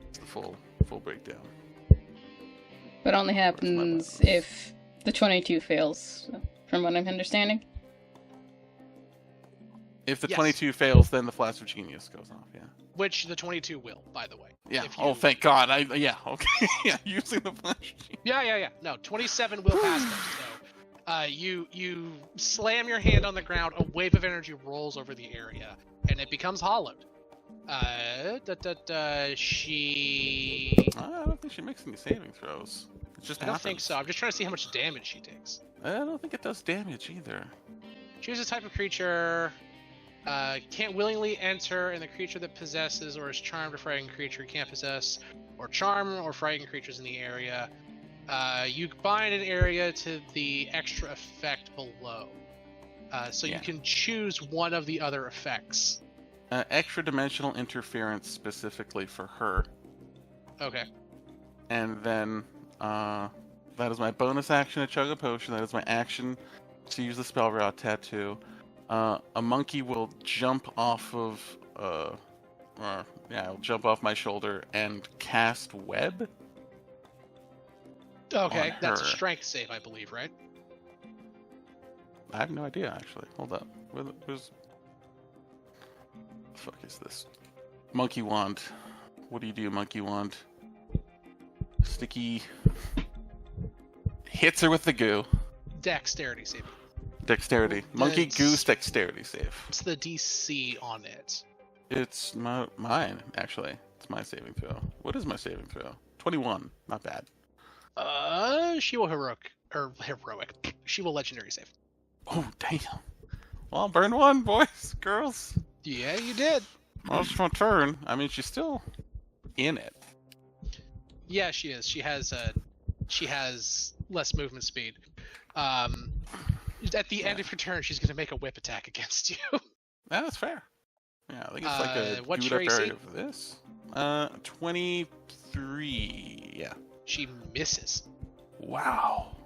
It's the full breakdown. But only happens weapons? if the 22 fails, from what I'm understanding. If the Yes. 22 fails, then the Flash of Genius goes off. Yeah. Which the 22 will, by the way. Yeah. If you- Oh, thank God. Yeah. Okay. Yeah. Using the Flash of Genius. Yeah. No, 27 will pass them. So, you slam your hand on the ground. A wave of energy rolls over the area, and it becomes hollowed. She. I don't think she makes any saving throws. It just I don't happens. think so. I'm just trying to see how much damage she takes. I don't think it does damage either. Choose a type of creature. Can't willingly enter, and the creature that possesses or is charmed or frightened creature can't possess or charm or frighten creatures in the area. You bind an area to the extra effect below. So Yeah. you can choose one of the other effects. Extra dimensional interference specifically for her. Okay. And then that is my bonus action to chug a potion. That is my action to use the spell raw tattoo. A monkey will jump off of it'll jump off my shoulder and cast web. Okay, On that's a her. strength save, I believe, right? I have no idea actually. Hold up. Where's the fuck is this? Monkey wand. What do you do, monkey wand? Sticky. Hits her with the goo. Dexterity save. Dexterity. Monkey It's- goose dexterity save. What's the DC on it? It's mine, actually. It's my saving throw. What is my saving throw? 21. Not bad. She will heroic. She will legendary save. Oh, damn. Well, burn one, boys, girls. Yeah, you did. Well, it's my turn. I mean, she's still in it. Yeah, she is. She has less movement speed. At the end of your turn, she's going to make a whip attack against you. Yeah, that's fair. Yeah, I think it's like a what's good your up AC? area for this. 23. Yeah. She misses. Wow.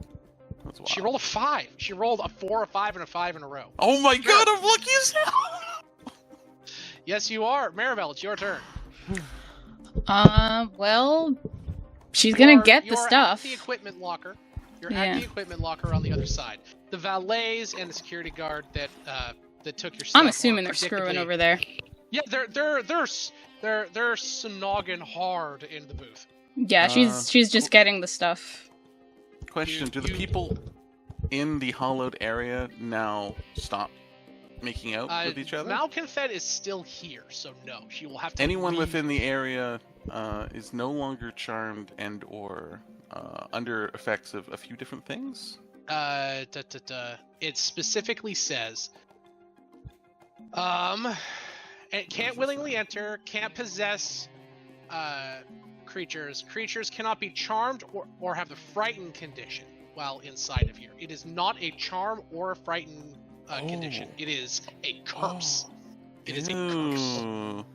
That's wild. She rolled a 5. She rolled a 4, a 5, and a 5 in a row. Oh my god, I'm lucky as hell! Yes, you are. Maribel, it's your turn. Well, she's gonna get the You're stuff. At the equipment locker. You're Yeah. at the equipment locker on the other side. The valets and the security guard that took your stuff. I'm assuming are they're screwing predictably- over there. Yeah, they're snogging hard in the booth. Yeah, she's just getting the stuff. Question, do the people in the hollowed area now stop making out with each other? Malconfet is still here, so no, she will have to. Anyone leave. within the area is no longer charmed and or under effects of a few different things? It specifically says, it can't willingly enter, can't possess, creatures. Creatures cannot be charmed or have the frightened condition while inside of here. It is not a charm or a frightened condition. It is a curse. It is a curse. Ooh.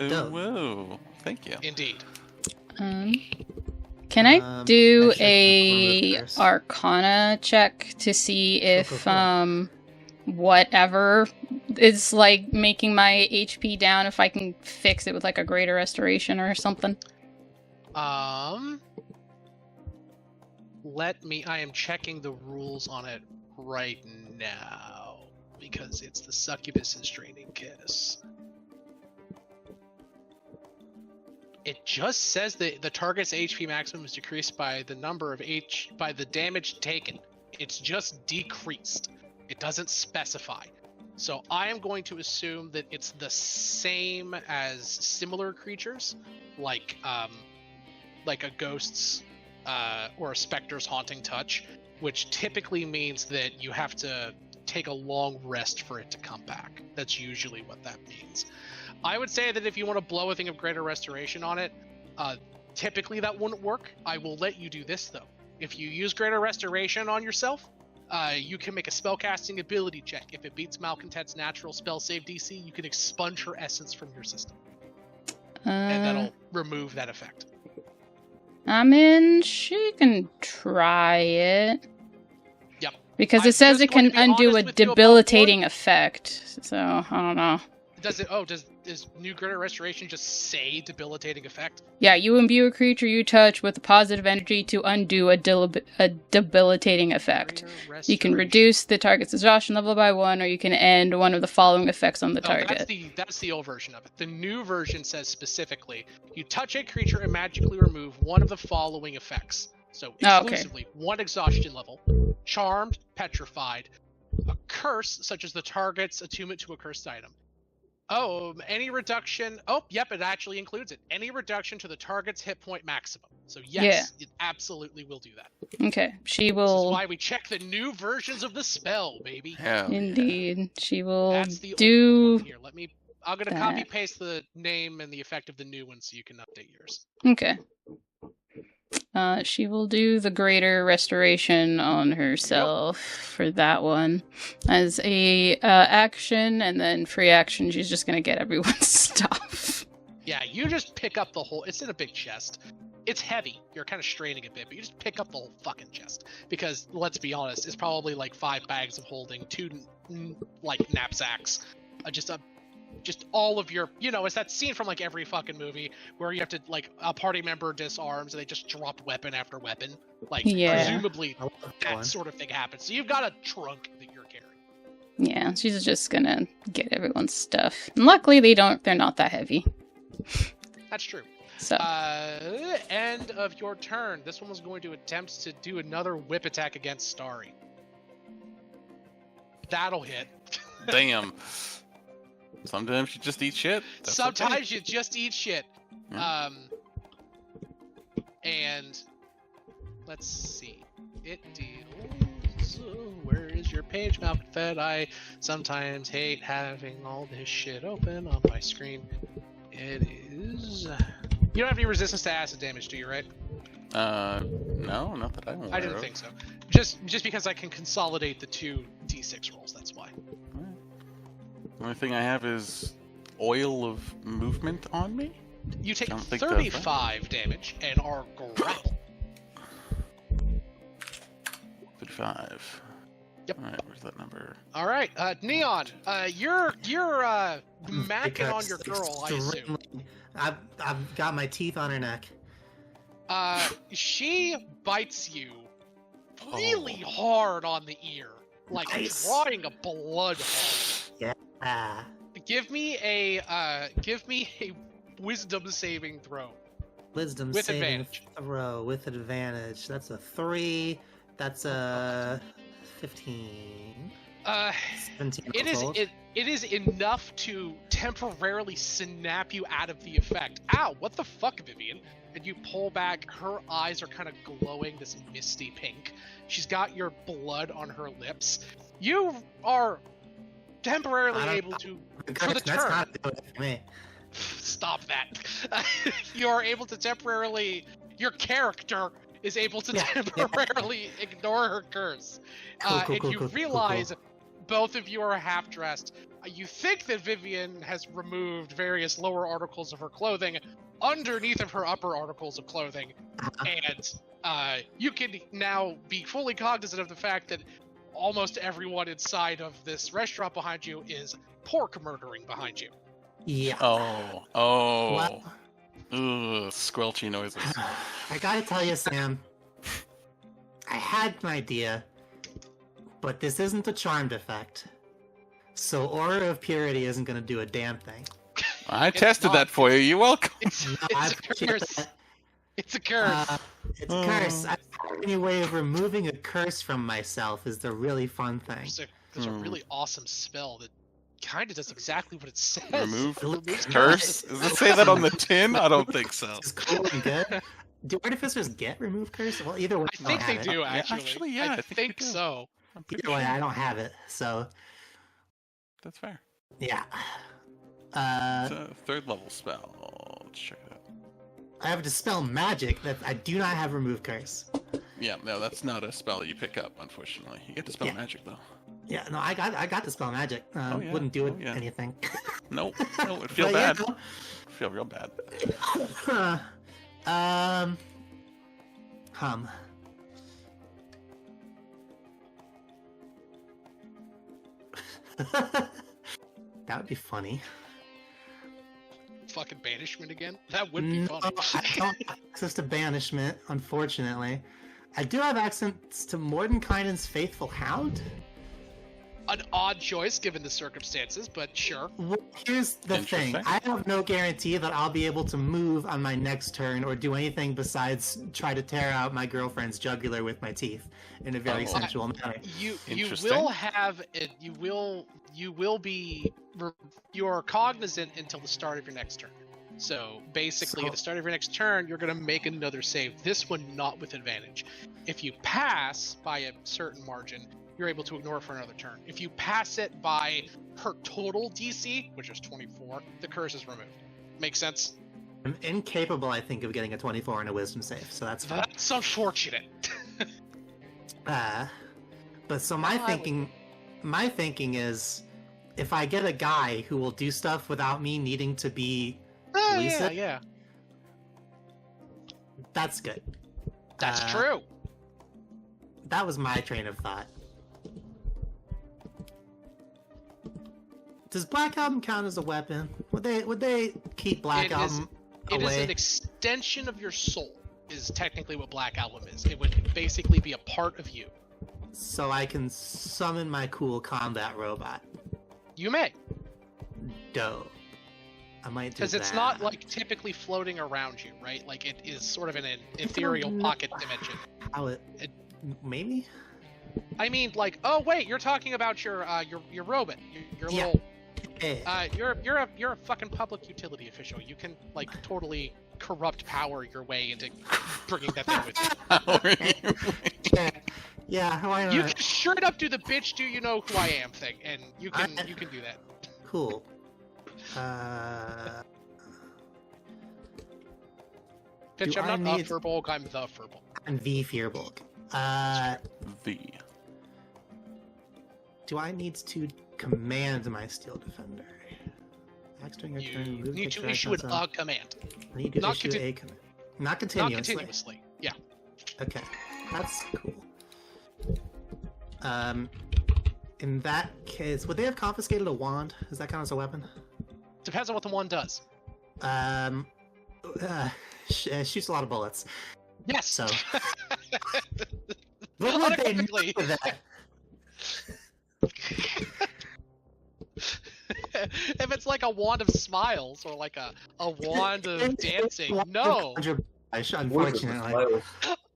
Duh. Whoa. Thank you. Indeed. Can I do I should a remove curse. Arcana check to see if Go. whatever is like making my HP down, if I can fix it with like a greater restoration or something? I am checking the rules on it right now because it's the Succubus's Draining Kiss. It just says that the target's HP maximum is decreased by the number of by the damage taken. It's just decreased. It doesn't specify. So I am going to assume that it's the same as similar creatures, like a ghost's or a specter's haunting touch, which typically means that you have to take a long rest for it to come back. That's usually what that means. I would say that if you want to blow a thing of greater restoration on it, typically that wouldn't work. I will let you do this though. If you use greater restoration on yourself, you can make a spellcasting ability check. If it beats Malcontent's natural spell save DC, you can expunge her essence from your system, and that'll remove that effect. I mean, she can try it. Yep. Because I'm it says just it going can to be undo a honest with you about debilitating effect. So, I don't know. Does New Greater Restoration just say debilitating effect? Yeah, you imbue a creature you touch with a positive energy to undo a debilitating effect. Greater You can Restoration. reduce the target's exhaustion level by 1, or you can end one of the following effects on the target. That's the old version of it. The new version says specifically, you touch a creature and magically remove one of the following effects. So exclusively, 1 exhaustion level, charmed, petrified, a curse, such as the target's attunement to a cursed item. Oh, any reduction. Oh, yep, it actually includes it. Any reduction to the target's hit point maximum. So yes, it absolutely will do that. Okay, she will. This is why we check the new versions of the spell, baby. Hell Indeed, yeah. she will That's the do. old one. Here, I'm gonna copy paste the name and the effect of the new one so you can update yours. Okay. She will do the greater restoration on herself for that one as a action, and then free action. She's just gonna get everyone's stuff. Yeah, you just pick up the whole. It's in a big chest. It's heavy. You're kind of straining a bit, but you just pick up the whole fucking chest because let's be honest, it's probably like 5 bags of holding, 2 like knapsacks, just all of your, it's that scene from like every fucking movie where you have to, like, a party member disarms and they just drop weapon after weapon. Like, presumably that sort of thing happens. So you've got a trunk that you're carrying. Yeah, she's just gonna get everyone's stuff. And luckily they're not that heavy. That's true. So end of your turn. This one was going to attempt to do another whip attack against Starry. That'll hit. Damn. Sometimes you just eat shit. Sometimes you just eat shit. Yeah. And let's see. It deals. Where is your page, Malcolm Fed? I sometimes hate having all this shit open on my screen. It is. You don't have any resistance to acid damage, do you? Right? No, not that I'm aware I didn't of. think so. Just because I can consolidate the 2 d6 rolls. That's why. The only thing I have is oil of movement on me. You take Don't think 35 damage and are grappled. 35. Yep. Alright, where's that number? All right, Neon. You're macking on your girl, I assume. I've got my teeth on her neck. She bites you really hard on the ear, like drawing a blood hole. Yeah. Give me a wisdom saving throw. Wisdom with saving advantage. throw with advantage. That's a 3. That's a 15. 17. It is enough to temporarily snap you out of the effect. Ow! What the fuck, Vivian? And you pull back. Her eyes are kind of glowing this misty pink. She's got your blood on her lips. You are temporarily able to, for the turn. That's not doing it for me. Stop that. You are able to temporarily. Your character is able to temporarily ignore her curse. And you realize both of you are half dressed. You think that Vivian has removed various lower articles of her clothing underneath of her upper articles of clothing, and you can now be fully cognizant of the fact that almost everyone inside of this restaurant behind you is pork murdering behind you. Yeah. Oh. Well, Ugh, squelchy noises. I gotta tell you, Sam, I had an idea, but this isn't a charmed effect. So Aura of Purity isn't gonna do a damn thing. I tested that for you. You're welcome. It's a curse. It's a curse. It's a curse. I don't have any way of removing a curse from myself is the really fun thing. There's a really awesome spell that kind of does exactly what it says. Remove curse? Does it say that on the tin? I don't think so. It's cool and good. Do artificers get remove curse? Well, either way, I think they do, actually. Yeah, I think so. Either way, I don't have it, so that's fair. Yeah. It's a 3rd level spell. Let's check it out. I have Dispel Magic that I do not have Remove Curse. Yeah, no, that's not a spell that you pick up, unfortunately. You get Dispel Magic, though. Yeah, no, I got Dispel Magic. Wouldn't do anything. Nope. No, it'd feel bad. It'd feel real bad. That would be funny. Fucking banishment again? That would be No, funny. I don't have access to banishment, unfortunately. I do have access to Mordenkainen's faithful hound. An odd choice given the circumstances, but sure. Well, here's the thing. Interesting. I have no guarantee that I'll be able to move on my next turn or do anything besides try to tear out my girlfriend's jugular with my teeth in a very Oh. sensual manner. You Interesting. will have it. You will be. You are cognizant until the start of your next turn. So basically, So- at the start of your next turn, you're going to make another save. This one not with advantage. If you pass by a certain margin, you're able to ignore it for another turn. If you pass it by her total DC, which is 24, the curse is removed. Make sense? I'm incapable, I think, of getting a 24 on a wisdom save, so that's fine. That's unfortunate. But so my thinking is, if I get a guy who will do stuff without me needing to be Oh, Lisa? yeah. that's good. That's Uh, true. That was my train of thought. Does Black Album count as a weapon? Would they keep Black It is- Album It is away? an extension of your soul, is technically what Black Album is. It would basically be a part of you. So I can summon my cool combat robot. You may, Dope. I might do because it's that. not like typically floating around you, right? Like it is sort of in an ethereal know pocket dimension. how it. Maybe. I mean, like, oh wait, you're talking about your robot, your Yeah. little. Eh. You're a fucking public utility official. You can like totally corrupt power your way into bringing that thing with you. Yeah, why not? You can straight up do the bitch do you know who I am thing, and you can do that. Cool. Bitch, Do I'm I not need- the Furbolg, I'm the Furbolg. I'm the Fearbolg. The. Do I need to command my Steel Defender? Axe during your You turn, move, need take to your issue actions an on- command. I need to not issue a command. Not Not continuously. continuously. Yeah. Okay, that's cool. In that case, would they have confiscated a wand? Does that count as a weapon? Depends on what the one does. Shoots a lot of bullets. Yes. So, what would they do Unequivocally. with that? If it's like a wand of smiles or like a wand of dancing, no. Unfortunately.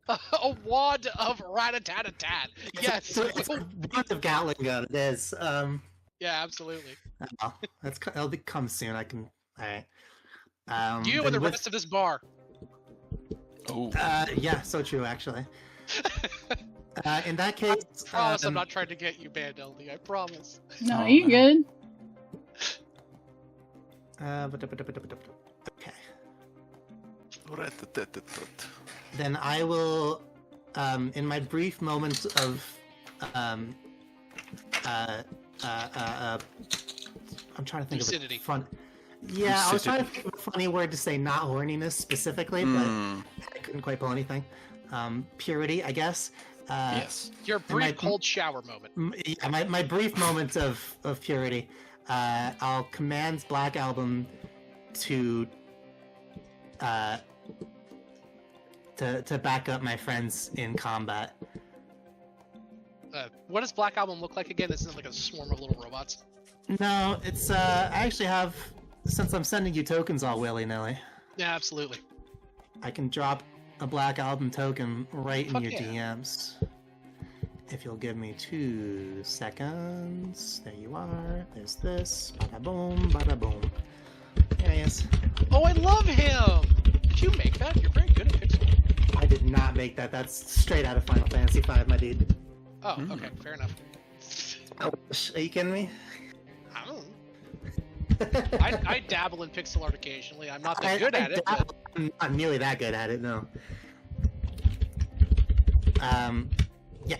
A wand of rat-a-tat-a-tat. Yes. It's a wand of Gatling gun. It is. Yeah, absolutely. Oh, it'll come soon. I can. All right. You and the rest of this bar. Oh. Yeah, so true, actually. In that case, I promise I'm not trying to get you banned, LD. I promise. No, Oh, you no. good. Okay. Rat-a-tat-tat-tat. Then I will, in my brief moment of, I'm trying to think Lucidity. of a fun. Yeah, I was trying to think of a funny word to say, not horniness specifically, but I couldn't quite pull anything. Purity, I guess. Yes. Your brief cold shower moment. Yeah, my brief moment of purity. I'll command Black Album to back up my friends in combat. What does Black Album look like again? This is like a swarm of little robots. No, it's I actually have, since I'm sending you tokens all willy-nilly, Yeah, absolutely. I can drop a Black Album token right in Fuck your yeah. DMs. If you'll give me 2 seconds. There you are. There's this. Bada boom, bada boom. There he is. Oh, I love him! Did you make that? You're very good at pixel. I did not make that. That's straight out of Final Fantasy V, my dude. Oh, okay, fair enough. Oh, are you kidding me? I don't know. I dabble in pixel art occasionally. I'm not that good at it, but I'm not nearly that good at it, no. Yeah.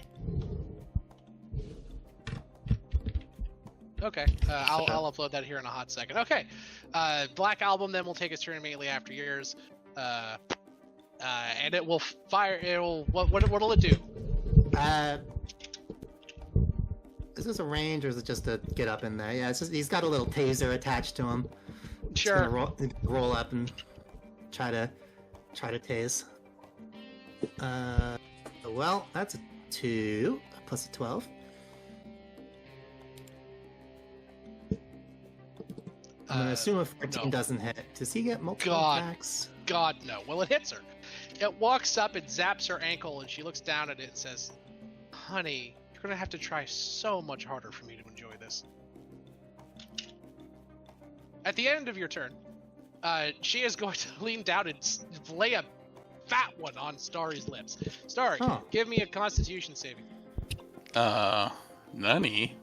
okay. I'll upload that here in a hot second. Okay. Black Album then will take its turn immediately after yours. And it will fire. It will. What'll it do? is this a range or is it just to get up in there? Yeah, it's just he's got a little taser attached to him. Just Sure. gonna roll up and try to tase. Well, that's a 2 plus a 12. I'm gonna assume a 14 no. doesn't hit. Does he get multiple God. attacks? God, no. Well, it hits her. It walks up and zaps her ankle, and she looks down at it and says, "Honey, you're gonna have to try so much harder for me to enjoy this." At the end of your turn, she is going to lean down and lay a fat one on Starry's lips. Starry, Oh. give me a Constitution saving. Nani?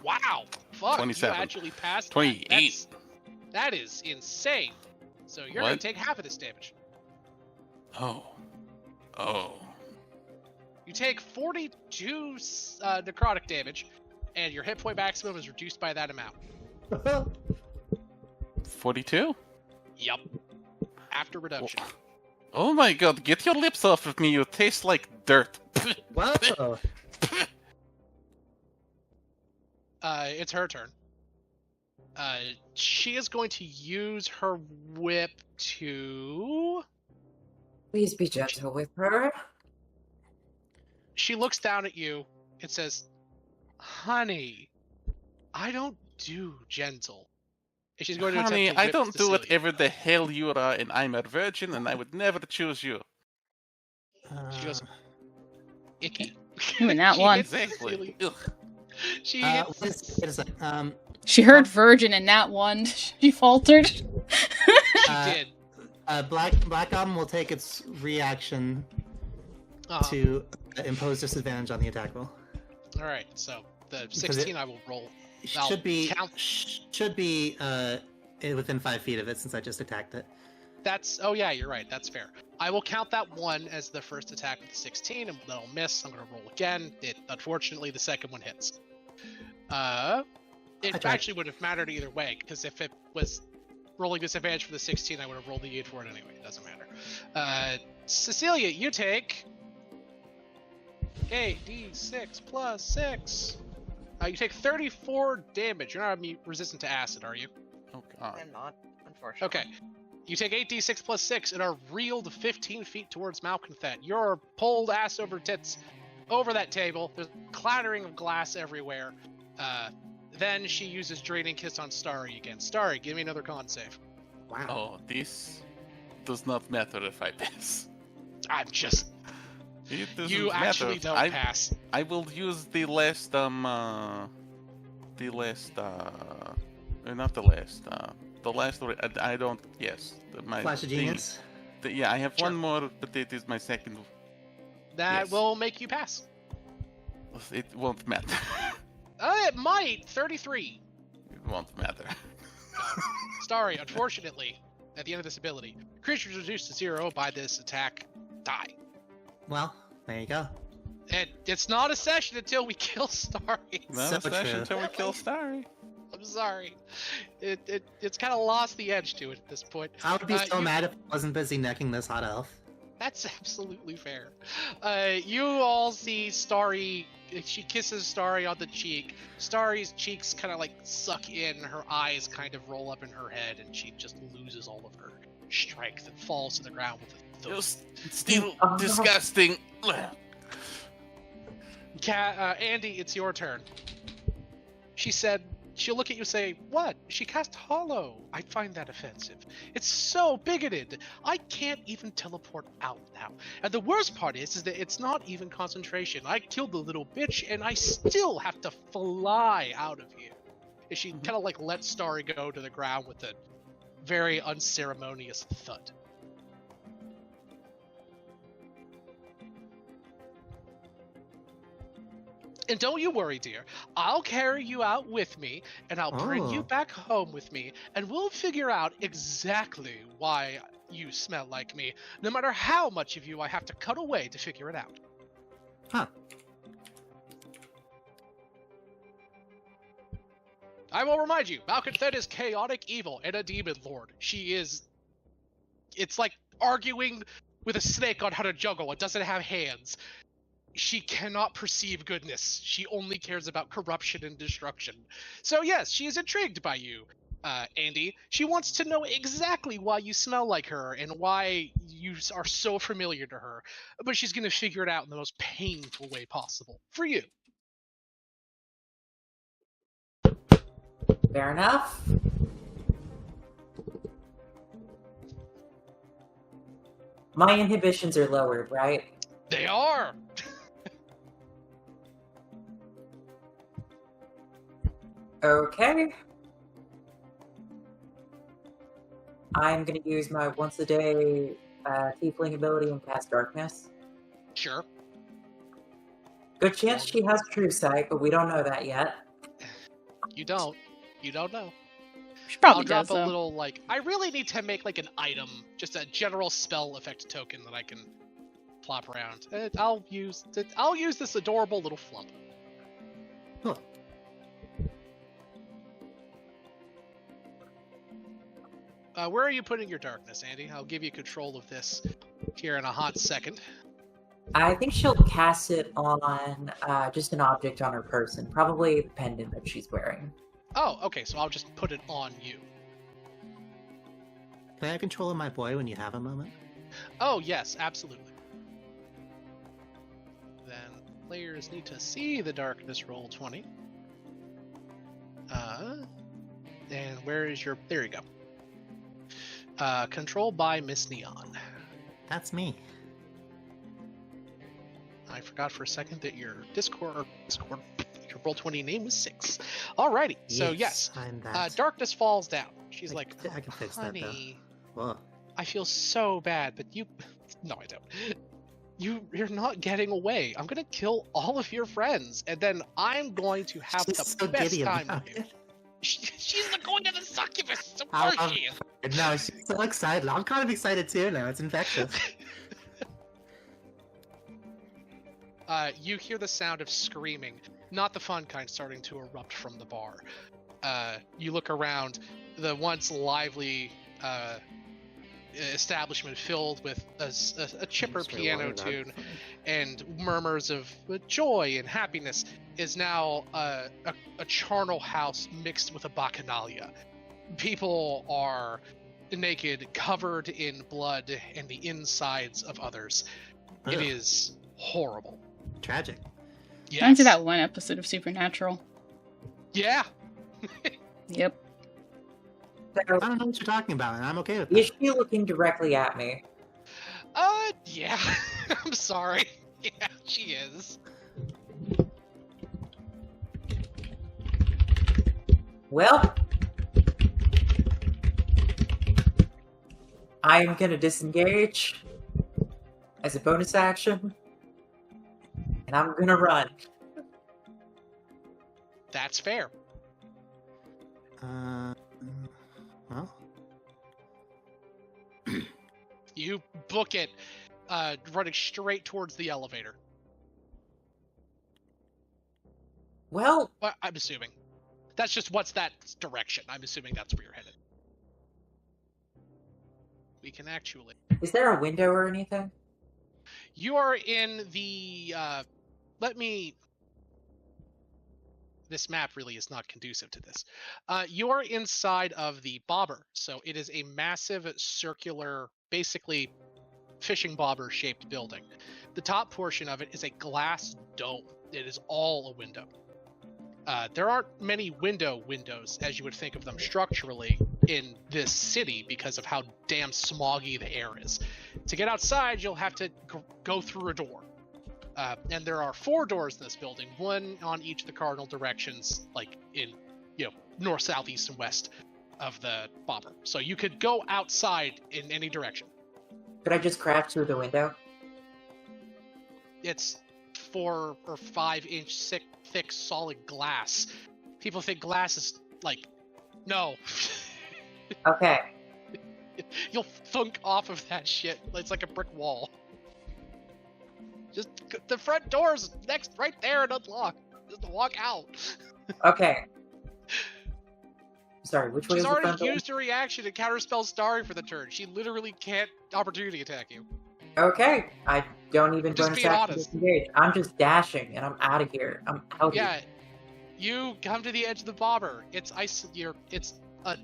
Wow! Fuck, 27. you actually passed that. 28. That is insane. So you're going What? to take half of this damage. Oh. You take 42 necrotic damage, and your hit point maximum is reduced by that amount. 42? Yup. After reduction. Oh my god, get your lips off of me, you taste like dirt. Whoa! It's her turn. She is going to use her whip to... Please be gentle with her. She looks down at you and says, "Honey, I don't do gentle." And she's going to Honey, attempt to I whip don't do Cecilia. whatever the hell you are, and I'm a virgin, and I would never choose you. She goes, "Icky." Ooh, and that She one. hits Exactly. Cecilia. Ugh. She Wait hits... a sec. She heard virgin and that one. She faltered. She Uh, did. Black Album will take its reaction Uh-huh. to impose disadvantage on the attack roll. All right, so the Because 16 I will roll. I'll Should be count- within 5 feet of it since I just attacked it. That's... Oh, yeah, you're right. That's fair. I will count that one as the first attack with the 16, and that'll miss. I'm going to roll again. Unfortunately, the second one hits. It Okay. actually wouldn't have mattered either way, because if it was rolling disadvantage for the 16, I would have rolled the 8 for it anyway. It doesn't matter. Cecilia, you take 8d6 plus 6. You take 34 damage. You're not resistant to acid, are you? Oh god. I'm not, unfortunately. Okay. You take 8d6 plus 6 and are reeled 15 feet towards Malconthet. You're pulled ass over tits over that table. There's clattering of glass everywhere. Then she uses Draining Kiss on Starry again. Starry, give me another con save. Wow. Oh, this does not matter if I pass. I'm just... It doesn't You matter. actually don't pass. I will use the last not the last. I don't. Yes, my Flash of thing- Genius. Yeah, I have Sure. one more, but it is my second. That Yes. will make you pass. It won't matter. It might. 33. It won't matter. Starry, unfortunately, at the end of this ability, creatures reduced to 0 by this attack die. Well, there you go. And it's not a session until we kill Starry. No So session true. until we kill Starry. I'm sorry. It's kind of lost the edge to it at this point. I would be so you- mad if I wasn't busy necking this hot elf. That's absolutely fair. You all see Starry. She kisses Starry on the cheek. Starry's cheeks kind of like suck in. Her eyes kind of roll up in her head, and she just loses all of her strength and falls to the ground with a thud. You're still Oh, no. disgusting. Andy, it's your turn. She said, she'll look at you and say, "What? She cast Hollow. I find that offensive. It's so bigoted. I can't even teleport out now. And the worst part is that it's not even concentration. I killed the little bitch, and I still have to fly out of here." And she kind of like lets Starry go to the ground with a very unceremonious thud. And don't you worry, dear. I'll carry you out with me, and I'll bring you Oh. back home with me, and we'll figure out exactly why you smell like me, no matter how much of you I have to cut away to figure it out. Huh. I will remind you, Malconthet is chaotic evil and a demon lord. She is... It's like arguing with a snake on how to juggle. It doesn't have hands. she cannot perceive goodness. She only cares about corruption and destruction. So yes, she is intrigued by you, Andy. She wants to know exactly why you smell like her and why you are so familiar to her. But she's going to figure it out in the most painful way possible for you. Fair enough. My inhibitions are lowered, right? They are. Okay. I'm gonna use my once a day tiefling ability and cast darkness. Sure. Good chance she has true sight, but we don't know that yet. You don't. You don't know. She probably I'll drop does, a though. little, like, I really need to make, like, an item, just a general spell effect token that I can plop around. I'll use this adorable little flump. Cool. Where are you putting your darkness, Andy? I'll give you control of this here in a hot second. I think she'll cast it on just an object on her person, probably the pendant that she's wearing. Oh, okay, so I'll just put it on you. Can I have control of my boy when you have a moment? Oh, yes, absolutely. Then players need to see the darkness roll 20. And where is your... There you go. Control by Miss Neon. That's me. I forgot for a second that your Discord, your Roll20 name was 6. Alrighty, so yes, I'm that. darkness falls down. She's like, I can fix that though. honey, Whoa. I feel so bad, but you... No, I don't. You're not getting away. I'm gonna kill all of your friends, and then I'm going to have She's the so best giddy time about with you. it. She's the going to the succubus. Of I'll- course she is. No, she's so excited. I'm kind of excited too now. It's infectious. You hear the sound of screaming, not the fun kind, starting to erupt from the bar. You look around, the once lively establishment filled with a chipper Thanks for piano warning that. tune and murmurs of joy and happiness is now a charnel house mixed with a bacchanalia. People are naked, covered in blood and the insides of others. It Ugh. is horrible. Tragic. Yes. I did that one episode of Supernatural. Yeah. Yep. So, I don't know what you're talking about, and I'm okay with is that. she looking directly at me? Yeah. I'm sorry. Yeah, she is. Well, I'm gonna disengage as a bonus action, and I'm gonna run. That's fair. Well, You book it, running straight towards the elevator. Well, Well, I'm assuming. That's just what's that direction. I'm assuming that's where you're headed. We can actually... is there a window or anything? You are in the... This map really is not conducive to this. You are inside of the bobber. So it is a massive circular, basically fishing bobber-shaped building. The top portion of it is a glass dome. It is all a window. There aren't many windows, as you would think of them structurally, in this city because of how damn smoggy the air is. To get outside, you'll have to go through a door. And there are 4 doors in this building, one on each of the cardinal directions, like in, north, south, east, and west of the bobber. So you could go outside in any direction. Could I just crash through the window? It's 4 or 5 inch thick solid glass. People think glass is like, no. Okay. You'll thunk off of that shit. It's like a brick wall. Just the front door's next, right there, and unlock. Just walk out. Okay. Sorry, which way She's is the front already door? used her reaction to counterspell starring for the turn. She literally can't opportunity attack you. Okay, I don't even Just bonus being action honest. disengage. I'm just dashing, and I'm out of here. I'm out. Yeah, you come to the edge of the bobber. It's It's a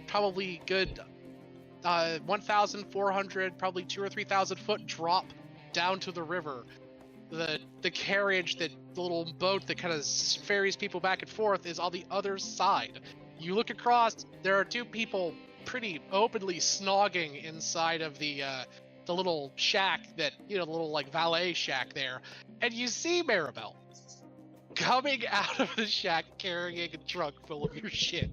probably good 1,400, probably 2,000 or 3,000 foot drop down to the river. The carriage, the little boat that kind of ferries people back and forth, is on the other side. You look across. There are two people pretty openly snogging inside of the little shack that, the little like valet shack there, and you see Maribel coming out of the shack carrying a trunk full of your shit.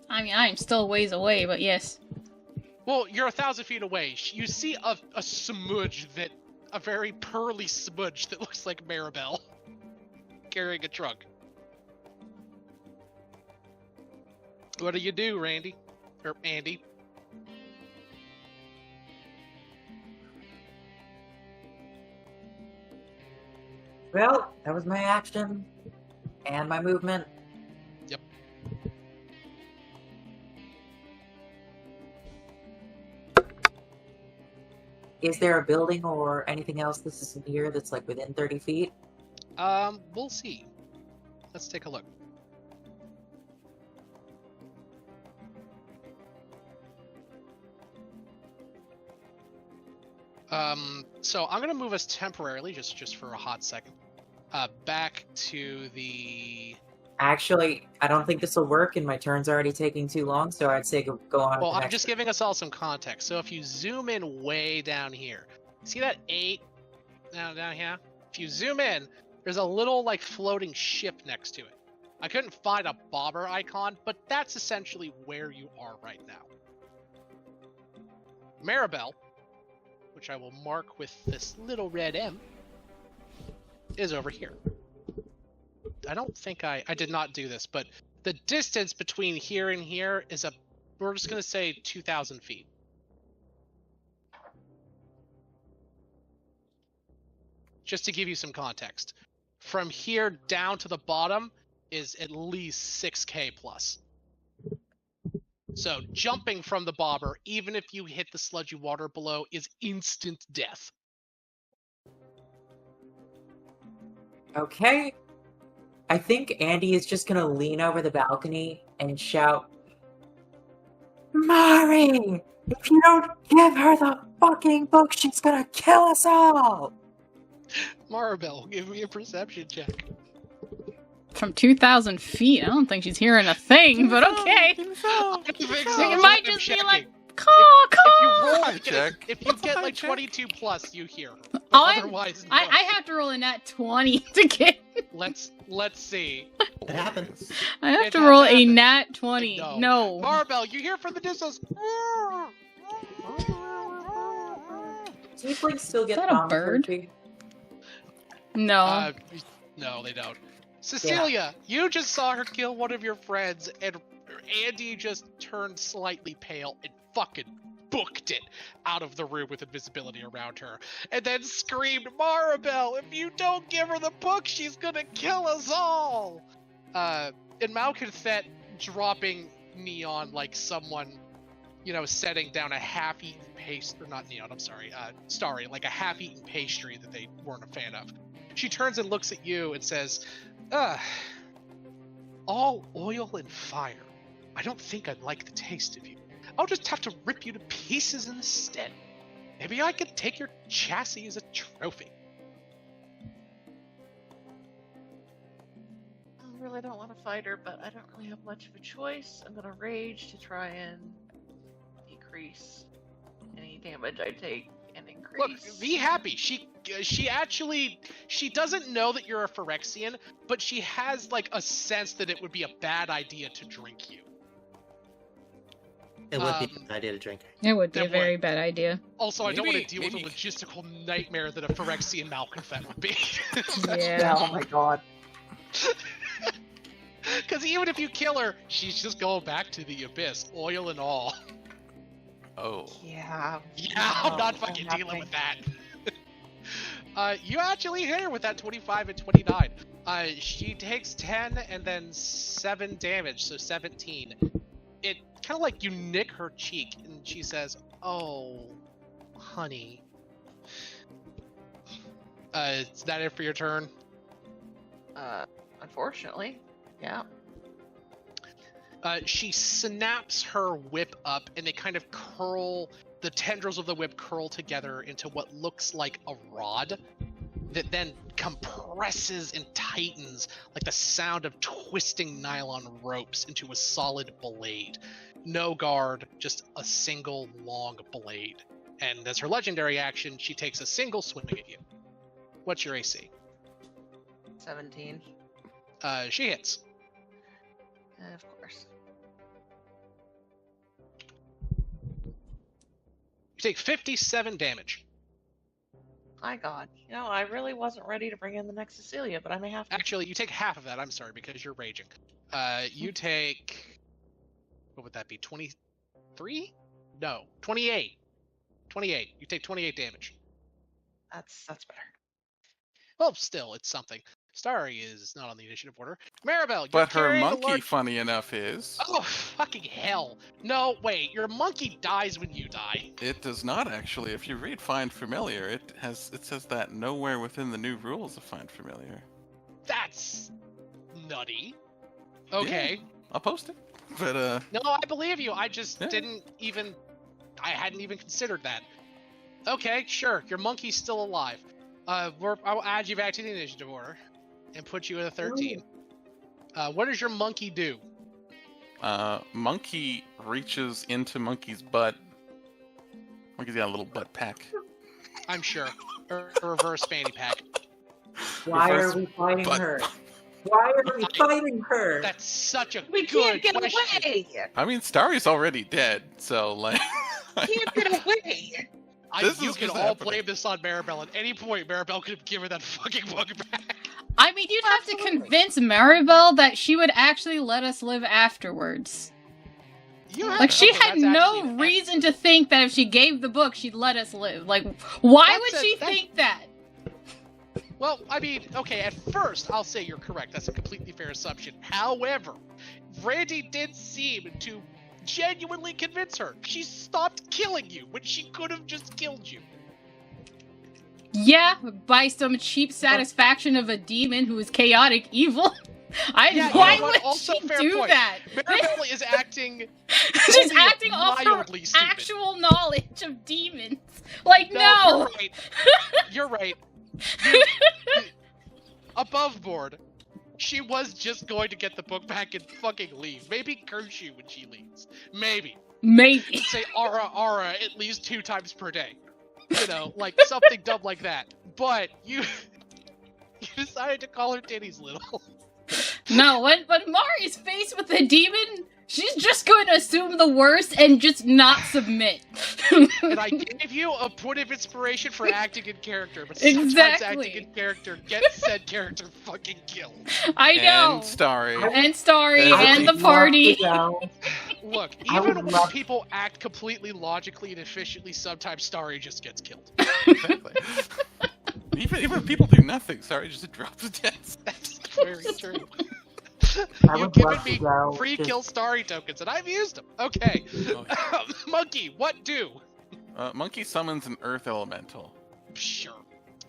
I mean, I'm still ways away, but yes. Well, you're 1,000 feet away. You see a smudge a very pearly smudge that looks like Maribel carrying a trunk. What do you do, Randy? Or Andy? Well, that was my action and my movement. Yep. Is there a building or anything else this is near that's like within 30 feet? We'll see. Let's take a look. So I'm gonna move us temporarily, just for a hot second, back to the. Actually, I don't think this will work, and my turn's already taking too long, so I'd say go on. Well, with the I'm next just giving us all some context. So if you zoom in way down here, see that 8 down here? If you zoom in, there's a little like floating ship next to it. I couldn't find a bobber icon, but that's essentially where you are right now. Maribel, which I will mark with this little red M, is over here. I don't think I did not do this, but the distance between here and here is we're just going to say 2,000 feet. Just to give you some context. From here down to the bottom is at least 6k plus. So jumping from the bobber, even if you hit the sludgy water below, is instant death. Okay. I think Andy is just gonna lean over the balcony and shout, Mari! If you don't give her the fucking book, she's gonna kill us all! Maribel, give me a perception check. From 2,000 feet, I don't think she's hearing a thing, but okay. It might just be like, caw, caw. If you get like 22 plus, you hear her. Oh, Otherwise, no. I have to roll a nat 20 to get. Let's see. It happens. I have to roll a nat 20. No. Maribel, you hear from the distance. Tieflings still get Is that a bird? thaumaturgy? No. No, they don't. Cecilia, you just saw her kill one of your friends, and Andy just turned slightly pale and fucking booked it out of the room with invisibility around her, and then screamed, Maribel, if you don't give her the book, she's gonna kill us all! And Malconthet dropping Neon like someone, setting down a half-eaten pastry, or not Neon, I'm sorry, Starry, like a half-eaten pastry that they weren't a fan of. She turns and looks at you and says, all oil and fire. I don't think I'd like the taste of you. I'll just have to rip you to pieces instead. Maybe I could take your chassis as a trophy. I really don't want to fight her, but I don't really have much of a choice. I'm gonna rage to try and decrease any damage I take and increase. Look, be happy. She doesn't know that you're a Phyrexian, but she has like a sense that it would be a bad idea to drink you. It would be a good idea to drink. It would be a very bad idea. Also, I don't want to deal with the logistical nightmare that a Phyrexian Malconfet would be. Yeah. Oh my god. Because even if you kill her, she's just going back to the abyss, oil and all. Oh. Yeah. Yeah, I'm not fucking dealing with that. You actually hit her with that 25 and 29. She takes 10 and then 7 damage, so 17. kind of like you nick her cheek, and she says, "Oh, honey." Is that it for your turn? Unfortunately, yeah. She snaps her whip up, and they kind of curl. The tendrils of the whip curl together into what looks like a rod that then compresses and tightens like the sound of twisting nylon ropes into a solid blade. No guard, just a single long blade. And as her legendary action, she takes a single swing at you. What's your AC? 17. She hits. Of course. You take 57 damage. My God. You know, I really wasn't ready to bring in the next Cecilia, but I may have to. Actually, you take half of that. I'm sorry, because you're raging. You take... What would that be? 23? No, 28. 28. You take 28 damage. That's better. Well, still, it's something. Starry is not on the initiative order. Maribel, you're But her carrying a monkey, large... funny enough, is. Oh, fucking hell. No, wait, your monkey dies when you die. It does not actually. If you read Find Familiar, it says that nowhere within the new rules of Find Familiar. That's nutty. Okay. Yeah, I'll post it. But No, I believe you. I just Yeah. I hadn't even considered that. Okay, sure. Your monkey's still alive. I'll add you back to the initiative order and put you at a 13. What does your monkey do? Monkey reaches into Monkey's butt. Monkey's got a little butt pack. I'm sure. A reverse fanny pack. Why Reverse are we fighting butt. her? Why are we fighting her? That's such a We good can't get question. away! I mean, Starry's already dead, so like. Can't get away! This You is can just all happening. blame this on Maribel. At any point, Maribel could have given that fucking book back. I mean, you'd have to Absolutely. convince Maribel that she would actually let us live afterwards. You have- Like, she okay, had that's no actually- reason to think that if she gave the book, she'd let us live. Like, why would she think that? Well, I mean, okay, at first, I'll say you're correct. That's a completely fair assumption. However, Randy did seem to genuinely convince her. She stopped killing you when she could have just killed you. Yeah, by some cheap satisfaction of a demon who is chaotic evil. Yeah, you Why know what? would Also she fair do point. that? Maribel is acting... She's acting off her mildly stupid. actual knowledge of demons. Like, no! You're right. You're right. Above board, she was just going to get the book back and fucking leave. Maybe curse you when she leaves. Maybe. Maybe. Say Aura at least 2 times per day. You know, like something dumb like that. But you decided to call her titties little. No, when Mari is faced with the demon, she's just going to assume the worst and just not submit. And I gave you a point of inspiration for acting in character, but sometimes Exactly. acting in character gets said character fucking killed. I know. And Starry. And Starry, I and the would party. Look, I would even when love- people act completely logically and efficiently, sometimes Starry just gets killed. Exactly. even when people do nothing, Starry just drops dead. That's very true. I You've would given love me to go free just- kill Starry tokens, and I've used them. Okay. Monkey, what do? Monkey summons an earth elemental Sure.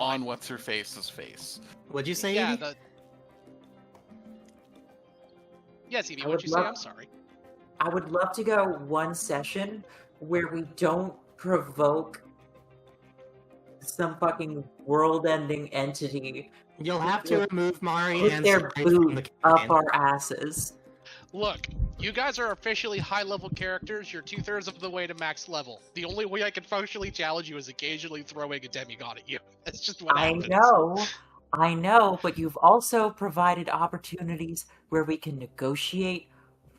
on what's-her-face's face. What'd you say, Yeah, Evie? Yes, Evie, I what'd would you say? love- I'm sorry. I would love to go one session where we don't provoke some fucking world-ending entity You'll have to remove Mari with and their Starry from the boot up campaign. our asses. Look, you guys are officially high-level characters. You're 2/3 of the way to max level. The only way I can functionally challenge you is occasionally throwing a demigod at you. That's just what happens. I know, but you've also provided opportunities where we can negotiate,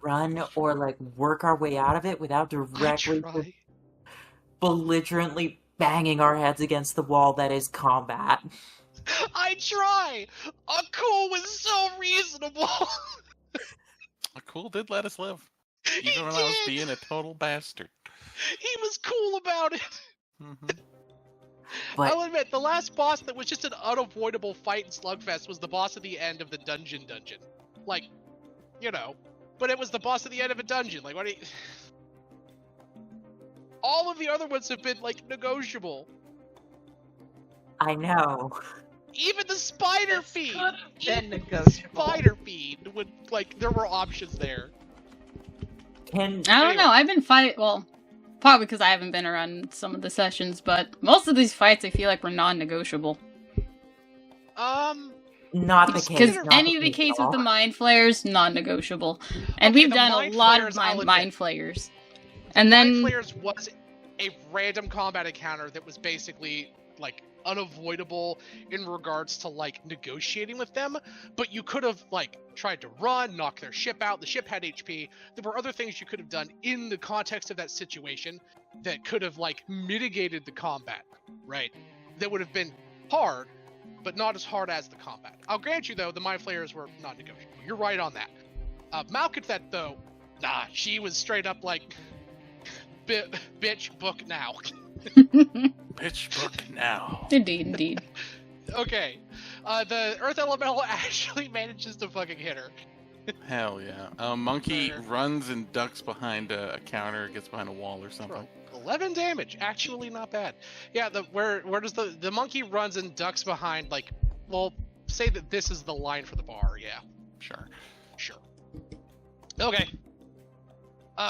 run, or like work our way out of it without I directly try. belligerently banging our heads against the wall that is combat. I try! Akul was so reasonable! Cool did let us live. He Even when I was did! being a total bastard. He was cool about it! hmm But I'll admit, the last boss that was just an unavoidable fight in Slugfest was the boss at the end of the dungeon. Like, you know. But it was the boss at the end of a dungeon. Like, what do you... All of the other ones have been, like, negotiable. I know. Even the spider This feed! could have been Even the negotiable. spider feed would, like, there were options there. Can I don't know. I've been fighting. Well, probably because I haven't been around some of the sessions, but most of these fights I feel like were non-negotiable. not the case. Because not any of the case at all. with the mind flayers, non-negotiable, and Okay, we've the done a mind lot flayers, of I'll admit. mind flayers, and then Mind Flayers was a random combat encounter that was basically, like, unavoidable in regards to, like, negotiating with them, but you could have, like, tried to run, knock their ship out. The ship had HP. There were other things you could have done in the context of that situation that could have, like, mitigated the combat, right? That would have been hard, but not as hard as the combat. I'll grant you, though, the Mind Flayers were not negotiable. You're right on that. Malkathet, though, nah, she was straight up like, bitch, book now. Bitch, book now. indeed. Okay, the Earth Elemental actually manages to fucking hit her. Hell yeah. Monkey Better. runs and ducks behind a counter, gets behind a wall or something. 11 damage, actually not bad. Yeah, where does the monkey runs and ducks behind, like, well, say that this is the line for the bar, yeah. Sure. Okay.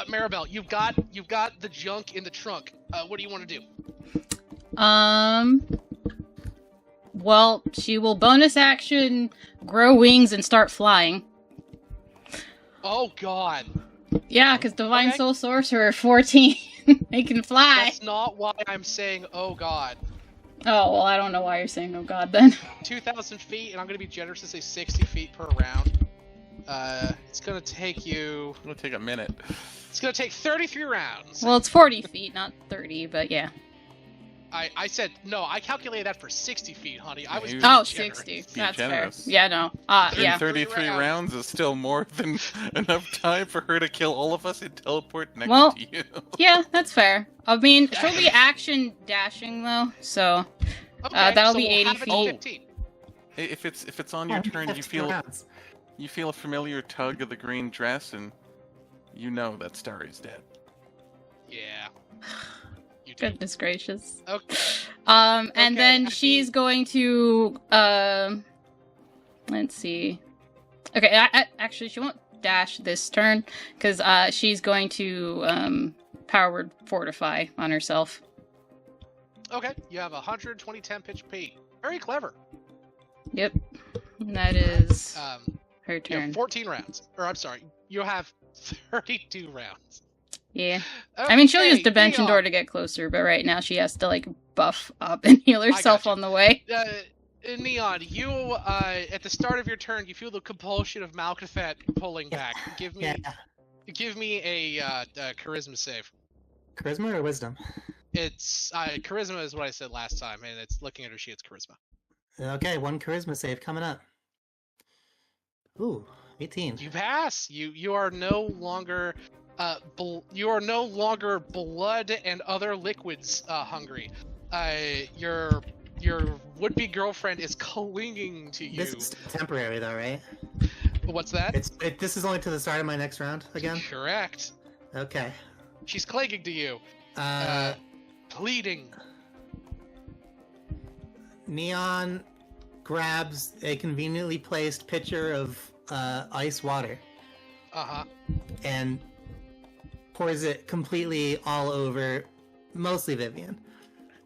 Maribel, you've got the junk in the trunk. What do you want to do? Well, she will bonus action, grow wings, and start flying. Oh god. Yeah, because Divine Okay. Soul Sorcerer 14, they can fly. That's not why I'm saying oh god. Oh, well, I don't know why you're saying oh god then. 2,000 feet, and I'm going to be generous and say 60 feet per round. It's going to take you... It'll take a minute. It's going to take 33 rounds. Well, it's 40 feet, not 30, but yeah. I said, no, I calculated that for 60 feet, honey. I was You- being Oh, generous. 60. Be That's generous. fair. Yeah, no. Yeah. 33 rounds. rounds is still more than enough time for her to kill all of us and teleport next Well, to you. Yeah, that's fair. I mean, she'll be action dashing, though, so... Okay, that'll so be we'll 80 have it at feet. 15. If it's on your turn, you feel a familiar tug of the green dress, and you know that Starry's dead. Yeah. You did. Goodness gracious. Okay. And Okay, then I she's mean- going to, let's see. Okay, actually, she won't dash this turn, because, she's going to, power fortify on herself. Okay, you have 120 temp HP. Very clever. Yep. And that is her You have turn. 14 rounds. Or, I'm sorry, you have 32 rounds. Yeah. I mean, she'll use Okay, Dimension Neon. Door to get closer, but right now she has to, like, buff up and heal herself gotcha. on the way. Neon, you, at the start of your turn, you feel the compulsion of Malkathet pulling back. Give me a charisma save. Charisma or wisdom? It's, charisma is what I said last time, and it's looking at her sheet, it's charisma. Okay, one charisma save coming up. Ooh, 18. You pass. You are no longer blood and other liquids hungry. Your would-be girlfriend is clinging to you. This is temporary though, right? What's that? This is only to the start of my next round again? Correct. Okay. She's clinging to you. Pleading. Neon grabs a conveniently placed pitcher of ice water Uh-huh. and pours it completely all over, mostly Vivian.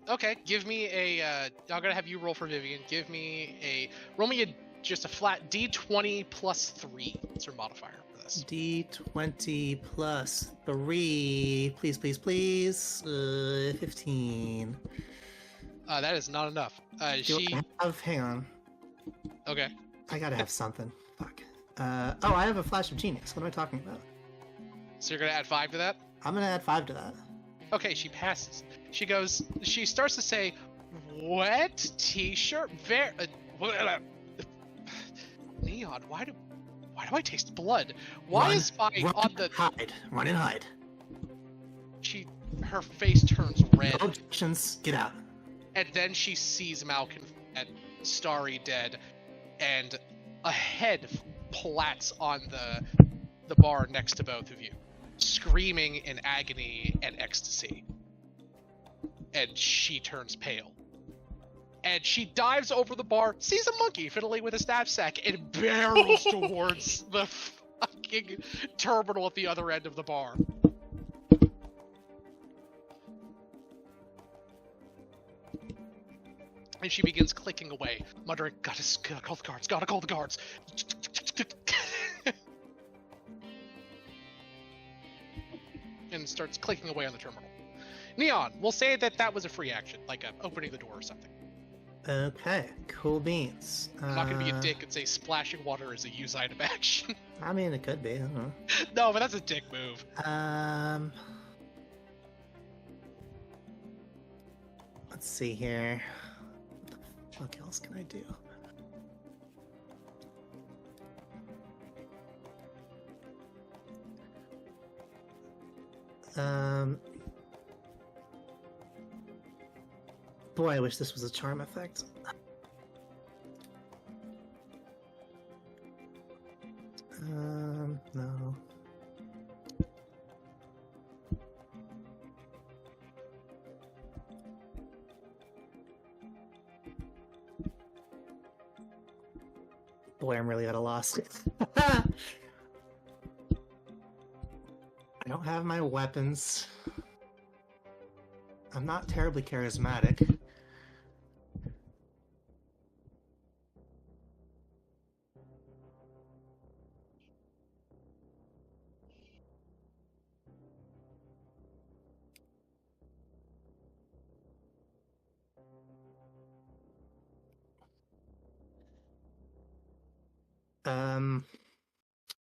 Okay, give me a. I'm gonna have you roll for Vivian. Roll me just a flat D20 plus 3. That's your modifier for this. D20 plus 3. Please, please, please. 15. That is not enough. Do I have, hang on. Okay. I gotta have something. Fuck. Oh, I have a flash of genius. What am I talking about? So you're gonna add 5 to that? I'm gonna add 5 to that. Okay, she passes. She starts to say, wet t-shirt, Neon, why do I taste blood? Why is my on the... Hide. Run and hide. Her face turns red, No objections. Get out. and then she sees Malkin and Starry dead, and a head plats on the bar next to both of you, screaming in agony and ecstasy. and she turns pale. And she dives over the bar, sees a monkey fiddling with a knapsack, and barrels towards the fucking terminal at the other end of the bar. And she begins clicking away, muttering, gotta call the guards, gotta call the guards. And starts clicking away on the terminal. Neon, we'll say that was a free action, like opening the door or something. Okay, cool beans. I'm not gonna be a dick and say splashing water is a use item action. I mean, it could be. I don't know. No, but that's a dick move. Let's see here. What the fuck else can I do? Boy, I wish this was a charm effect. No. Boy, I'm really at a loss. I don't have my weapons. I'm not terribly charismatic.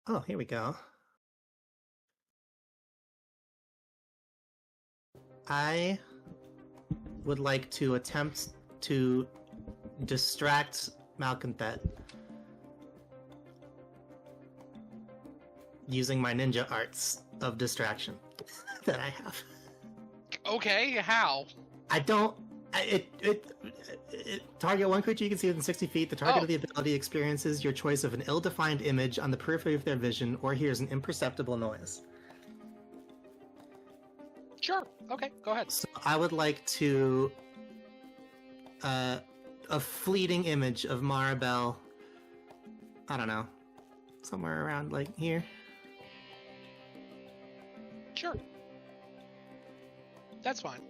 Oh, here we go. I would like to attempt to distract Malcontet using my ninja arts of distraction that I have. Okay, how? I don't. Target one creature you can see within 60 feet. The target of the ability experiences your choice of an ill-defined image on the periphery of their vision, or hears an imperceptible noise. Sure. Okay, go ahead. So I would like to a fleeting image of Maribel. I don't know, somewhere around like here. Sure. That's fine.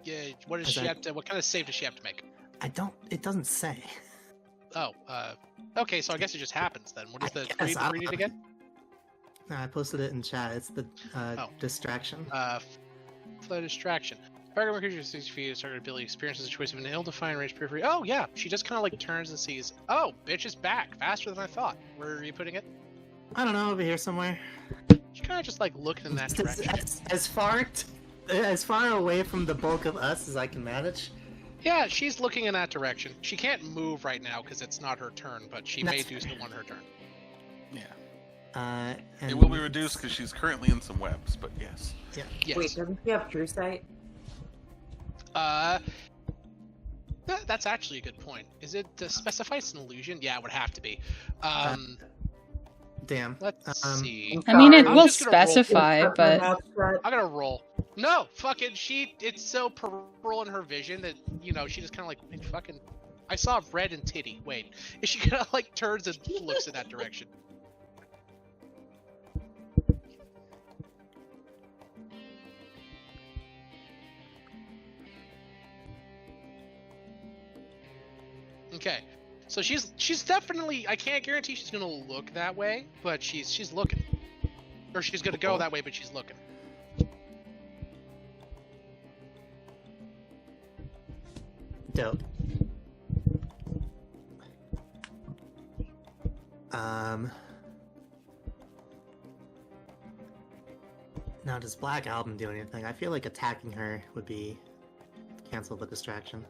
Yeah. What does she have to? What kind of save does she have to make? I don't. It doesn't say. Oh. Okay. So I guess it just happens then. What is the read it again? I posted it in chat. It's the distraction. Flow distraction. Target creature 60 feet. Target ability experiences a choice of an ill-defined range periphery. Oh yeah. She just kind of like turns and sees. Oh, bitch is back faster than I thought. Where are you putting it? I don't know. Over here somewhere. She kind of just like looking in that direction. As far away from the bulk of us as I can manage. Yeah, she's looking in that direction. She can't move right now because it's not her turn, but she may do so on her turn. Yeah. It will be reduced because she's currently in some webs, but yes. Yeah. Yes. Wait, doesn't she have True Sight? That's actually a good point. Is it specify it's an illusion? Yeah, it would have to be. Damn. Let's see. I mean, it I'm will just gonna specify, but I'm gonna roll. No, fucking it's so peripheral in her vision that, she just kind of like, fucking, I saw red and titty. Wait, is she gonna like turns and looks in that direction? Okay. So she's definitely, I can't guarantee she's gonna look that way, but she's looking. Or she's gonna go that way, but she's looking. Dope. Now does Black Album do anything? I feel like attacking her would be cancel the distraction.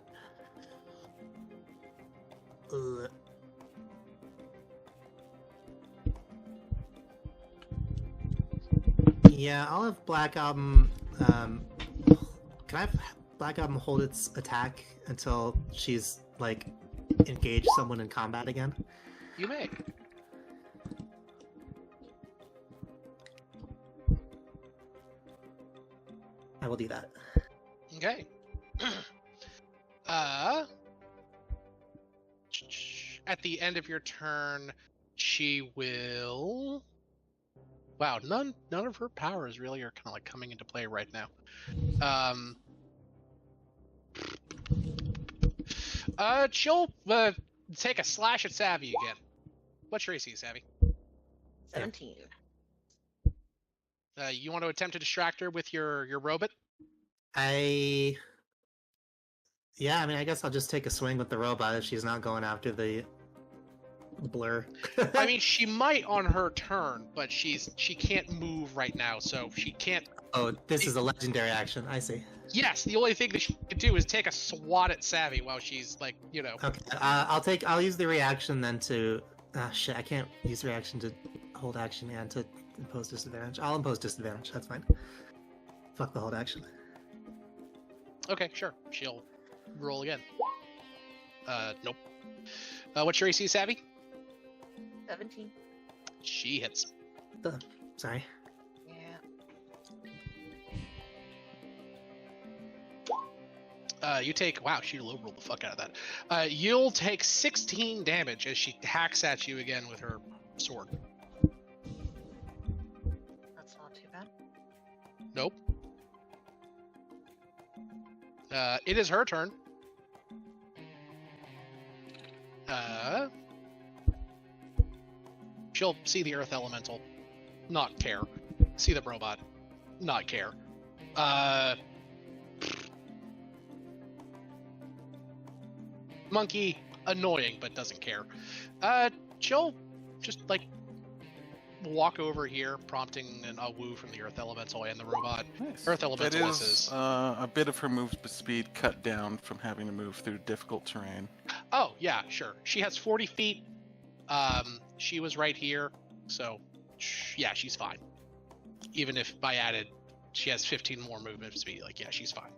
Ugh. Yeah, I'll have Black Album. Can I have Black Album hold its attack until she's like engaged someone in combat again? You may. I will do that. Okay. At the end of your turn, she will. Wow, none of her powers really are kind of like coming into play right now. She'll take a slash at Savvy again. What's your AC, Savvy? 17. You want to attempt to distract her with your robot? Yeah, I mean, I guess I'll just take a swing with the robot if she's not going after the blur. I mean, she might on her turn, but she can't move right now, so she can't. Oh, this is a legendary action. I see. Yes, the only thing that she can do is take a swat at Savvy while she's like, you know. Okay, I'll use the reaction then to. Shit, I can't use reaction to hold action and to impose disadvantage. I'll impose disadvantage. That's fine. Fuck the hold action. Okay, sure. She'll roll again. Nope. What's your AC, Savvy? 17. She hits. Sorry. Yeah. You take. Wow, she low rolled the fuck out of that. You'll take 16 damage as she hacks at you again with her sword. That's not too bad. Nope. It is her turn. She'll see the Earth Elemental, not care. See the robot, not care. Monkey, annoying, but doesn't care. She'll just, like, walk over here, prompting a woo from the Earth Elemental and the robot. Nice. Earth Elemental That misses. is a bit of her move speed cut down from having to move through difficult terrain. Oh, yeah, sure. She has 40 feet. She was right here, so yeah, she's fine. Even if I added, she has 15 more movement speed. Like, yeah, she's fine.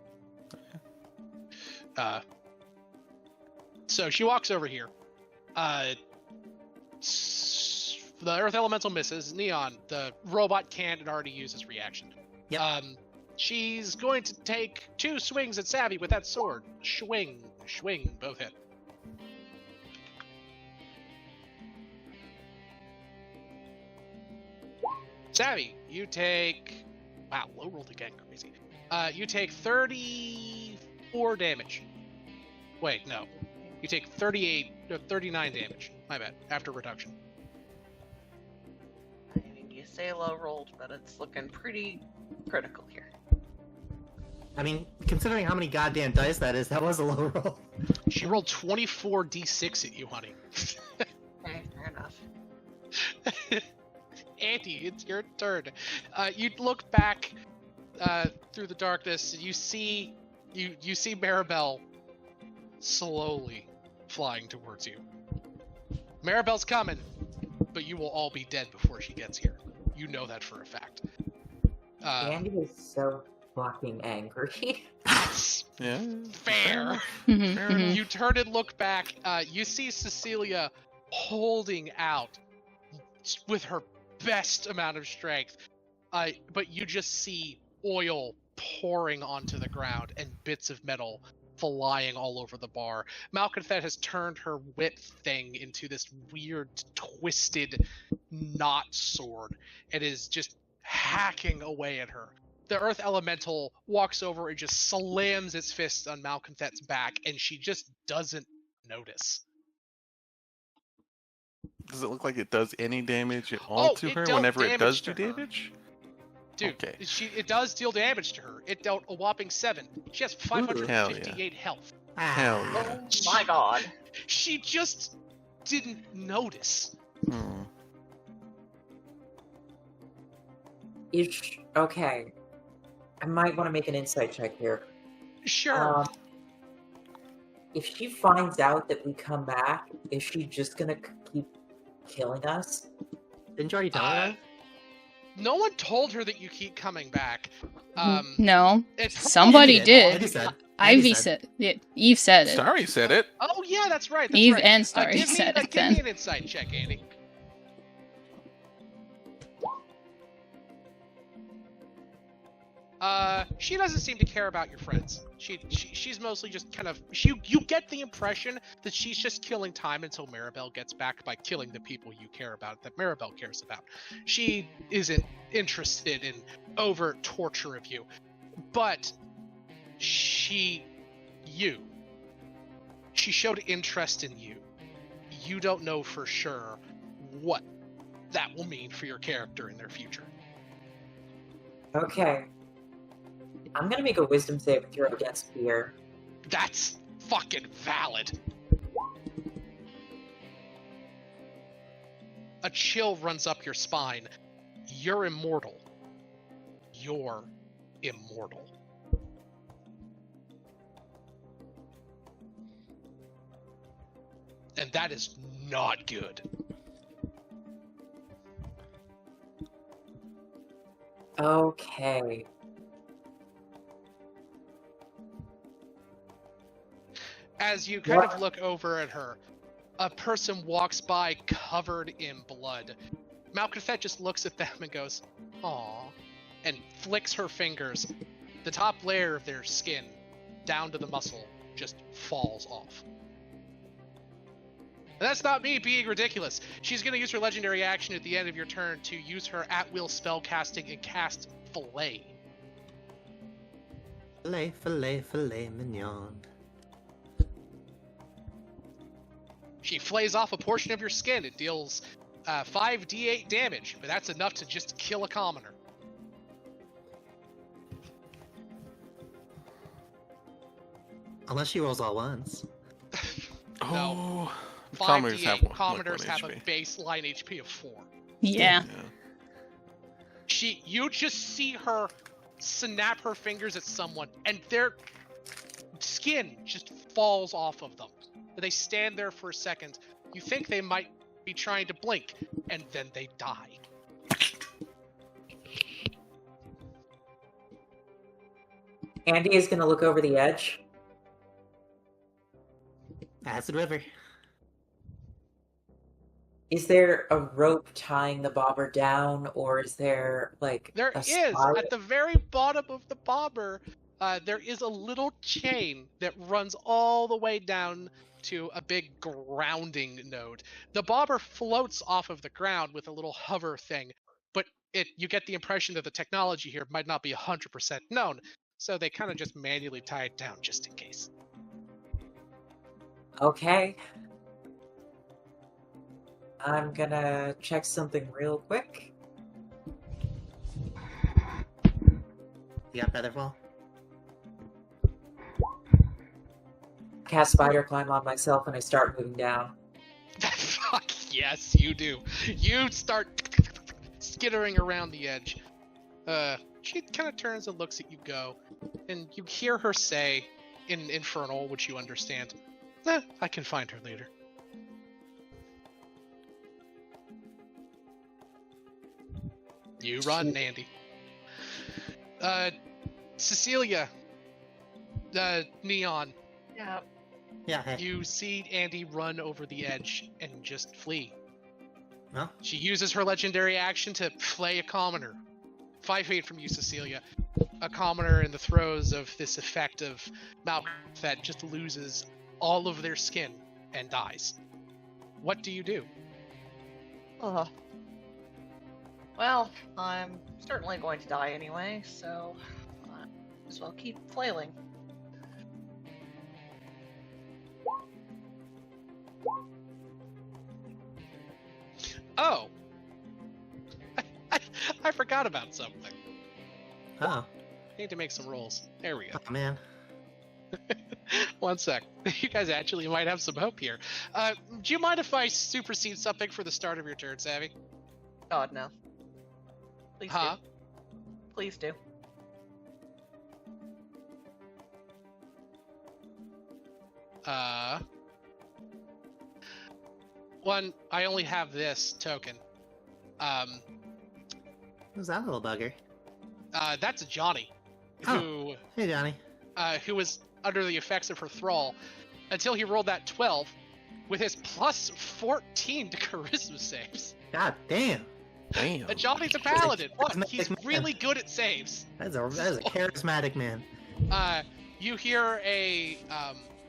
So she walks over here. The Earth Elemental misses. Neon, the robot can't. It already used its reaction. Yep. She's going to take 2 swings at Savvy with that sword. Swing, both hit. Savvy, you take. Wow, low rolled again, crazy. You take 34 damage. Wait, no. You take 39 damage. My bad. After reduction. I mean, you say low rolled, but it's looking pretty critical here. I mean, considering how many goddamn dice that is, that was a low roll. She rolled 24 d6 at you, honey. Okay, fair enough. Andy, it's your turn. You look back through the darkness, and you see Maribel slowly flying towards you. Maribel's coming, but you will all be dead before she gets here. You know that for a fact. Andy is so fucking angry. Yeah. Fair. You turn and look back. You see Cecilia holding out with her best amount of strength, but you just see oil pouring onto the ground and bits of metal flying all over the bar. Malconfet has turned her whip thing into this weird, twisted knot sword and is just hacking away at her. The Earth Elemental walks over and just slams its fist on Malconfet's back, and she just doesn't notice. Does it look like it does any damage at all to her whenever it does do damage? Dude, okay. It does deal damage to her. It dealt a whopping 7. She has 558 health. Hell yeah. Oh my god. She just didn't notice. Okay. I might want to make an insight check here. Sure. If she finds out that we come back, is she just gonna keep killing us? Didn't you already tell her that? No one told her that you keep coming back. No. It's Somebody did. Andy said. Ivy said. Yeah, Eve said it. Starry said it. Oh yeah, that's right. That's Eve right. and Starry Give said it me then. an insight check, Andy. She doesn't seem to care about your friends. She's mostly just kind of you get the impression that she's just killing time until Maribel gets back by killing the people you care about, that Maribel cares about. She isn't interested in overt torture of you, but she showed interest in you. You don't know for sure what that will mean for your character in their future. Okay. I'm gonna make a wisdom saving throw against fear. That's fucking valid. A chill runs up your spine. You're immortal. You're immortal. And that is not good. Okay. As you kind of look over at her, a person walks by covered in blood. Malconfet just looks at them and goes, "Aw," and flicks her fingers. The top layer of their skin, down to the muscle, just falls off. And that's not me being ridiculous. She's going to use her legendary action at the end of your turn to use her at-will spell casting and cast Fillet. Filet, filet, filet mignon. She flays off a portion of your skin. It deals 5d8 damage, but that's enough to just kill a commoner. Unless she rolls all ones. No. Oh, 5d8 commoners have a HP. baseline HP of 4. Yeah. You just see her snap her fingers at someone, and their skin just falls off of them. They stand there for a second. You think they might be trying to blink, and then they die. Andy is gonna look over the edge. Acid River. Is there a rope tying the bobber down, or is there, like, There a is, spiral? at the very bottom of the bobber, there is a little chain that runs all the way down to a big grounding node. The bobber floats off of the ground with a little hover thing, but you get the impression that the technology here might not be 100% known, so they kind of just manually tie it down just in case. Okay. I'm gonna check something real quick. You got Featherfall? Cast Spider Climb on myself and I start moving down. Fuck yes, you do. You start skittering around the edge. She kind of turns and looks at you go, and you hear her say, in Infernal, which you understand, I can find her later. You run, Andy. Cecilia, Neon, Yeah. Yeah, hey. you see Andy run over the edge and just flee. Well, She uses her legendary action to flay a commoner. 5 feet from you, Cecilia. A commoner in the throes of this effect of Malconfet just loses all of their skin and dies. What do you do? Well, I'm certainly going to die anyway, so might as well keep flailing. Oh! I forgot about something. oh, I need to make some rolls. There we go. oh man. 1 sec. You guys actually might have some hope here. Do you mind if I supersede something for the start of your turn, Savvy? God, no. Please Huh? do. Please do. One, I only have this token. Who's that little bugger? That's Johnny, Oh. Hey, Johnny. who was under the effects of her thrall until he rolled that 12 with his plus 14 to charisma saves. God damn. Damn. Johnny's a paladin. What? charismatic He's man. really good at saves. That is a charismatic man. You hear a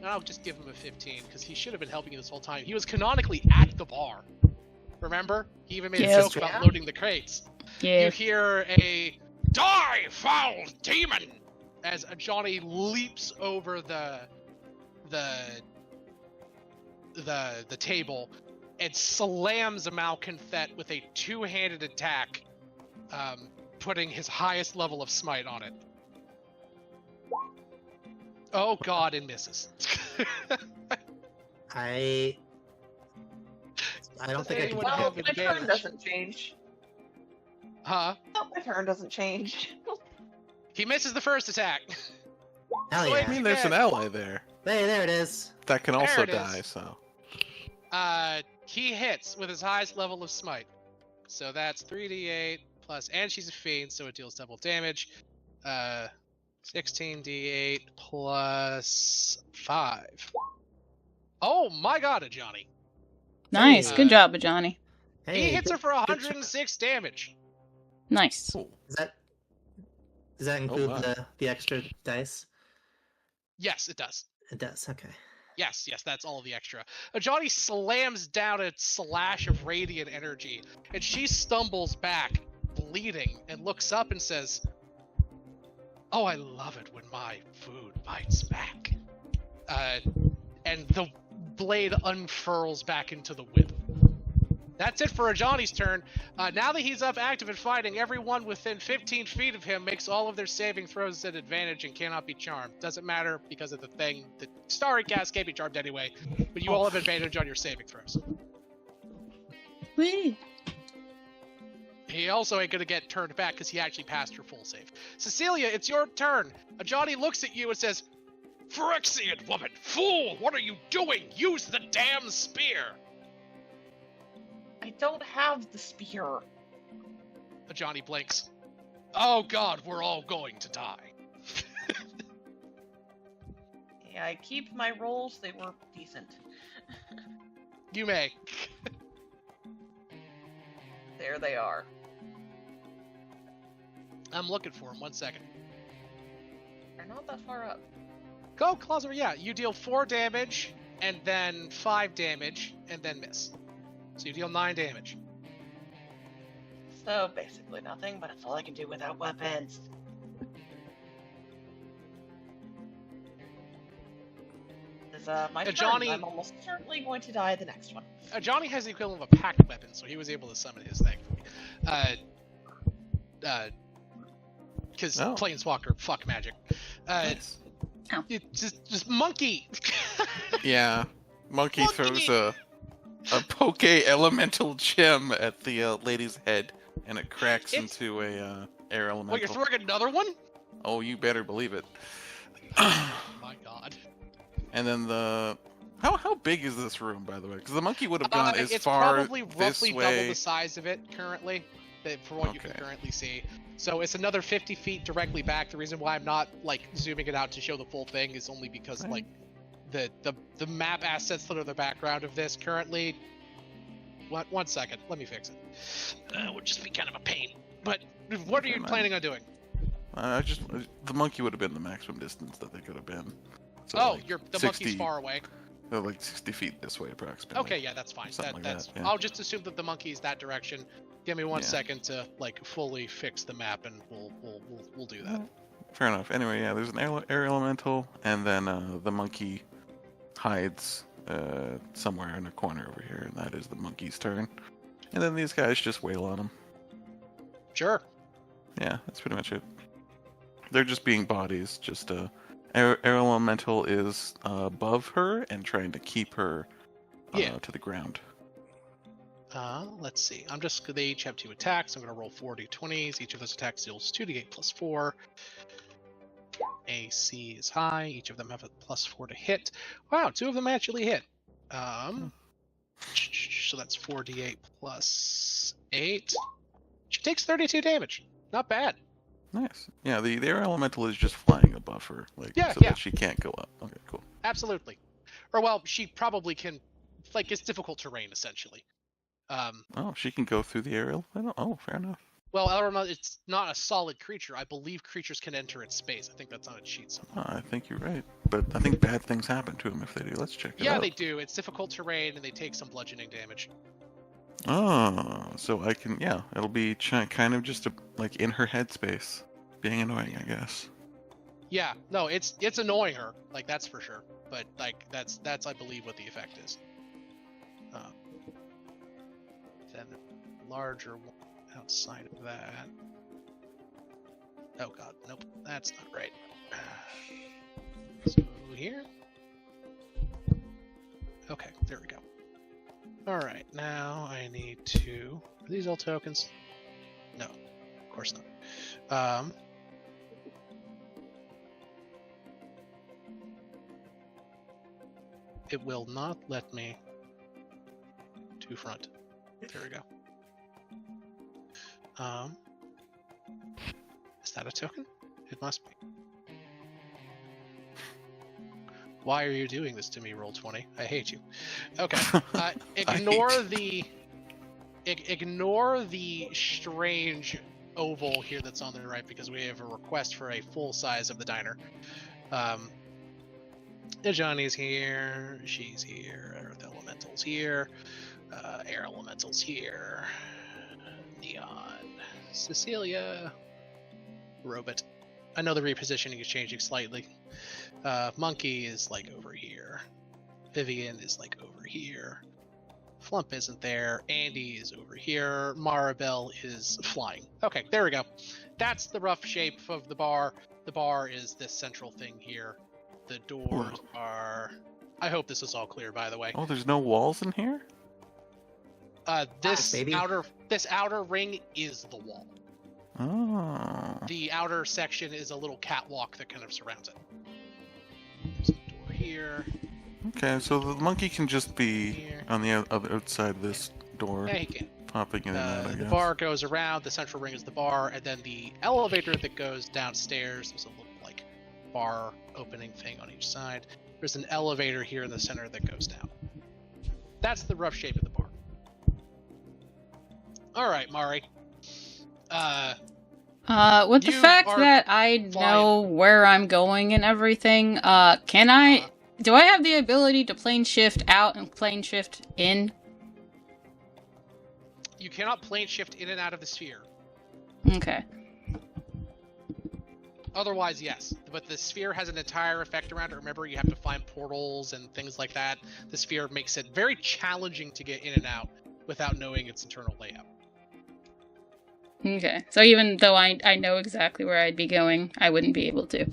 I'll just give him a 15 because he should have been helping you this whole time. He was canonically at the bar. Remember? He even made a Yeah. joke about loading the crates. Yeah. You hear a "Die, foul demon!" as Johnny leaps over the table and slams a Malconfet with a two-handed attack, putting his highest level of smite on it. Oh god, and misses. I don't think I can. Anyone Well, have my advantage? turn doesn't change. Huh? No, my turn doesn't change. He misses the first attack. Hell So I yeah! mean, there's an ally there Hey, there it is. that can There also it is. die. So He hits with his highest level of smite. So that's 3d8 plus, and she's a fiend, so it deals double damage. 16d8 plus 5. Oh my god, Johnny. Nice. Hey. Good job, Johnny. Hey, He hits her for good 106 damage. Nice. cool. Does that include wow. the extra dice? Yes, it does. It does. Okay. Yes, that's all of the extra. Johnny slams down a slash of radiant energy, and she stumbles back, bleeding, and looks up and says, "Oh, I love it when my food bites back." And the blade unfurls back into the whip. That's it for Johnny's turn. Now that he's up active and fighting, everyone within 15 feet of him makes all of their saving throws at advantage and cannot be charmed. Doesn't matter because of the thing. The Starry Cast can't be charmed anyway, but you all have advantage on your saving throws. Whee! He also ain't gonna get turned back because he actually passed her full save. Cecilia, it's your turn. Johnny looks at you and says, "Phyrexian woman, fool, what are you doing? Use the damn spear." I don't have the spear. Johnny blinks. "Oh god, we're all going to die." Yeah, I keep my rolls. They were decent. You may. There they are. I'm looking for him. 1 second. They're not that far up. Go, Clauser. Yeah, you deal 4 damage, and then 5 damage, and then miss. So you deal 9 damage. So basically nothing, but it's all I can do without weapons. This is my turn. Johnny- I'm almost certainly going to die the next one. Johnny has the equivalent of a packed weapon, so he was able to summon his thing. Because Oh. Planeswalker, fuck magic. Nice. It just monkey. Yeah, monkey Monkey! throws a poke elemental gem at the lady's head, and it cracks It's- into a air elemental. What, you're throwing another one? Oh, you better believe it. My god. And then how big is this room, by the way? Because the monkey would have gone as It's far probably this roughly way. double the size of it currently, for what you can Okay. currently see. So it's another 50 feet directly back. The reason why I'm not like zooming it out to show the full thing is only because Right. like the map assets that are the background of this currently. One second, let me fix it. Would just be kind of a pain. But what are you Never mind. planning on doing? The monkey would have been the maximum distance that they could have been. So Oh, like the monkey's far away. Like 60 feet this way, approximately. Okay, yeah, that's fine. Something like That's. that, yeah. I'll just assume that the monkey's that direction. Give me 1 Yeah. second to like fully fix the map, and we'll do that. Fair enough. Anyway, yeah, there's an air elemental, and then the monkey hides somewhere in a corner over here, and that is the monkey's turn. And then these guys just wail on him. Sure. Yeah, that's pretty much it. They're just being bodies. Just air elemental is above her and trying to keep her Yeah. to the ground. Let's see. They each have 2 attacks. I'm gonna roll 4 d20s. Each of those attacks deals 2d8 plus 4. AC is high. Each of them have a plus 4 to hit. Wow, 2 of them actually hit. So that's 4d8 plus 8. She takes 32 damage. Not bad. Nice. Yeah, the air elemental is just flying above her, like Yeah, so yeah. that she can't go up. Okay, cool. Absolutely. Or well, she probably can. Like it's difficult terrain essentially. Oh, she can go through the aerial. Oh, fair enough. Well, it's not a solid creature. I believe creatures can enter its space. I think that's on its sheet somewhere. I think you're right, but I think bad things happen to them if they do. Let's check it out. Yeah, they do. It's difficult terrain, and they take some bludgeoning damage. Oh, so I can, yeah, it'll be kind of just like in her headspace, being annoying, I guess. Yeah, no, it's annoying her, like that's for sure. But like that's I believe what the effect is. Then a larger one outside of that. Oh god, nope, that's not right. So here. Okay, there we go. All right, now I need to. Are these all tokens? No, of course not. It will not let me to front. There we go. Is that a token? It must be. Why are you doing this to me, Roll20? I hate you. Okay. Ignore the strange oval here that's on the right because we have a request for a full size of the diner. Johnny's here, she's here, Earth Elemental's here, Air Elemental's here, Neon, Cecilia, Robot. I know the repositioning is changing slightly. Monkey is like over here. Vivian is like over here. Flump isn't there. Andy is over here. Maribel is flying. Okay, there we go. That's the rough shape of the bar. The bar is this central thing here. The doors are... I hope this is all clear, by the way. Oh, there's no walls in here? This outer ring is the wall. Oh. The outer section is a little catwalk that kind of surrounds it. There's a door here. Okay, so the monkey can just be here. On the other outside of this door. Yeah, he can. Popping in and out, I guess. The bar goes around, the central ring is the bar, and then the elevator that goes downstairs, there's a little, like, bar opening thing on each side. There's an elevator here in the center that goes down. That's the rough shape of the bar. Alright, Mari. With the fact that I know where I'm going and everything, can I... Do I have the ability to plane shift out and plane shift in? You cannot plane shift in and out of the sphere. Okay. Otherwise, yes. But the sphere has an entire effect around it. Remember, you have to find portals and things like that. The sphere makes it very challenging to get in and out without knowing its internal layout. Okay. So even though I know exactly where I'd be going, I wouldn't be able to.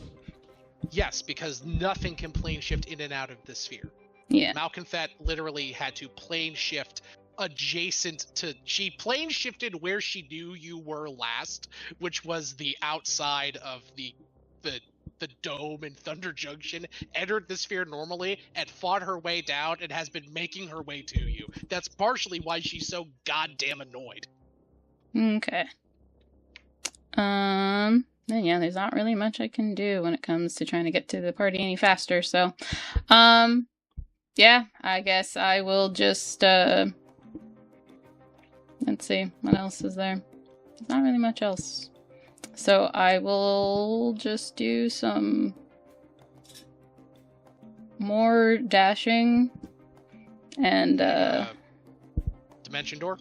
Yes, because nothing can plane shift in and out of the sphere. Yeah. Malconthet literally had to plane shift adjacent to... She plane shifted where she knew you were last, which was the outside of the dome in Thunder Junction, entered the sphere normally, and fought her way down, and has been making her way to you. That's partially why she's so goddamn annoyed. Okay. Then yeah, there's not really much I can do when it comes to trying to get to the party any faster, so... Yeah, I guess I will just, let's see, what else is there? There's not really much else. So I will just do some more dashing and, Dimension door?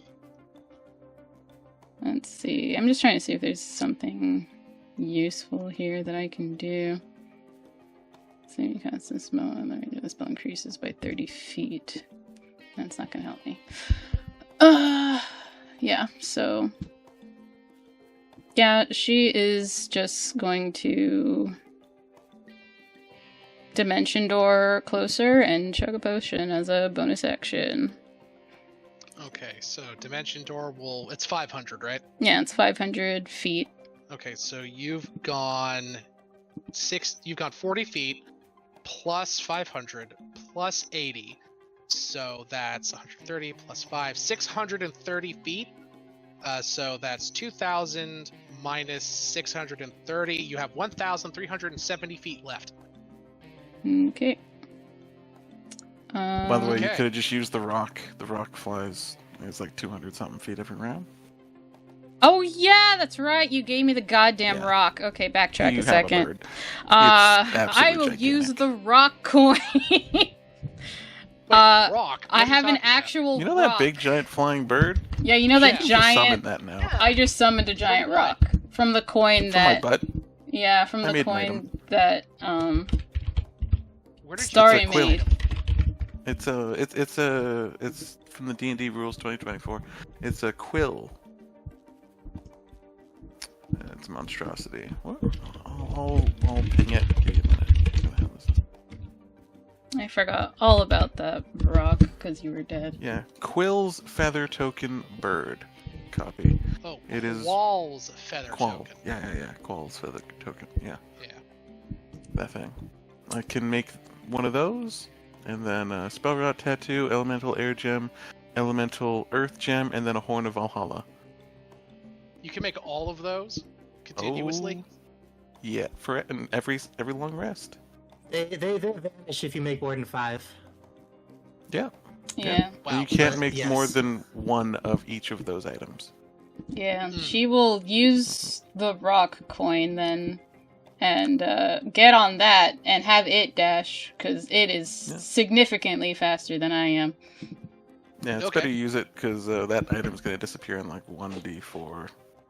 Let's see, I'm just trying to see if there's something useful here that I can do. Saving constant spell, the spell increases by 30 feet. That's not gonna help me. Yeah, so... Yeah, she is just going to... Dimension door closer and chug a potion as a bonus action. Okay, so Dimension door will... It's 500, right? Yeah, it's 500 feet. Okay, so you've gone... You've gone 40 feet, plus 500, plus 80. So that's 130 plus 5, 630 feet. So that's 2,000 minus 630. You have 1,370 feet left. Okay. By the way, you could have just used the rock. The rock flies It's like 200 something feet every round. Oh yeah, that's right. You gave me the goddamn Yeah. rock. Okay, backtrack You a have second. bird. I will absolutely use gigantic. the rock coin. Rock. I What are you have an talking about? actual You know rock. that big giant flying bird? Yeah, you know that You can just summon giant. that now. Yeah. I just summoned a giant From what? rock from the coin From my that. butt. Yeah, from I the made an coin item. that Where did Starry you quill. made. It's from the D&D Rules 2024. It's a quill. It's a monstrosity. What? I'll ping it. Give me a minute. Where the hell is it? I forgot all about that rock because you were dead. Yeah, Quill's feather token bird. Copy. Oh, It is Qual's feather Qual. token. Yeah. Quill's feather token. Yeah, Yeah. that thing. I can make one of those, and then a spell rot tattoo, elemental air gem, elemental earth gem, and then a horn of Valhalla. You can make all of those continuously. Oh, yeah, for every long rest. They vanish if you make more than 5. Yeah. Yeah, Wow. And you can't make Yes. more than one of each of those items. yeah. Hmm. She will use the rock coin then, and get on that and have it dash because it is Yeah. significantly faster than I am. Yeah, it's Okay. better to use it because that item's going to disappear in like 1d4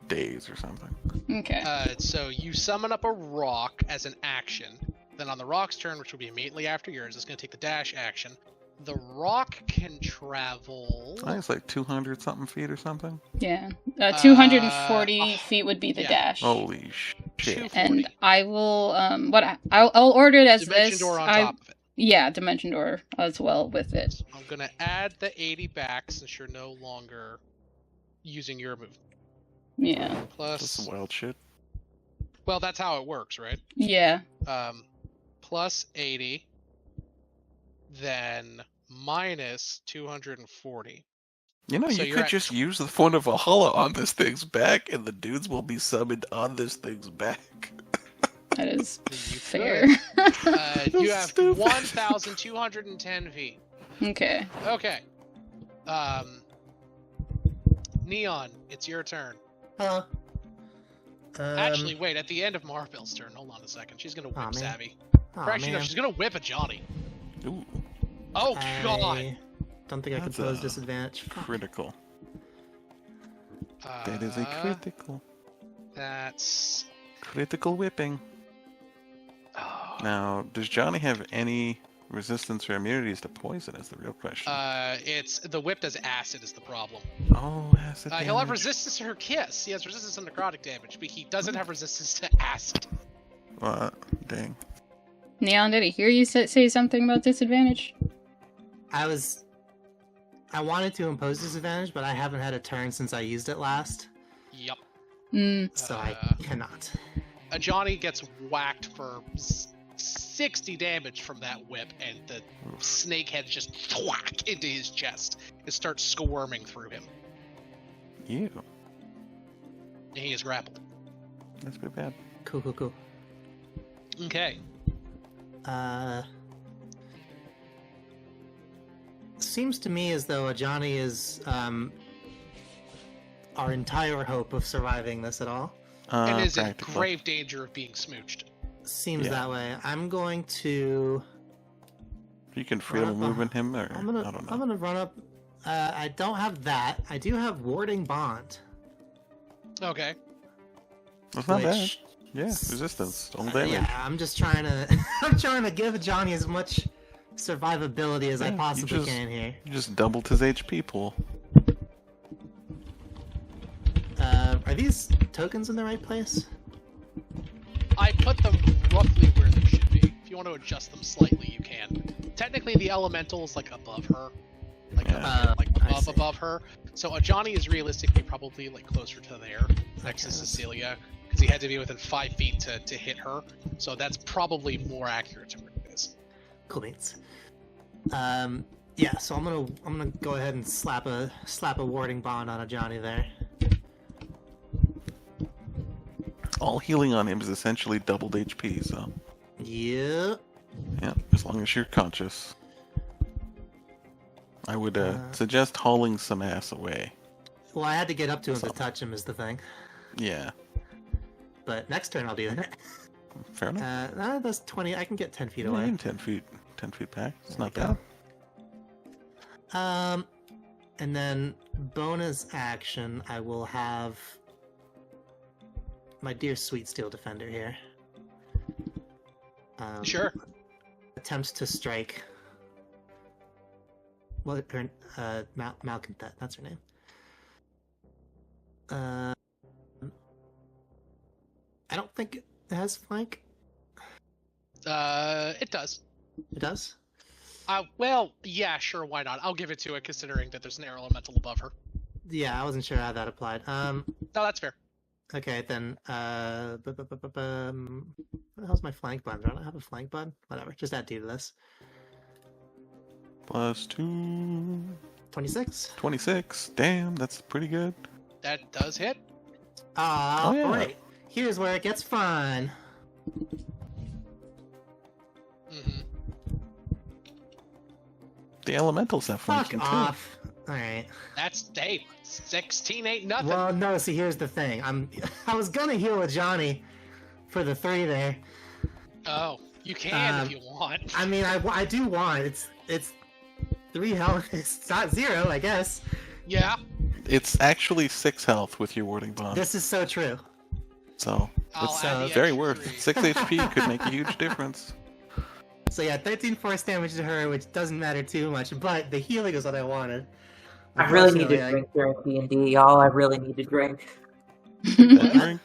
days or something. Okay. So you summon up a rock as an action. Then on the rock's turn, which will be immediately after yours, it's going to take the dash action. The rock can travel. I think it's like 200 something feet or something. Yeah. 240 feet would be the yeah. dash. Holy shit. 240. And I will I'll order it as Dimension this. door on I- top of it. Yeah, dimension door as well with it. I'm gonna add the 80 back since you're no longer using your move. Yeah. That's Plus, some wild shit. well, that's how it works, right? Yeah. Plus 80, then minus 240. You know, So you you're could at just use the Horn of Valhalla on this thing's back, and the dudes will be summoned on this thing's back. That is You fair. You have Stupid. 1,210 feet. Okay. Okay. Neon, it's your turn. Hello. Actually, wait, at the end of Marvel's turn, hold on a second. She's gonna whip Aw, man. Savvy. oh, Or actually, no, man. she's gonna whip a Johnny. Ooh, Oh, God! I don't think I can That's pose a disadvantage. Fuck. critical. That is a Uh, critical. That's... Critical whipping. Oh. Now, does Johnny have any resistance or immunities to poison is the real question. It's the whip does acid is the problem. Oh, acid He'll have damage. resistance to her kiss. He has resistance to necrotic damage, but he doesn't have resistance to acid. Dang. Neon, did I hear you say something about disadvantage? I wanted to impose disadvantage, but I haven't had a turn since I used it last, Yup. so I cannot. Johnny gets whacked for 60 damage from that whip, and the snake head just thwack into his chest. It starts squirming through him. Ew. And he is grappled. That's pretty bad. Cool. Okay. Seems to me as though Johnny is our entire hope of surviving this at all. And is in practical. grave danger of being smooched. Seems Yeah. that way. I'm going to. You can freely Run up move in him, or I'm gonna. I don't know. I'm gonna run up. I don't have that. I do have warding bond. Okay. That's not bad. which, Yeah, resistance. Don't damage. yeah, I'm just trying to. I'm trying to give Johnny as much survivability as I Yeah, possibly you just- can here. You just doubled his HP pool. Are these tokens in the right place? I put them roughly where they should be. If you want to adjust them slightly, you can. Technically, the elemental is like above her, like Yeah. I see. above her. So Johnny is realistically probably like closer to there, next to Okay, Cecilia, because he had to be within 5 feet to hit her. So that's probably more accurate to where it is. Cool beans. Yeah, so I'm gonna go ahead and slap a warding bond on a Johnny there. All healing on him is essentially doubled HP, so Yeah. yeah, as long as you're conscious. I would suggest hauling some ass away. Well, I had to get up to him to touch him is the thing. Yeah. But next turn I'll do that. Fair enough. That's 20. I can get 10 feet Yeah, away. 10 feet back. It's There not we bad. go. And then bonus action, I will have my dear sweet steel defender here. Sure. Attempts to strike. Well, her, Malcontet, that's her name. I don't think it has flank. It does. It does? Well, yeah, sure, why not? I'll give it to it, considering that there's an air elemental above her. Yeah, I wasn't sure how that applied. No, that's fair. Okay, then, what the hell's my flank button? Do I not have a flank button? Whatever, just add 2 to this. +2. 26. 26. Damn, that's pretty good. That does hit. Oh, yeah. Wait. Here's where it gets fun. Mm-hmm. The elementals have Fuck flanking too. off. Alright. That's, hey, 16 ain't nothing. Well, no, see, here's the thing. I was gonna heal with Johnny for the 3 there. Oh, you can if you want. I mean, I do want. It's 3 health. It's not 0, I guess. Yeah. It's actually 6 health with your warding bond. This is so true. So I'll it's add the very extra worth. 3. 6 HP could make a huge difference. So yeah, 13 force damage to her, which doesn't matter too much, but the healing is what I wanted. I really need to Unfortunately, drink during D&D, y'all. I really need to drink. Drink.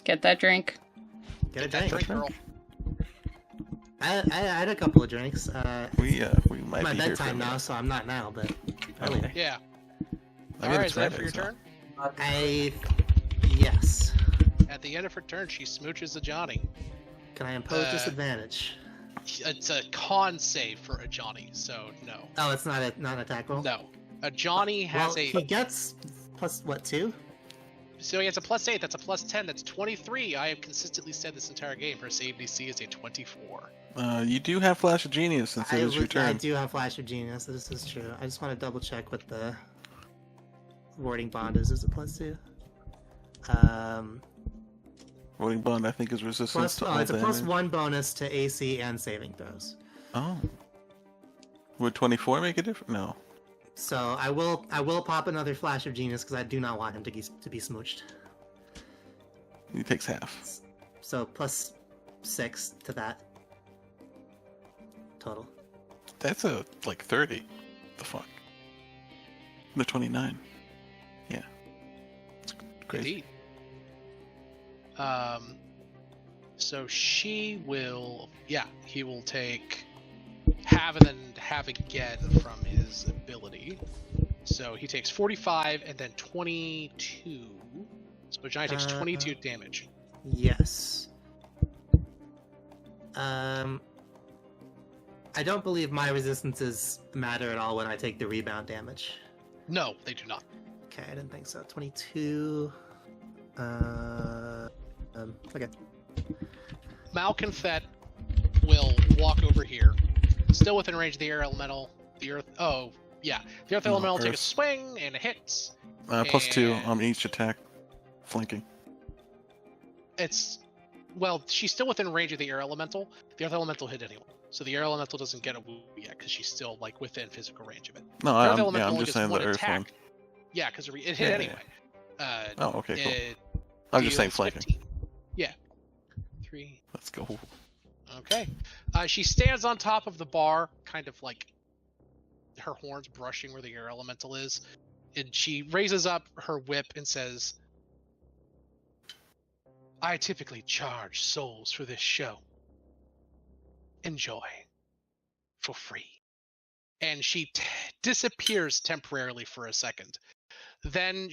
Get that drink. Get a That drink. drink, girl. I had a couple of drinks. We might My be here for a bedtime now, minute. so I'm not now, but earlier. Yeah. I All mean, right, it's is that for Friday, your so- turn? Yes. At the end of her turn, she smooches a Johnny. Can I impose Uh, disadvantage? It's a con save for a Johnny, so no. Oh, it's not an attack roll. No. A Johnny has well, he gets plus what 2? So he has a +8, that's a +10, that's 23. I have consistently said this entire game, her save DC is a 24. You do have Flash of Genius since it was your I turn. do have Flash of Genius. This is true. I just want to double check what the warding bond is. Is it +2? Warding bond, I think, is resistance to all it's a damage. +1 bonus to AC and saving throws. Oh. Would 24 make a difference? No. So I will pop another Flash of Genius because I do not want him to be smooched. He takes half. So +6 to that total. That's a like 30. The fuck? The 29. Yeah. It's crazy. Indeed. So she will, he will take half and then half again from his ability. So he takes 45 and then 22. So Johnny takes 22 damage. Yes. I don't believe my resistances matter at all when I take the rebound damage. No, they do not. Okay, I didn't think so. 22. Okay. Malconfet will walk over here, still within range of the air elemental. The earth. Oh, yeah. The earth elemental will take a Earth. swing and hits. +2 And- on each attack. Flanking. Well, she's still within range of the air elemental. The earth elemental hit anyway, so the air elemental doesn't get a woo yet because she's still like within physical range of it. No, The earth I'm elemental only just gets saying the one Earth attack. one. Yeah, because it hit Yeah, anyway. Oh, okay, cool. It I'm just saying deals flanking. 15. Yeah. 3. Let's go. Okay. She stands on top of the bar, kind of like her horns brushing where the air elemental is, and she raises up her whip and says, I typically charge souls for this show. Enjoy. For free. And she disappears temporarily for a second. Then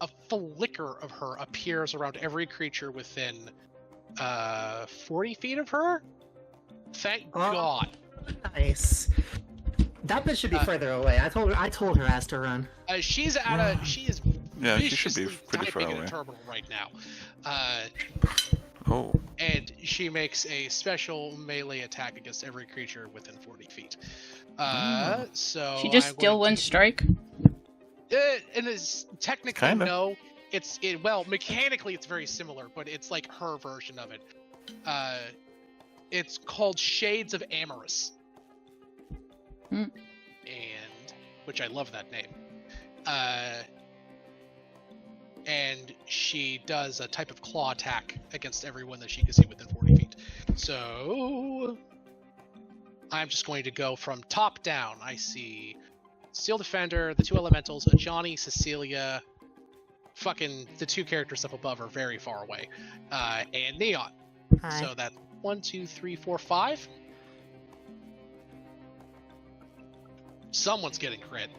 a flicker of her appears around every creature within 40 feet of her? Thank God. Nice. That bitch should be further away. I told her ass to run. She is Yeah, she should be viciously pretty far typing in away. a terminal right now. Oh. and she makes a special melee attack against every creature within 40 feet. So She just I'm steal going one to- strike. and it's technically Kinda. no. Well, mechanically it's very similar, but it's like her version of it. It's called Shades of Amorous. Hmm. And which I love that name. And she does a type of claw attack against everyone that she can see within 40 feet. So I'm just going to go from top down. I see Steel Defender, the two elementals, Johnny, Cecilia, fucking the two characters up above are very far away, and Neon. Hi. So that's 1, 2, 3, 4, 5. Someone's getting crit.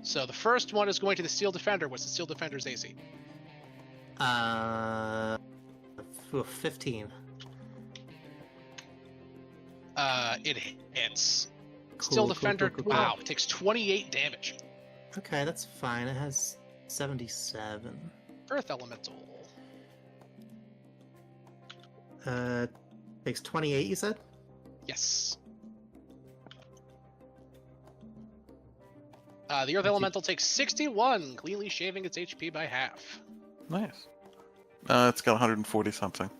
So the first one is going to the Steel Defender. What's the Steel Defender's AC? 15. It hits. Cool, Steel cool, Defender, cool, cool, wow, it takes 28 damage. Okay, that's fine. It has 77. Earth Elemental. Takes 28, you said? Yes. The Earth Elemental takes 61, cleanly shaving its HP by half. Nice. It's got 140 something.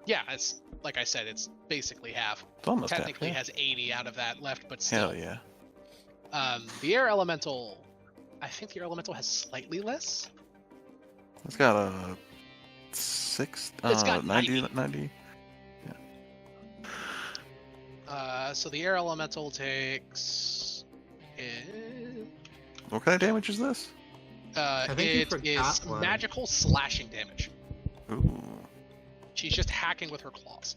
Yeah, it's like I said, it's basically half. It's almost half, Technically yeah. has 80 out of that left, but still. Hell yeah. The Air Elemental, I think the Air Elemental has slightly less. It's got a 6. It's got 90. 90. So the Air Elemental takes. What kind of damage is this? think you It forgot is one. magical slashing damage. Ooh. She's just hacking with her claws.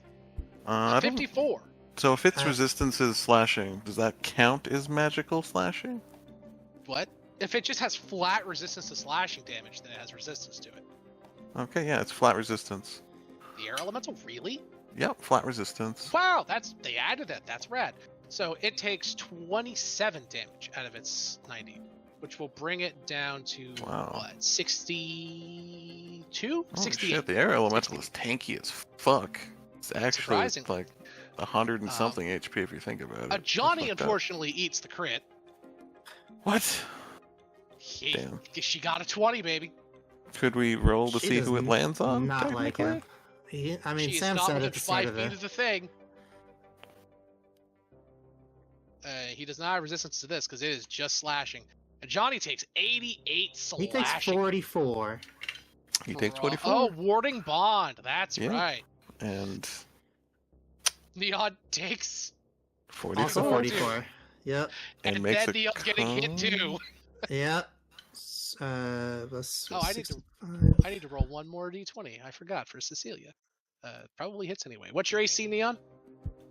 I don't- 54. So if its Uh, resistance is slashing, does that count as magical slashing? What? If it just has flat resistance to slashing damage, then it has resistance to it. Okay, yeah, it's flat resistance. The Air Elemental, really? Yep, flat resistance. Wow, they added that. That's rad. So it takes 27 damage out of its 90, which will bring it down to Wow. what? 62? Holy 68. shit, the air elemental is tanky as fuck. It's actually Surprising. like 100 and something HP if you think about it. That's Johnny fucked up. unfortunately eats the crit. What? He- Damn. She got a 20, baby. Could we roll to She see who it does lands on? Not like technically? him. I mean, She's Sam not said within at the start 5 of feet the... of the thing. He does not have resistance to this because it is just slashing. And Johnny takes 88 slashing. He takes 44. He takes 24. Oh, warding bond. That's Yeah. right. And Neon takes. 44. Also 44. Yep. And And makes then a Neon's getting hit too. Yep. Let's Oh, I need to- 65. I need to roll one more d20. I forgot for Cecilia. Probably hits anyway. What's your AC, Neon?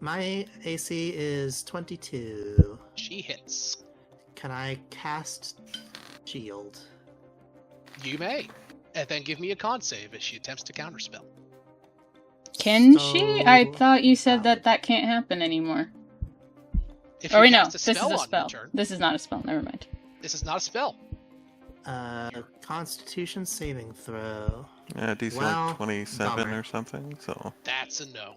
My AC is 22. She hits. Can I cast Shield? You may. And then give me a con save as she attempts to counterspell. Can she? I So- thought you said that can't happen anymore. If Oh you wait, no. cast This is a on your spell. turn- This is not a spell. Never mind. This is not a spell. Constitution saving throw. yeah, DC Well, like 27 bummer. or something, so. That's a no.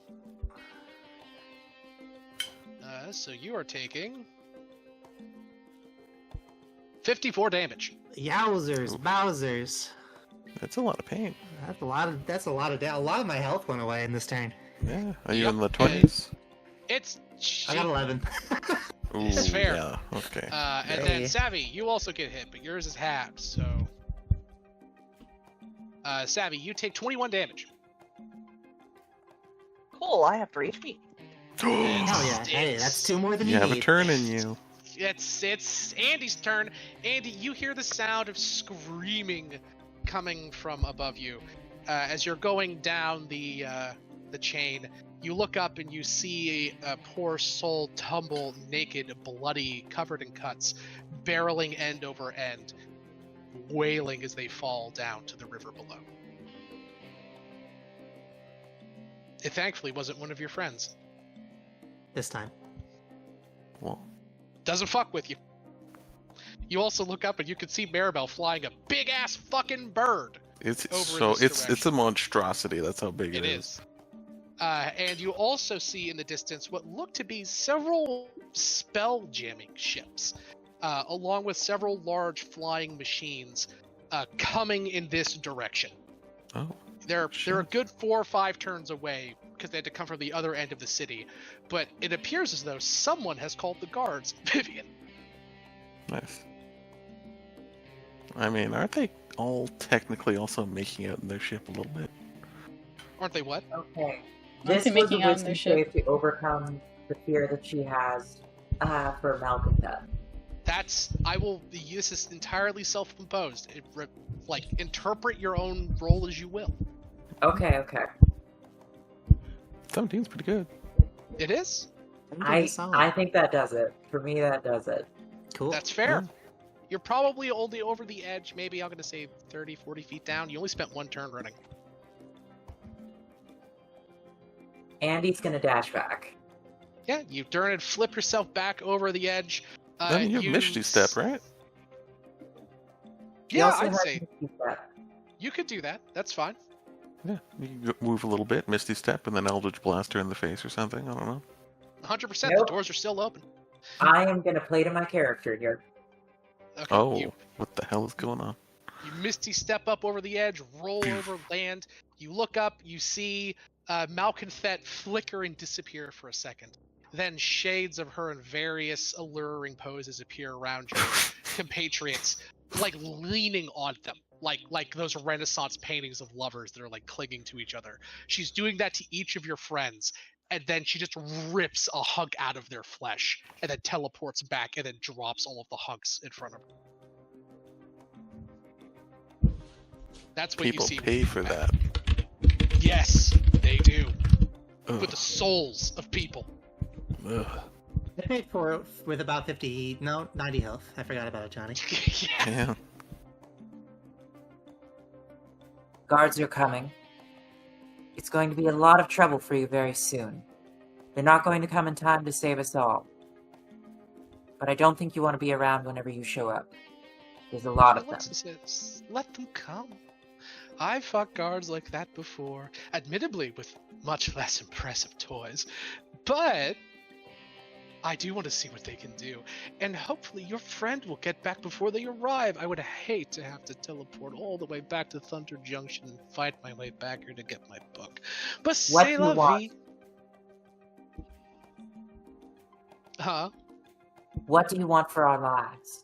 So you are taking 54 damage. Yowzers, Bowsers. That's a lot of pain. That's a lot of my health went away in this turn. Yeah. Are you Yep, in the 20s? It's. I got 11. Ooh, It's fair. Yeah, okay. And then Savvy, you also get hit, but yours is halved. So, Savvy, you take 21 damage. Cool, I have 3 HP. Hell yeah. Hey, that's 2 more than You you have a need. turn in you. It's Andy's turn. Andy, you hear the sound of screaming coming from above you as you're going down the chain. You look up and you see a poor soul tumble, naked, bloody, covered in cuts, barreling end over end, wailing as they fall down to the river below. It thankfully wasn't one of your friends. This time. Well, Doesn't fuck with you. You also look up and you can see Maribel flying a big ass fucking bird. It's over so in this it's a monstrosity. That's how big It it is. And you also see in the distance what look to be several spell jamming ships, along with several large flying machines coming in this direction. Oh, They're shit. a good 4 or 5 turns away because they had to come from the other end of the city. But it appears as though someone has called the guards. Vivian. Nice. I mean, aren't they all technically also making out in their ship a little bit? Aren't they what? Okay. Aren't This they was a making out in wisdom their ship? save to overcome the fear that she has for malcontent. This is entirely self-imposed. Interpret your own role as you will. Okay. 17's pretty good. It is. I think that does it. For me, that does it. Cool. That's fair. You're probably only over the edge, maybe I'm going to say 30, 40 feet down. You only spent 1 turn running. Andy's gonna dash back. Yeah, you turn and flip yourself back over the edge. I mean, you have Misty Step, right? He Yeah, also I'd has say Misty Step. you could do that. That's fine. Yeah, you can move a little bit, Misty Step, and then Eldritch Blast her in the face or something. I don't know. 100%. Nope. The doors are still open. I am gonna play to my character here. Okay, Oh, what the hell is going on? You Misty Step up over the edge, roll over, land. You look up, you see Malconfet flicker and disappear for a second. Then shades of her in various alluring poses appear around your compatriots, like leaning on them, like those Renaissance paintings of lovers that are like clinging to each other. She's doing that to each of your friends, and then she just rips a hunk out of their flesh, and then teleports back, and then drops all of the hunks in front of her. That's what People you see. pay for that. Yes, they do. Ugh. With the souls of people. Ugh. I paid for it with about 90 health. I forgot about it, Johnny. Yeah. Yeah. Guards are coming. It's going to be a lot of trouble for you very soon. They're not going to come in time to save us all. But I don't think you want to be around whenever you show up. There's a lot of them. Let them come. I've fought guards like that before, admittedly with much less impressive toys, but I do want to see what they can do, and hopefully your friend will get back before they arrive. I would hate to have to teleport all the way back to Thunder Junction and fight my way back here to get my book. But What c'est do you la want? vie. Huh? What do you want for our lives?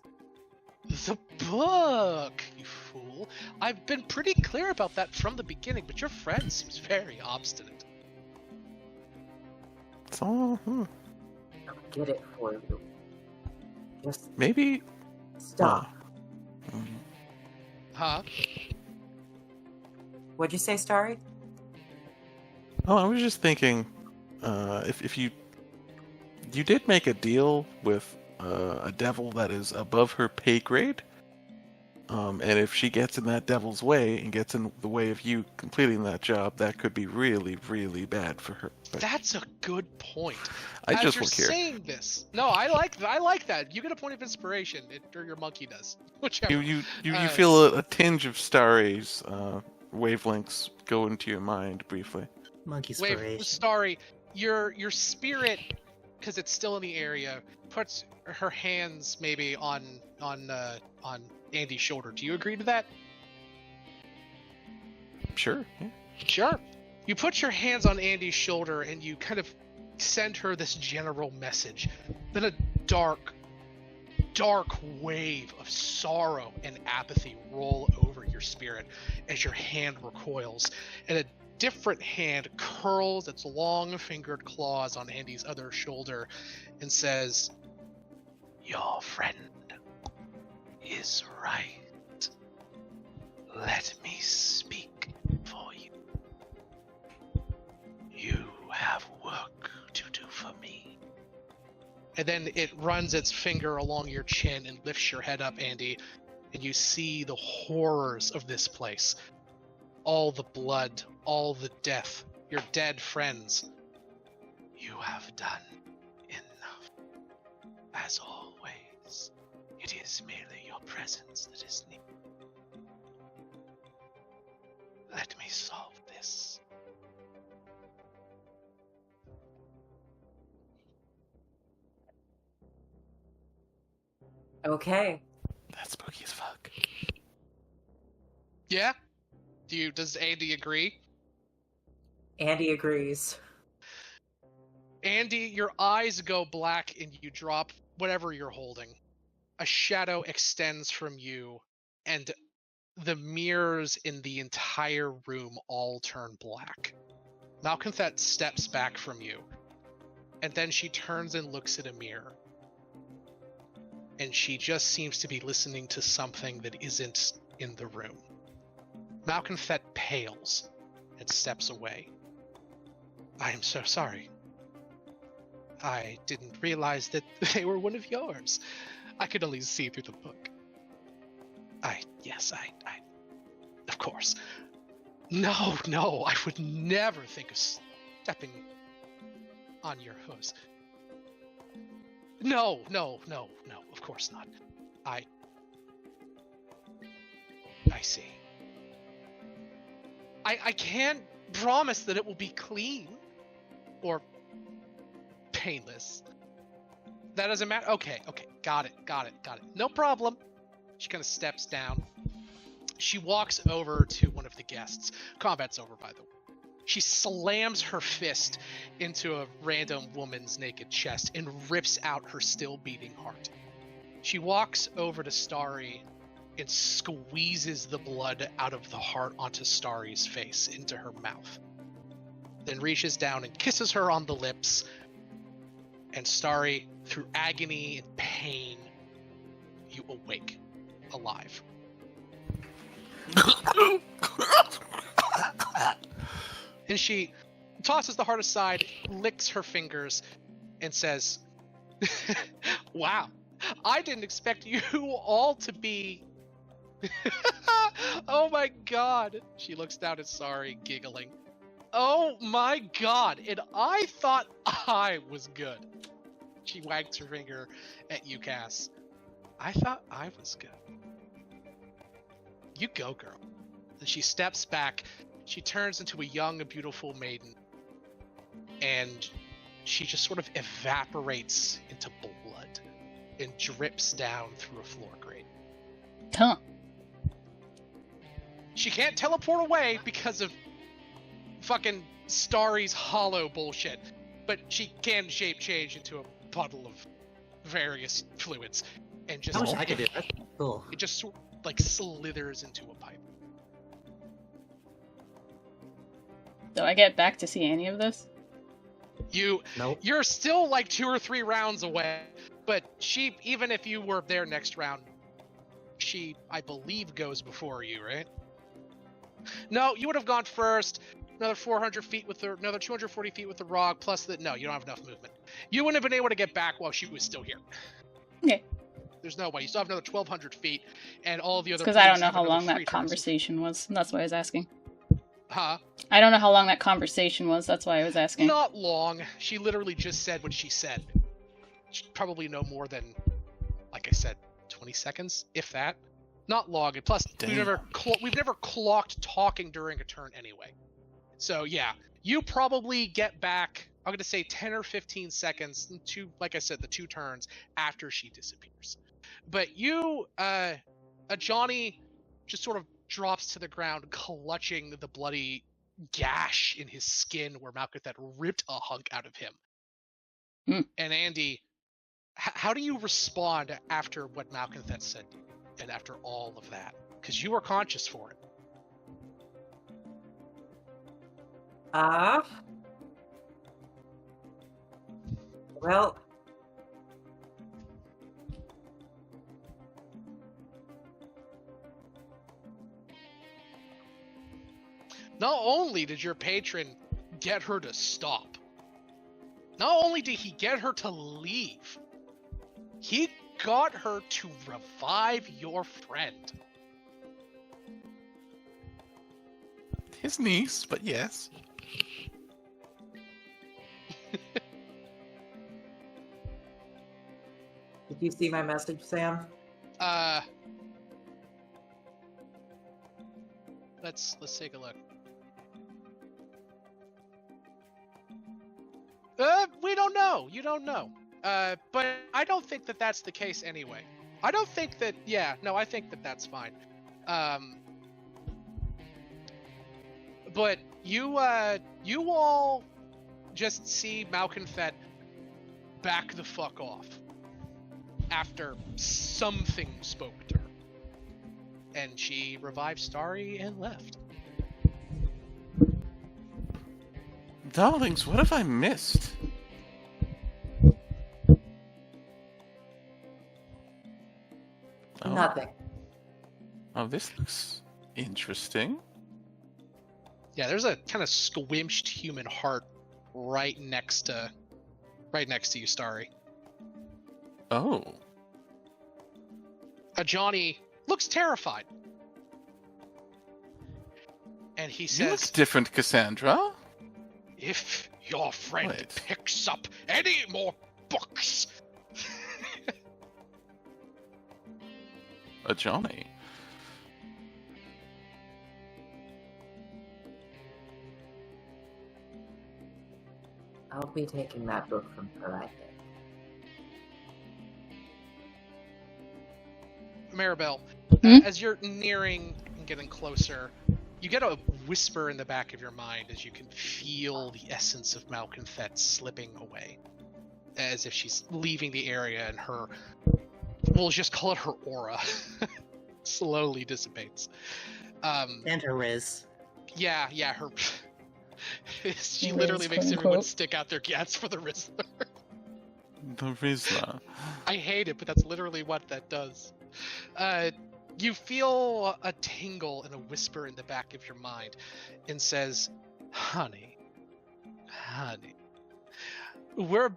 The book, you fool. I've been pretty clear about that from the beginning, but your friend seems very obstinate. So, I'll get it for you. Just maybe. stop. Huh? What'd you say, Starry? Oh, I was just thinking, if you did make a deal with a devil that is above her pay grade, and if she gets in that devil's way and gets in the way of you completing that job, that could be really, really bad for her. But That's a good point. I As just you're look here. saying this, no, I like that. You get a point of inspiration, or your monkey does, whichever. You feel a tinge of Starry's wavelengths go into your mind briefly. Monkey Wait, spiration. sorry, your spirit, because it's still in the area, puts her hands maybe on Andy's shoulder. Do you agree to that? Sure. Yeah. Sure. You put your hands on Andy's shoulder and you kind of send her this general message. Then a dark wave of sorrow and apathy roll over your spirit as your hand recoils, and a different hand curls its long-fingered claws on Andy's other shoulder and says, "Your friend is right. Let me speak for you. You have work to do for me." And then it runs its finger along your chin and lifts your head up, Andy, and you see the horrors of this place. All the blood, all the death, your dead friends. You have done enough. As always, it is merely your presence that is needed. solve this. Okay. That's spooky as fuck. Yeah? Does Andy agree? Andy agrees. Andy, your eyes go black and you drop whatever you're holding. A shadow extends from you, and the mirrors in the entire room all turn black. Malconthet steps back from you, and then she turns and looks at a mirror. And she just seems to be listening to something that isn't in the room. Malconthet pales and steps away. I am so sorry. I didn't realize that they were one of yours. I could only see through the book. Yes, of course. No, I would never think of stepping on your hooves. No, of course not. I see. I can't promise that it will be clean or painless. That doesn't matter. Okay, got it. No problem. She kind of steps down. She walks over to one of the guests. Combat's over, by the way. She slams her fist into a random woman's naked chest and rips out her still beating heart. She walks over to Starry and squeezes the blood out of the heart onto Starry's face into her mouth. Then reaches down and kisses her on the lips. And Starry, through agony and pain, you awake, alive. And she tosses the heart aside, licks her fingers, and says, wow, I didn't expect you all to be... Oh my god. She looks down at Sari, giggling. Oh my god, and I thought I was good. She wags her finger at you, Cass. I thought I was good. You go, girl. And she steps back. She turns into a young and beautiful maiden. And she just sort of evaporates into blood and drips down through a floor grate. Huh. She can't teleport away because of fucking Starry's hollow bullshit. But she can shape change into a puddle of various fluids. And just I wish I could do that. Cool. it just sort of like slithers into a pipe. Do I get back to see any of this? Nope. You're still like 2 or 3 rounds away, but she, even if you were there next round, she, I believe, goes before you, right? No, you would have gone first. Another 400 feet with the, another 240 feet with the rock, plus the, no, you don't have enough movement. You wouldn't have been able to get back while she was still here. Okay. There's no way. You still have another 1,200 feet, and all the other... Because I don't know have how another long 3 that turns. conversation was. That's why I was asking. Huh? I don't know how long that conversation was. That's why I was asking. Not long. She literally just said what she said. Probably no more than, like I said, 20 seconds, if that. Not long. And plus, we've never clocked talking during a turn anyway. So yeah, you probably get back, I'm gonna say 10 or 15 seconds, like I said, the 2 turns after she disappears. But you, Johnny just sort of drops to the ground, clutching the bloody gash in his skin where Malkuth ripped a hunk out of him. And Andy, how do you respond after what Malkuth said and after all of that? Because you were conscious for it. Well, not only did your patron get her to stop, not only did he get her to leave, he got her to revive your friend. His niece, but yes. did you see my message, Sam? Let's take a look. know. You don't know. But I don't think that that's the case anyway. I don't think that. Yeah, no, I think that that's fine. But you all just see Malconfet back the fuck off after something spoke to her, and she revived Starry and left. Darlings, what have I missed? Nothing. Oh, this looks interesting. Yeah, there's a kind of squinched human heart right next to you, Starry. Oh. Johnny looks terrified. And he You look says, different, Cassandra. if your friend Wait. picks up any more books... Johnny. I'll be taking that book from her, I think. Maribel, Hmm? as you're nearing and getting closer, you get a whisper in the back of your mind as you can feel the essence of Malconfet slipping away. As if she's leaving the area and her, we'll just call it her aura, slowly dissipates. And her Riz. Yeah, her... she Riz, literally makes quote, everyone unquote. stick out their gats for the Rizzler. The Rizzler. I hate it, but that's literally what that does. You feel a tingle and a whisper in the back of your mind and says, honey, we're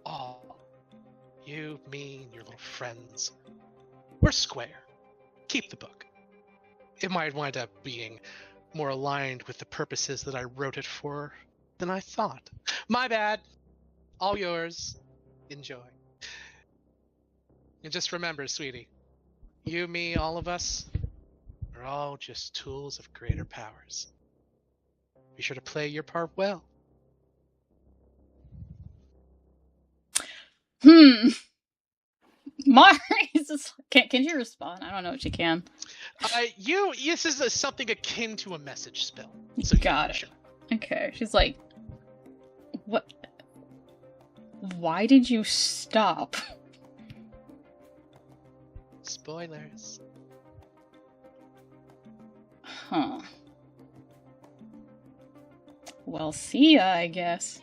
all, you, me, and your little friends, we're square. Keep the book. It might wind up being more aligned with the purposes that I wrote it for than I thought. My bad. All yours. Enjoy. And just remember, sweetie, you, me, all of us, are all just tools of greater powers. Be sure to play your part well. Mars is can you respond? I don't know if she can. This is something akin to a message spell. So Got it. Sure. Okay, she's like, what? Why did you stop? Spoilers. Huh. Well, see ya, I guess.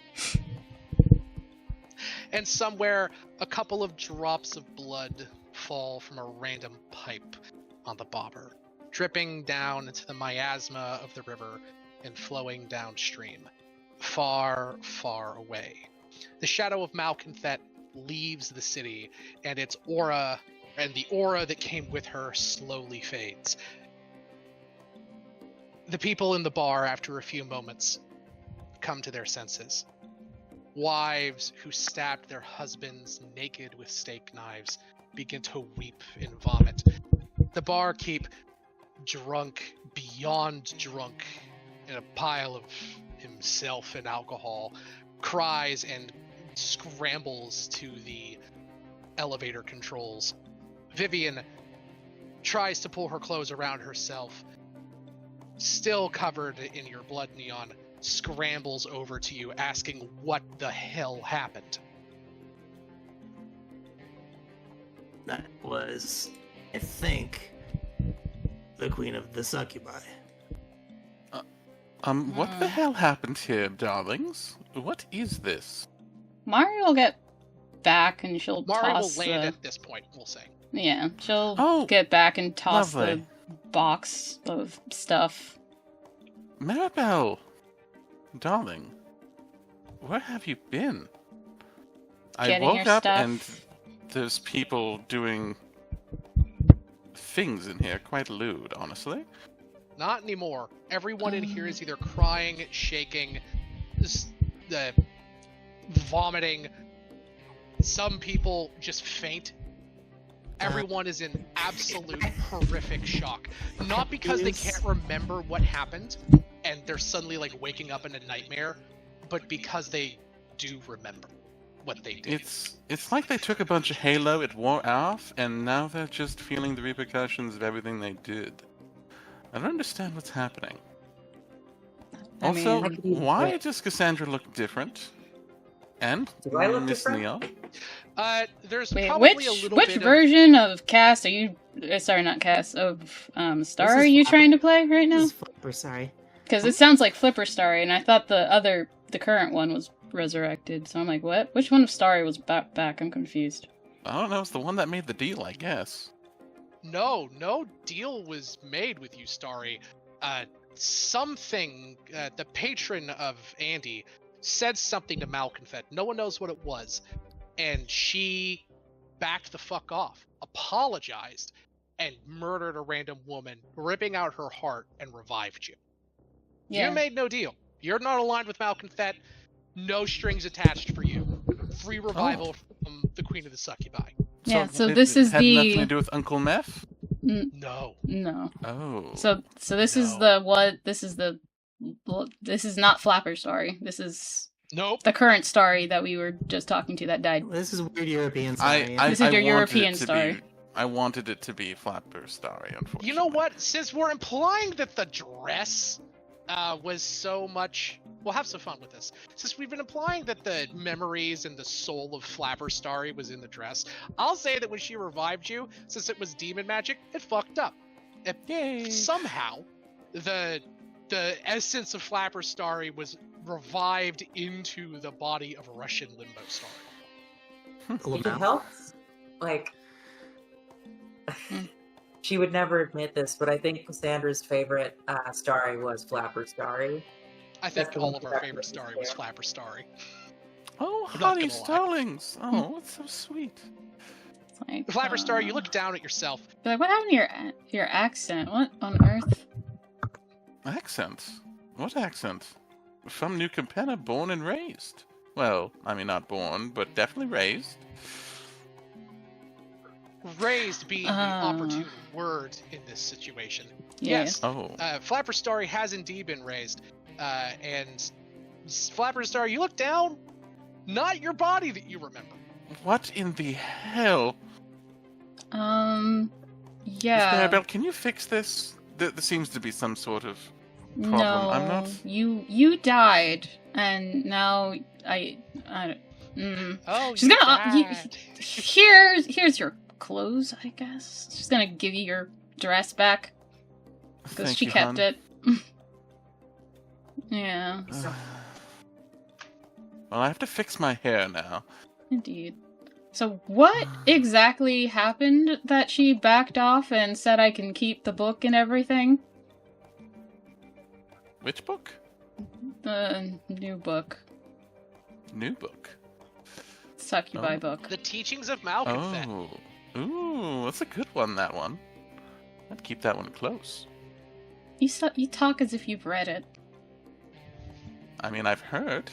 And somewhere, a couple of drops of blood fall from a random pipe on the bobber, dripping down into the miasma of the river and flowing downstream, far, far away. The shadow of Malconfet leaves the city, and its aura, and the aura that came with her, slowly fades. The people in the bar, after a few moments, come to their senses. Wives who stabbed their husbands naked with steak knives begin to weep and vomit. The barkeep, drunk, beyond drunk, in a pile of himself and alcohol, cries and scrambles to the elevator controls. Vivian tries to pull her clothes around herself, still covered in your blood neon, scrambles over to you asking what the hell happened. That was, I think, the Queen of the Succubi. What the hell happened here, darlings? What is this? Mari will get back and she'll Mari will toss land the... at this point, we'll say. Yeah, she'll Oh, get back and toss lovely. the box of stuff. Maribel, darling, where have you been? I Getting woke your up stuff. and there's people doing things in here, quite lewd, honestly. Not anymore. Everyone in here is either crying, shaking, vomiting. Some people just faint. Everyone is in absolute horrific shock. Not because they can't remember what happened and they're suddenly like waking up in a nightmare, but because they do remember what they did. It's like they took a bunch of Halo, it wore off, and now they're just feeling the repercussions of everything they did. I don't understand what's happening. I Also, mean, why does Cassandra look different? And Do I look Miss different? Neil? There's wait, probably a little which bit version of Cass are you? Sorry, not Cass. Of Star This are is you Flapper. trying to play right now? This is Flipper, sorry. Because it sounds like Flipper Starry, and I thought the current one was resurrected. So I'm like, what? Which one of Starry was back? I'm confused. I don't know, it's the one that made the deal, I guess. No deal was made with you, Starry. Something, the patron of Andy said something to Malconfet. No one knows what it was. And she backed the fuck off, apologized, and murdered a random woman, ripping out her heart, and revived you. Yeah. You made no deal. You're not aligned with Malconfet. No strings attached for you. Free revival from the Queen of the Succubi. Yeah, so it this is had nothing to the do with Uncle Meth? No. no. Oh. So this is No. the what? This is not Flapper Starry. This is Nope. the current Starry that we were just talking to that died. This is weird European story. This is your wanted European it to Starry. be- I wanted it to be Flapper Starry, unfortunately. You know what? Since we're implying that the dress was so much... We'll have some fun with this. Since we've been implying that the memories and the soul of Flapper Starry was in the dress, I'll say that when she revived you, since it was demon magic, it fucked up. Yay. Somehow, the essence of Flapper Starry was revived into the body of a Russian Limbo Starry. If it helps, like, she would never admit this, but I think Cassandra's favorite Starry was Flapper Starry. I think That's the all one of our that favorite was Starry was there. Flapper Starry. Oh, I'm not honey gonna lie. starlings! Oh, that's so sweet. It's like, Flapper Starry, you look down at yourself. Like, what happened to your accent? What on earth? Accent? What accent? From New Capenna, born and raised. Well, I mean, not born, but definitely raised. Raised being the opportune word in this situation. Yeah. Yes, Oh. Flapper Starry has indeed been raised. And Flapper Starry, you look down, not your body that you remember. What in the hell? Yeah. Miss Maribel, can you fix this? There seems to be some sort of problem. No, I'm not... you died, and now I Oh, she's you gonna died. here's your clothes, I guess. She's gonna give you your dress back because Thank she you, kept hon. it. Yeah, Well, I have to fix my hair now. indeed. So what exactly happened that she backed off and said I can keep the book and everything? Which book? The new book. New book. Succubi Oh. book. The Teachings of Malconfet. Oh. Ooh, that's a good one, that one. I'd keep that one close. You talk as if you've read it. I mean, I've heard.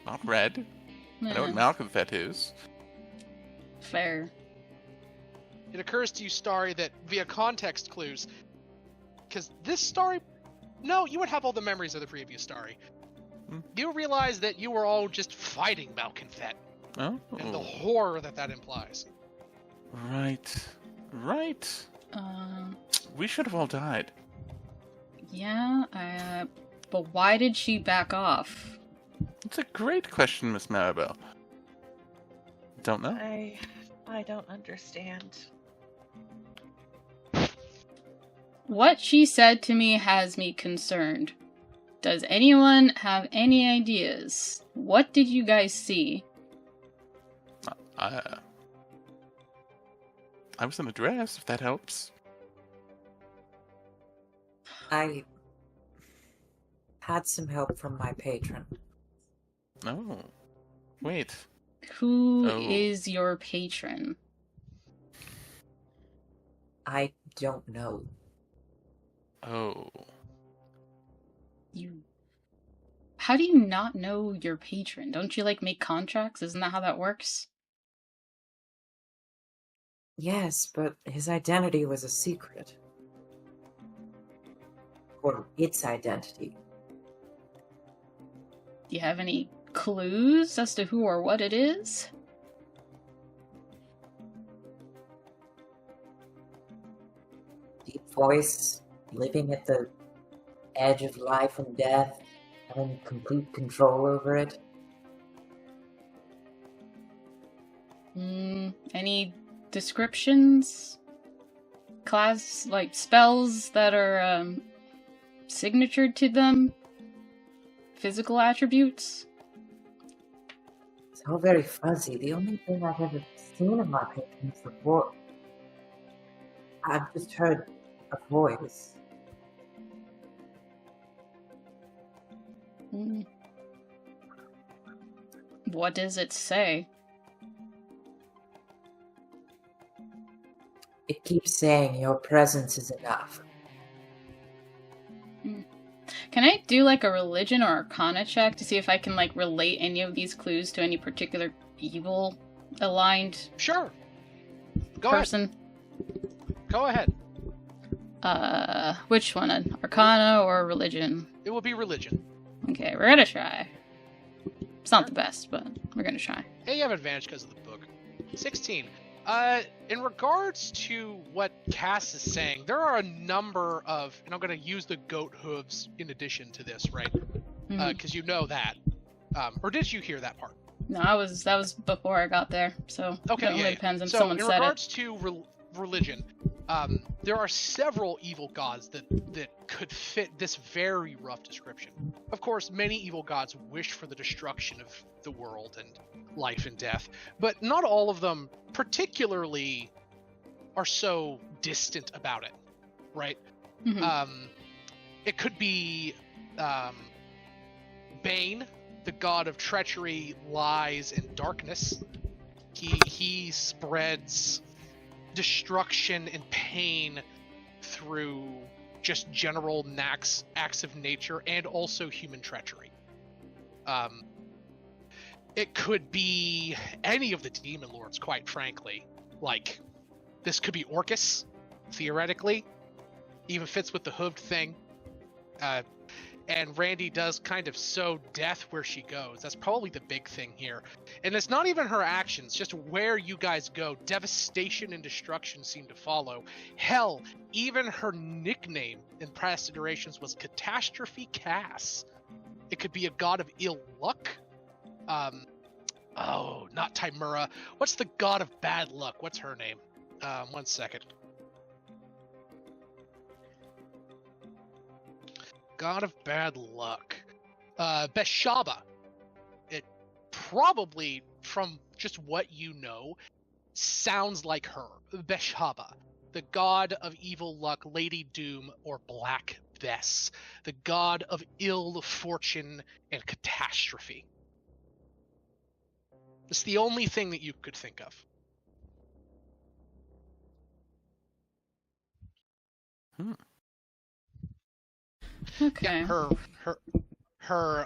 Not read. I know what Malconfet is. Fair. It occurs to you, Starry, that via context clues, because this Starry, no, you would have all the memories of the previous Starry. You realize that you were all just fighting Malconfet, Oh. and the horror that implies. Right. Right. We should have all died. Yeah, but why did she back off? It's a great question, Miss Maribel. Don't know. I don't understand. What she said to me has me concerned. Does anyone have any ideas? What did you guys see? I was in a dress, if that helps. I had some help from my patron. Oh. Wait. Who Oh. is your patron? I don't know. Oh. How do you not know your patron? Don't you, make contracts? Isn't that how that works? Yes, but his identity was a secret. Or its identity. Do you have any clues as to who or what it is? Deep voice, living at the edge of life and death, having complete control over it. Any descriptions? Class, like, spells that are, signatured to them? Physical attributes? It's all very fuzzy. The only thing I've ever seen in my painting is the voice. I've just heard a voice. What does it say? It keeps saying your presence is enough. Can I do, like, a religion or arcana check to see if I can, like, relate any of these clues to any particular evil-aligned Sure. Go person? ahead. Go ahead. Which one? An arcana or religion? It will be religion. Okay, we're gonna try. It's not the best, but we're gonna try. Hey, you have advantage because of the book. 16. In regards to what Cass is saying, there are a number of, and I'm going to use the goat hooves in addition to this, right? Because you know that. Or did you hear that part? No, that was before I got there, so okay, it really depends on so someone in said regards it. to religion, there are several evil gods that could fit this very rough description. Of course, many evil gods wish for the destruction of the world and life and death, but not all of them particularly are so distant about it, right? It could be Bane, the god of treachery, lies, and darkness. He spreads destruction and pain through just general acts of nature and also human treachery. It could be any of the demon lords, quite frankly. Like, this could be Orcus, theoretically. Even fits with the hooved thing. And Randy does kind of sow death where she goes. That's probably the big thing here. And it's not even her actions, just where you guys go. Devastation and destruction seem to follow. Hell, even her nickname in past iterations was Catastrophe Cass. It could be a god of ill luck. Not Timura. What's the god of bad luck? What's her name? 1 second. God of bad luck. Beshaba. It probably, from just what you know, sounds like her. Beshaba. The god of evil luck, Lady Doom, or Black Bess. The god of ill fortune and catastrophe. It's the only thing that you could think of. Okay. Yeah, her here,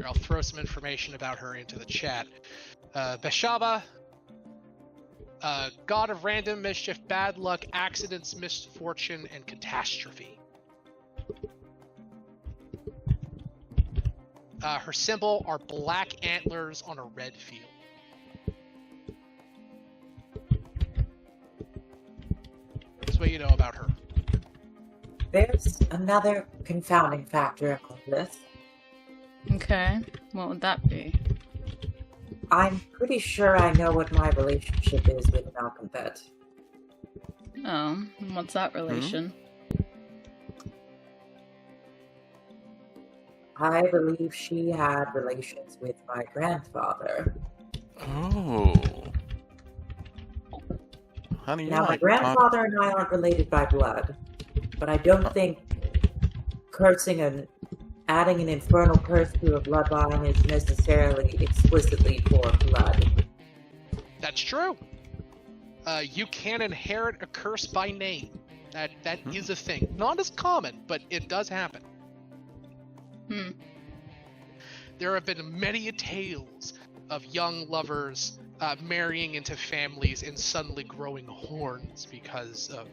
I'll throw some information about her into the chat. Beshaba, god of random mischief, bad luck, accidents, misfortune, and catastrophe. Her symbol are black antlers on a red field. That's what you know about her. There's another confounding factor in all this. Okay. What would that be? I'm pretty sure I know what my relationship is with Malcolmbet. Oh, what's that relation? I believe she had relations with my grandfather. Oh. Honey, Now, my grandfather and I aren't related by blood, but I don't think cursing and adding an infernal curse to a bloodline is necessarily explicitly for blood. That's true. You can inherit a curse by name. That is a thing. Not as common, but it does happen. There have been many tales of young lovers marrying into families and suddenly growing horns because of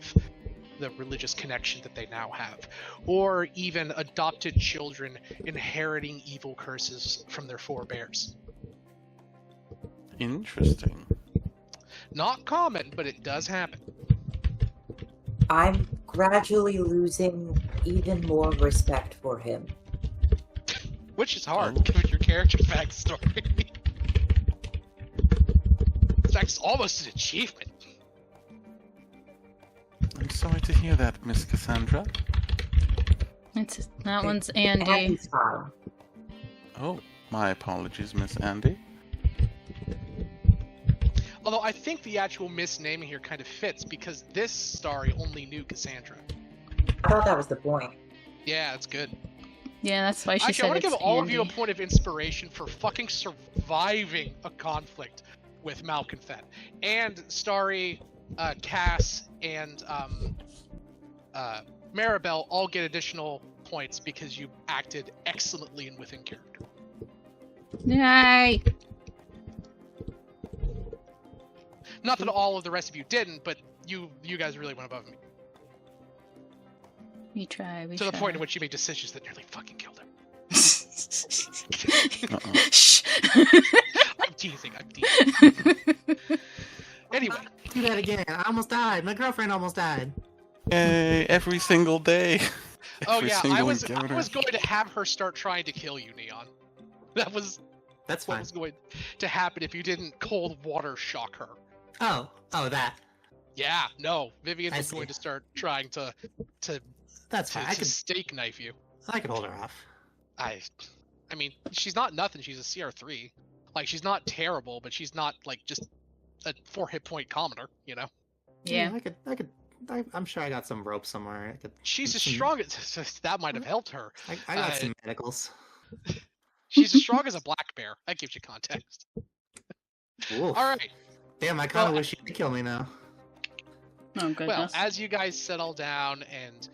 the religious connection that they now have, or even adopted children inheriting evil curses from their forebears. Interesting. Not common, but it does happen. I'm gradually losing even more respect for him. Which is hard, given your character backstory. In fact, it's almost an achievement. I'm sorry to hear that, Miss Cassandra. That one's Andy. Andy's fine. Oh, my apologies, Miss Andy. Although I think the actual misnaming here kind of fits, because this story only knew Cassandra. I thought that was the point. Yeah, it's good. Yeah, that's why she Actually, said I want to it's give all of you a Andy. point of inspiration for fucking surviving a conflict with Malconfet. And Starry, Cass, and Maribel all get additional points because you acted excellently and within character. Yay! Not that all of the rest of you didn't, but you guys really went above me. We try. To the point in which you made decisions that nearly fucking killed him. Shh. I'm teasing. Anyway. Do that again. I almost died. My girlfriend almost died. Yay, every single day. Oh Every yeah, I single was encounter. going to have her start trying to kill you, Neon. That's That's what fine. was going to happen if you didn't cold water shock her. Oh, that. Yeah, no, Vivian I was see. going to start trying to That's fine. to steak knife you. I could hold her off. I mean, she's not nothing. She's a CR3. Like, she's not terrible, but she's not like just a 4 hit point commoner, you know. Yeah. I'm sure I got some rope somewhere. She's as some- strong as that might have helped her. I got some medicals. She's as strong as a black bear. That gives you context. Oof. All right. Damn, I kind of Well, wish you could kill me now. Oh goodness. Well, as you guys settle down and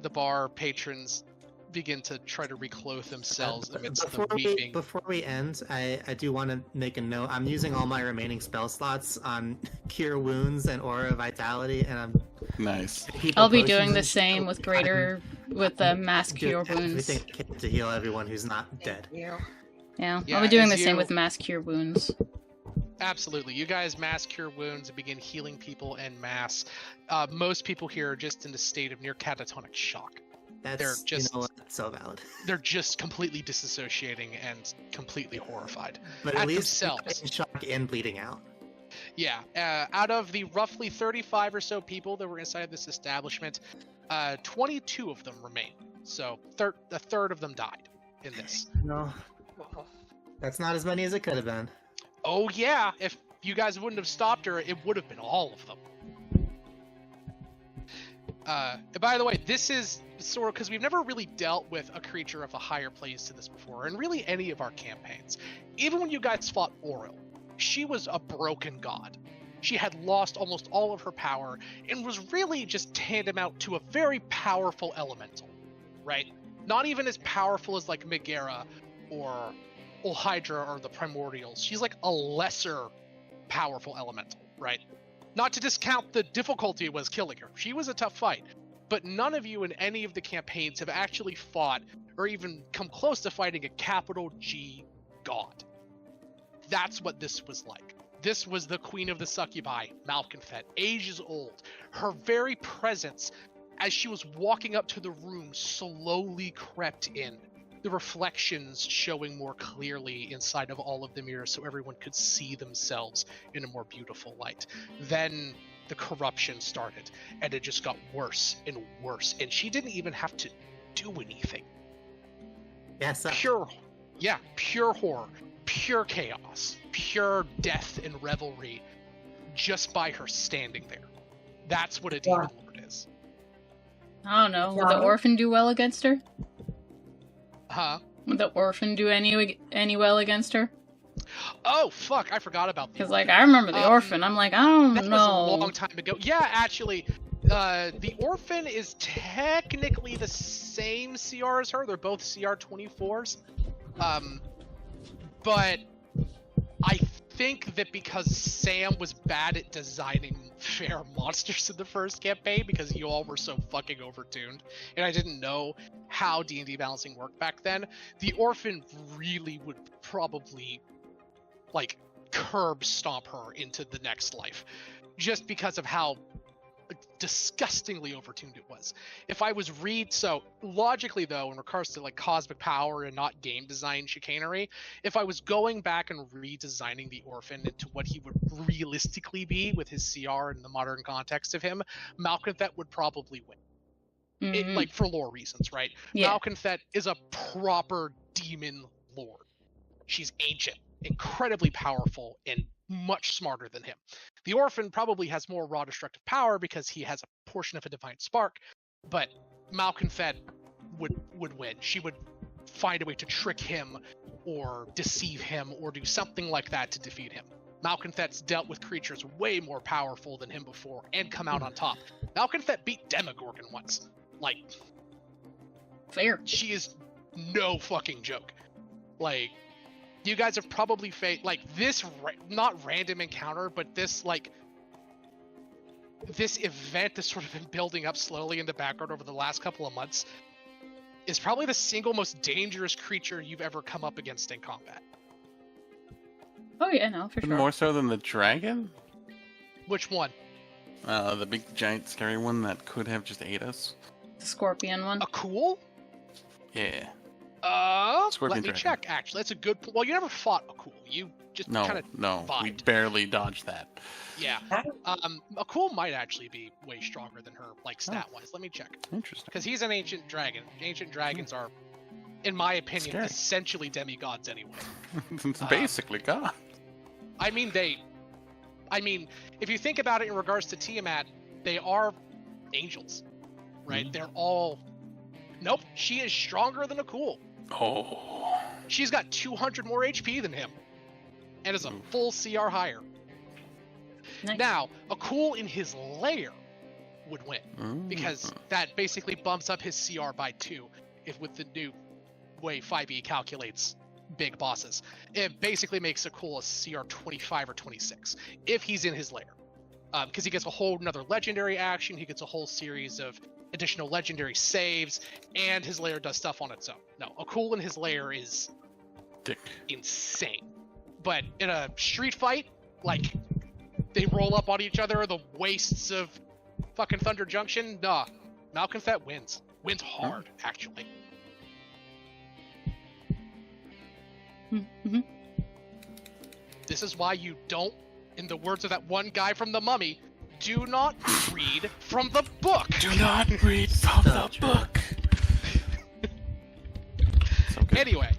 the bar patrons begin to try to reclothe themselves amidst the weeping. Before we end, I do want to make a note. I'm using all my remaining spell slots on Cure Wounds and Aura Vitality, and I'm Nice. I'll be doing the same with Mass Cure Wounds. Everything I can to heal everyone who's not dead. Yeah, Yeah, I'll be doing the as same you- with Mass Cure Wounds. Absolutely. You guys mass cure wounds and begin healing people en masse. Most people here are just in a state of near catatonic shock. That's They're just- you know what? So valid. They're just completely disassociating and completely horrified. But At at least themselves. in shock and bleeding out. Yeah, out of the roughly 35 or so people that were inside this establishment, 22 of them remain. So a third of them died in this. No, that's not as many as it could have been. Oh yeah, if you guys wouldn't have stopped her, it would have been all of them. And by the way, this is sort of because we've never really dealt with a creature of a higher place to this before, and really any of our campaigns. Even when you guys fought Oril, she was a broken god. She had lost almost all of her power and was really just tantamount to a very powerful elemental, right? Not even as powerful as like Megara or Hydra or the Primordials. She's like a lesser powerful elemental, right? Not to discount the difficulty it was killing her. She was a tough fight. But none of you in any of the campaigns have actually fought or even come close to fighting a capital G god. That's what this was like. This was the Queen of the Succubi, Malconfet, ages old. Her very presence, as she was walking up to the room, slowly crept in. The reflections showing more clearly inside of all of the mirrors so everyone could see themselves in a more beautiful light. Then the corruption started, and it just got worse and worse, and she didn't even have to do anything. Yes, Pure horror, pure chaos, pure death and revelry, just by her standing there. That's what a demon lord is. I don't know. Would the orphan do well against her? Huh? Would the orphan do any well against her? Oh, fuck, I forgot about Because, like, I remember the orphan. I'm like, I don't that know. was a long time ago. Yeah, actually, the orphan is technically the same CR as her. They're both CR 24s. But I think that because Sam was bad at designing fair monsters in the first campaign because you all were so fucking overtuned, and I didn't know how D&D balancing worked back then. The orphan really would probably like curb stomp her into the next life, just because of how disgustingly overtuned it was. If I was so logically though, in regards to like cosmic power and not game design chicanery, if I was going back and redesigning the orphan into what he would realistically be with his CR in the modern context of him, Malconthet would probably win. It, like for lore reasons, right? Yeah. Malconthet is a proper demon lord. She's ancient, incredibly powerful, and much smarter than him. The orphan probably has more raw destructive power because he has a portion of a divine spark, but Malconthet would win. She would find a way to trick him or deceive him or do something like that to defeat him. Malconthet's dealt with creatures way more powerful than him before and come out on top. Malconthet beat Demogorgon once. Like, fair. She is no fucking joke. Like, you guys have probably faced like this not random encounter, but this like this event that's sort of been building up slowly in the background over the last couple of months is probably the single most dangerous creature you've ever come up against in combat. Oh yeah, no, for sure. More so than the dragon? Which one? The big giant scary one that could have just ate us. The scorpion one. A cool? Yeah. Let me check. Actually, that's a good. Well, you never fought a cool. You just kind of we barely dodged that. Yeah. A cool might actually be way stronger than her, like stat-wise. Let me check. Interesting. Because he's an ancient dragon. Ancient dragons are, in my opinion, Scary. essentially demigods anyway. It's basically God. I mean, if you think about it in regards to Tiamat, they are angels, right? They're all. Nope, she is stronger than a cool. Oh. She's got 200 more HP than him, and is a full CR higher. Nice. Now, a cool in his lair would win, because that basically bumps up his CR by 2, if with the new way 5e calculates big bosses. It basically makes a cool a CR 25 or 26, if he's in his lair. Because he gets a whole another legendary action, he gets a whole series of additional legendary saves, and his lair does stuff on its own. No, a cool in his lair is insane. But in a street fight, like, they roll up on each other, the wastes of fucking Thunder Junction, nah. Malconthet wins. Wins hard, actually. Mm-hmm. This is why you don't, in the words of that one guy from The Mummy, do not read from the book. Do not read from the book. Anyway,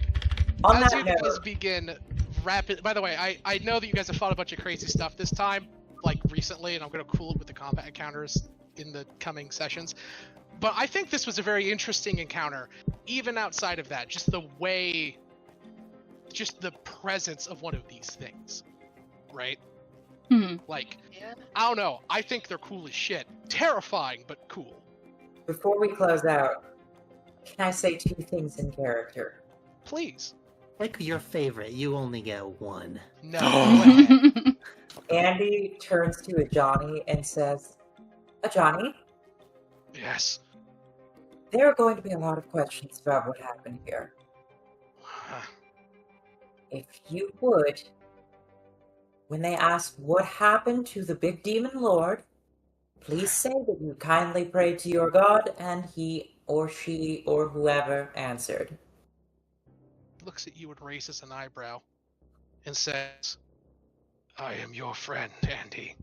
On as that you note- guys begin rapid. By the way, I know that you guys have fought a bunch of crazy stuff this time, like recently, and I'm going to cool it with the combat encounters in the coming sessions. But I think this was a very interesting encounter, even outside of that. Just the way, just the presence of one of these things, right? Like, I don't know. I think they're cool as shit. Terrifying, but cool. Before we close out, can I say 2 things in character? Please. Like your favorite, you only get 1. No. Go ahead. Andy turns to Ajani and says, Ajani, Yes. there are going to be a lot of questions about what happened here. If you would, when they ask what happened to the big demon lord, please say that you kindly prayed to your god and he or she or whoever answered. Looks at you and raises an eyebrow and says, I am your friend, Andy,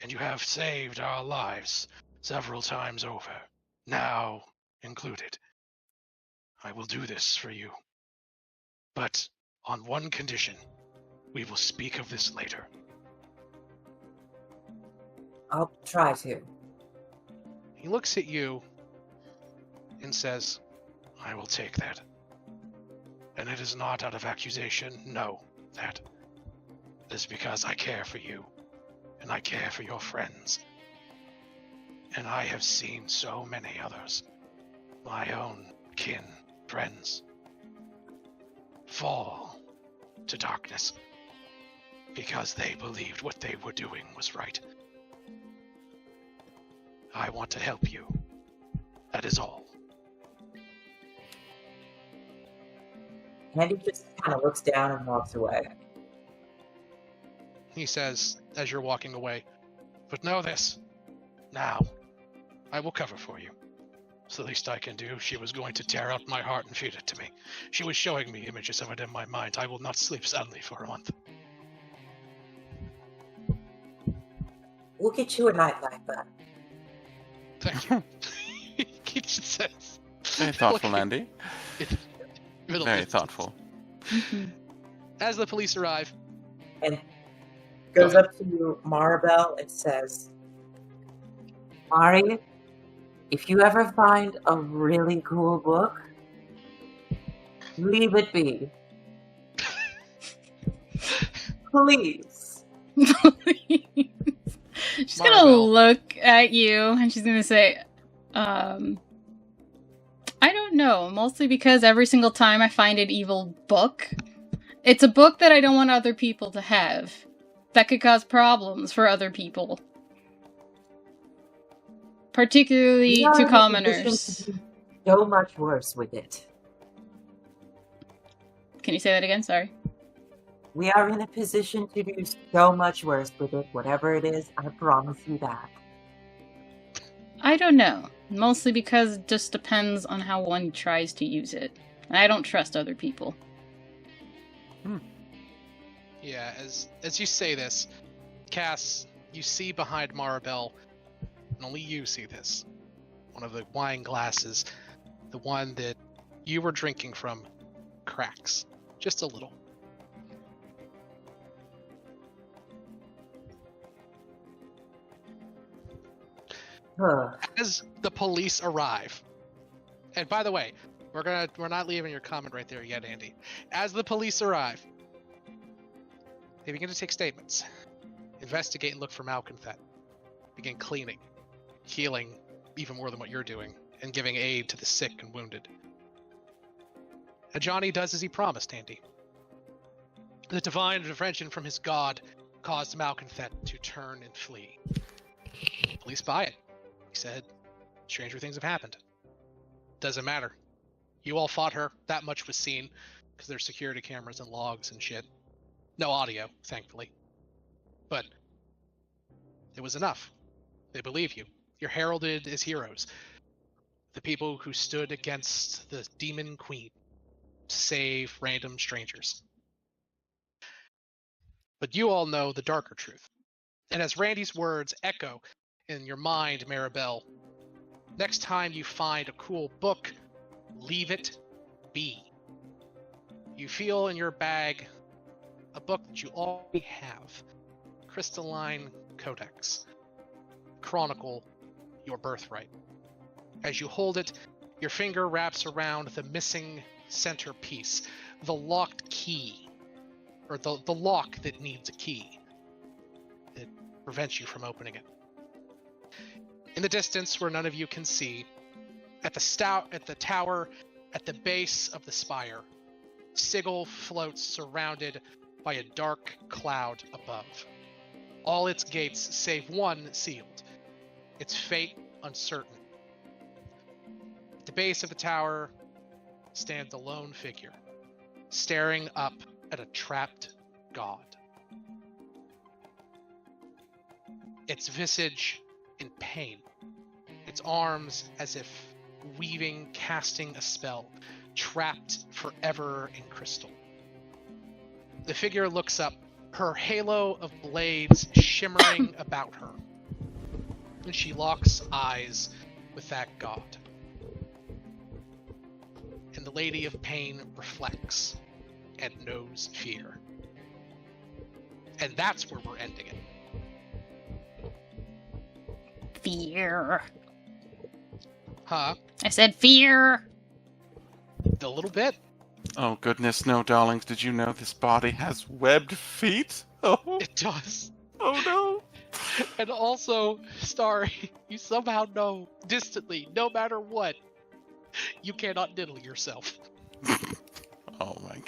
and you have saved our lives several times over, now included. I will do this for you. But on one condition. We will speak of this later. I'll try to. He looks at you and says, I will take that. And it is not out of accusation, no, that. It is because I care for you, and I care for your friends. And I have seen so many others, my own kin, friends, fall to darkness because they believed what they were doing was right. I want to help you. That is all. Andy just kind of looks down and walks away. He says, as you're walking away, but know this. Now, I will cover for you. It's the least I can do. She was going to tear out my heart and feed it to me. She was showing me images of it in my mind. I will not sleep soundly for a month. We'll get you a night like that. Thank you. He just says. Very thoughtful, Andy. Very thoughtful. As the police arrive, And goes up to Maribel and says, Mari, if you ever find a really cool book, leave it be. Please. She's gonna look at you and she's gonna say, I don't know, mostly because every single time I find an evil book, it's a book that I don't want other people to have. That could cause problems for other people. Particularly We are to in a commoners. position to do so much worse with it. Can you say that again? Sorry. We are in a position to do so much worse with it, whatever it is, I promise you that. I don't know. Mostly because it just depends on how one tries to use it. And I don't trust other people. yeah, as you say this, Cass, you see behind Maribel, and only you see this, one of the wine glasses, the one that you were drinking from, cracks. Just a little. As the police arrive, and by the way, we're not leaving your comment right there yet, Andy. As the police arrive, they begin to take statements, investigate and look for malconfet, begin cleaning, healing even more than what you're doing, and giving aid to the sick and wounded. And Johnny does as he promised, Andy. The divine intervention from his god caused malconfet to turn and flee. Police buy it. He said, stranger things have happened. Doesn't matter. You all fought her. That much was seen because there's security cameras and logs and shit. No audio, thankfully. But it was enough. They believe you. You're heralded as heroes. The people who stood against the demon queen to save random strangers. But you all know the darker truth. And as Randy's words echo in your mind, Maribel, next time you find a cool book, leave it be. You feel in your bag a book that you already have, Crystalline Codex, Chronicle Your Birthright. As you hold it, your finger wraps around the missing centerpiece, the locked key, or the lock that needs a key that prevents you from opening it. In the distance, where none of you can see, at the tower, at the base of the spire, Sigil floats surrounded by a dark cloud above. All its gates save one sealed, its fate uncertain. At the base of the tower stands a lone figure, staring up at a trapped god. Its visage in pain, its arms as if weaving, casting a spell, trapped forever in crystal. The figure looks up, her halo of blades shimmering about her, and she locks eyes with that god. And the Lady of Pain reflects and knows fear. And that's where we're ending it. Fear. Huh? I said fear. A little bit. Oh goodness, no, darlings. Did you know this body has webbed feet? Oh, It does. oh no. And also, Starry, you somehow know, distantly, no matter what, you cannot diddle yourself. Oh my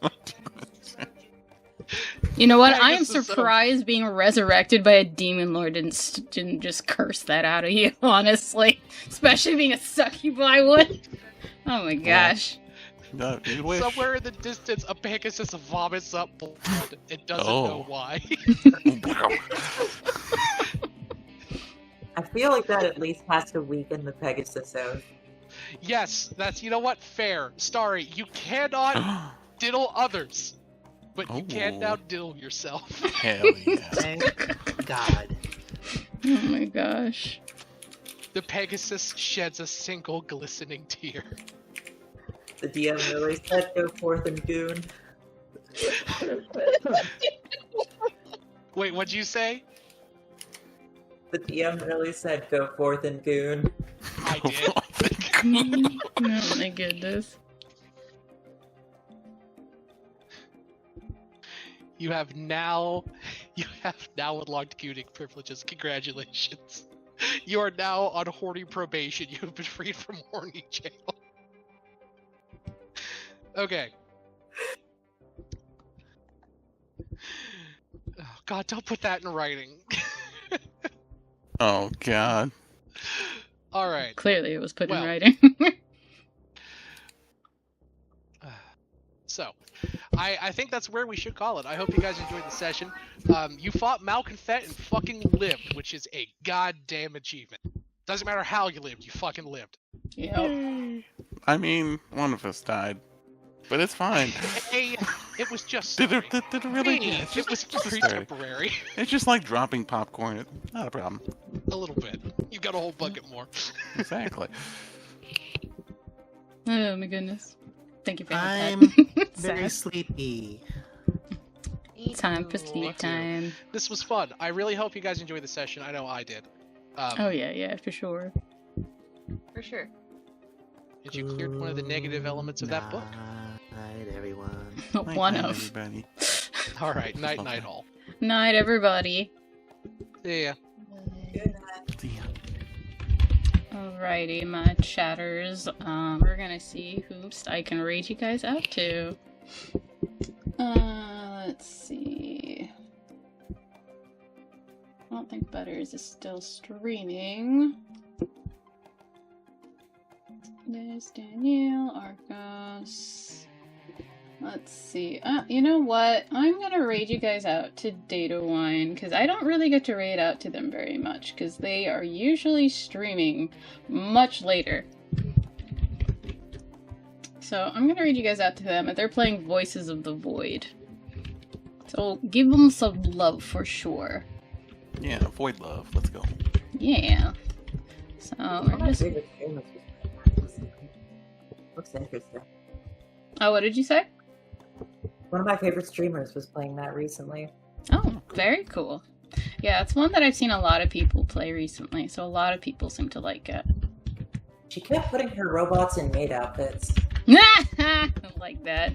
god. You know what? I am Pegasus, surprised being resurrected by a demon lord didn't just curse that out of you, honestly. Especially being a succubi one. Oh my gosh. No, you wish. Somewhere in the distance, a Pegasus vomits up blood. It doesn't know why. I feel like that at least has to weaken the Pegasus oath. Yes, that's, you know what? Fair. Starry, you cannot diddle others, but you can now diddle yourself. Hell yeah. Thank God. Oh my gosh. The Pegasus sheds a single glistening tear. The DM really said, "Go forth and goon." Wait, what'd you say? The DM really said, "Go forth and goon." I did. Oh my goodness. You have now unlocked gooning privileges. Congratulations. You are now on horny probation. You have been freed from horny jail. Okay. Oh, God, don't put that in writing. Oh God. All right. Clearly it was put in Well. writing. So, I think that's where we should call it. I hope you guys enjoyed the session. You fought Malconfet and fucking lived, which is a goddamn achievement. Doesn't matter how you lived, you fucking lived. Yep. I mean, one of us died, but it's fine. Hey, it was just Did it really? Hey, Yeah, it's it was just pretty started. temporary. It's just like dropping popcorn. It's not a problem. A little bit. You got a whole bucket more. Exactly. Oh my goodness. Thank you for I'm that. very Sad. sleepy. Time for Me sleep too. time. This was fun. I really hope you guys enjoyed the session. I know I did. Oh yeah, for sure. For sure. And you cleared one of the negative elements of that book. Night, everyone. One Night, of. everybody. All right, night, night, all. Night, everybody. See ya. See ya. Alrighty, my chatters. We're gonna see whoops I can raid you guys out to. Let's see. I don't think Butters is still streaming. There's Danielle, Arcos. Let's see. You know what? I'm gonna raid you guys out to Data Wine, because I don't really get to raid out to them very much, because they are usually streaming much later. So I'm gonna raid you guys out to them, and they're playing Voices of the Void. So give them some love for sure. Yeah, void love. Let's go. Yeah. So we're My just... favorite streamers was- Looks interesting. Oh, what did you say? One of my favorite streamers was playing that recently. Oh, very cool. Yeah, it's one that I've seen a lot of people play recently, so a lot of people seem to like it. She kept putting her robots in maid outfits. I like that.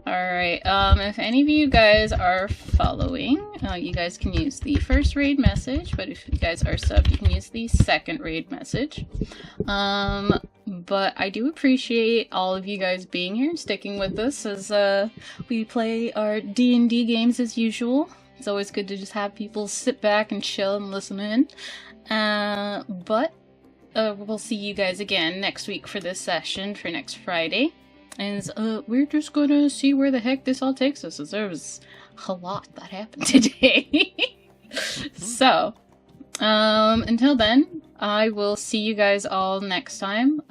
Alright, if any of you guys are following, you guys can use the first raid message, but if you guys are subbed, you can use the second raid message. But I do appreciate all of you guys being here and sticking with us as we play our D&D games as usual. It's always good to just have people sit back and chill and listen in. But we'll see you guys again next week for this session for next Friday. And we're just gonna see where the heck this all takes us, as there was a lot that happened today. So, until then, I will see you guys all next time.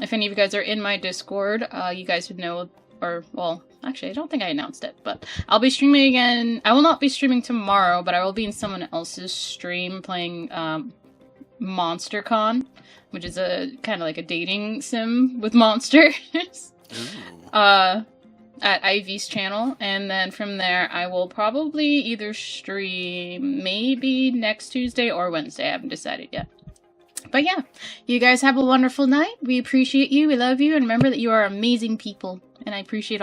If any of you guys are in my Discord, you guys would know, or, well, actually, I don't think I announced it, but I'll be streaming again. I will not be streaming tomorrow, but I will be in someone else's stream playing, MonsterCon, which is a kind of like a dating sim with monsters. Ooh. At Ivy's channel, and then from there I will probably either stream maybe next Tuesday or Wednesday. I haven't decided yet. But yeah, you guys have a wonderful night. We appreciate you, we love you, and remember that you are amazing people, and I appreciate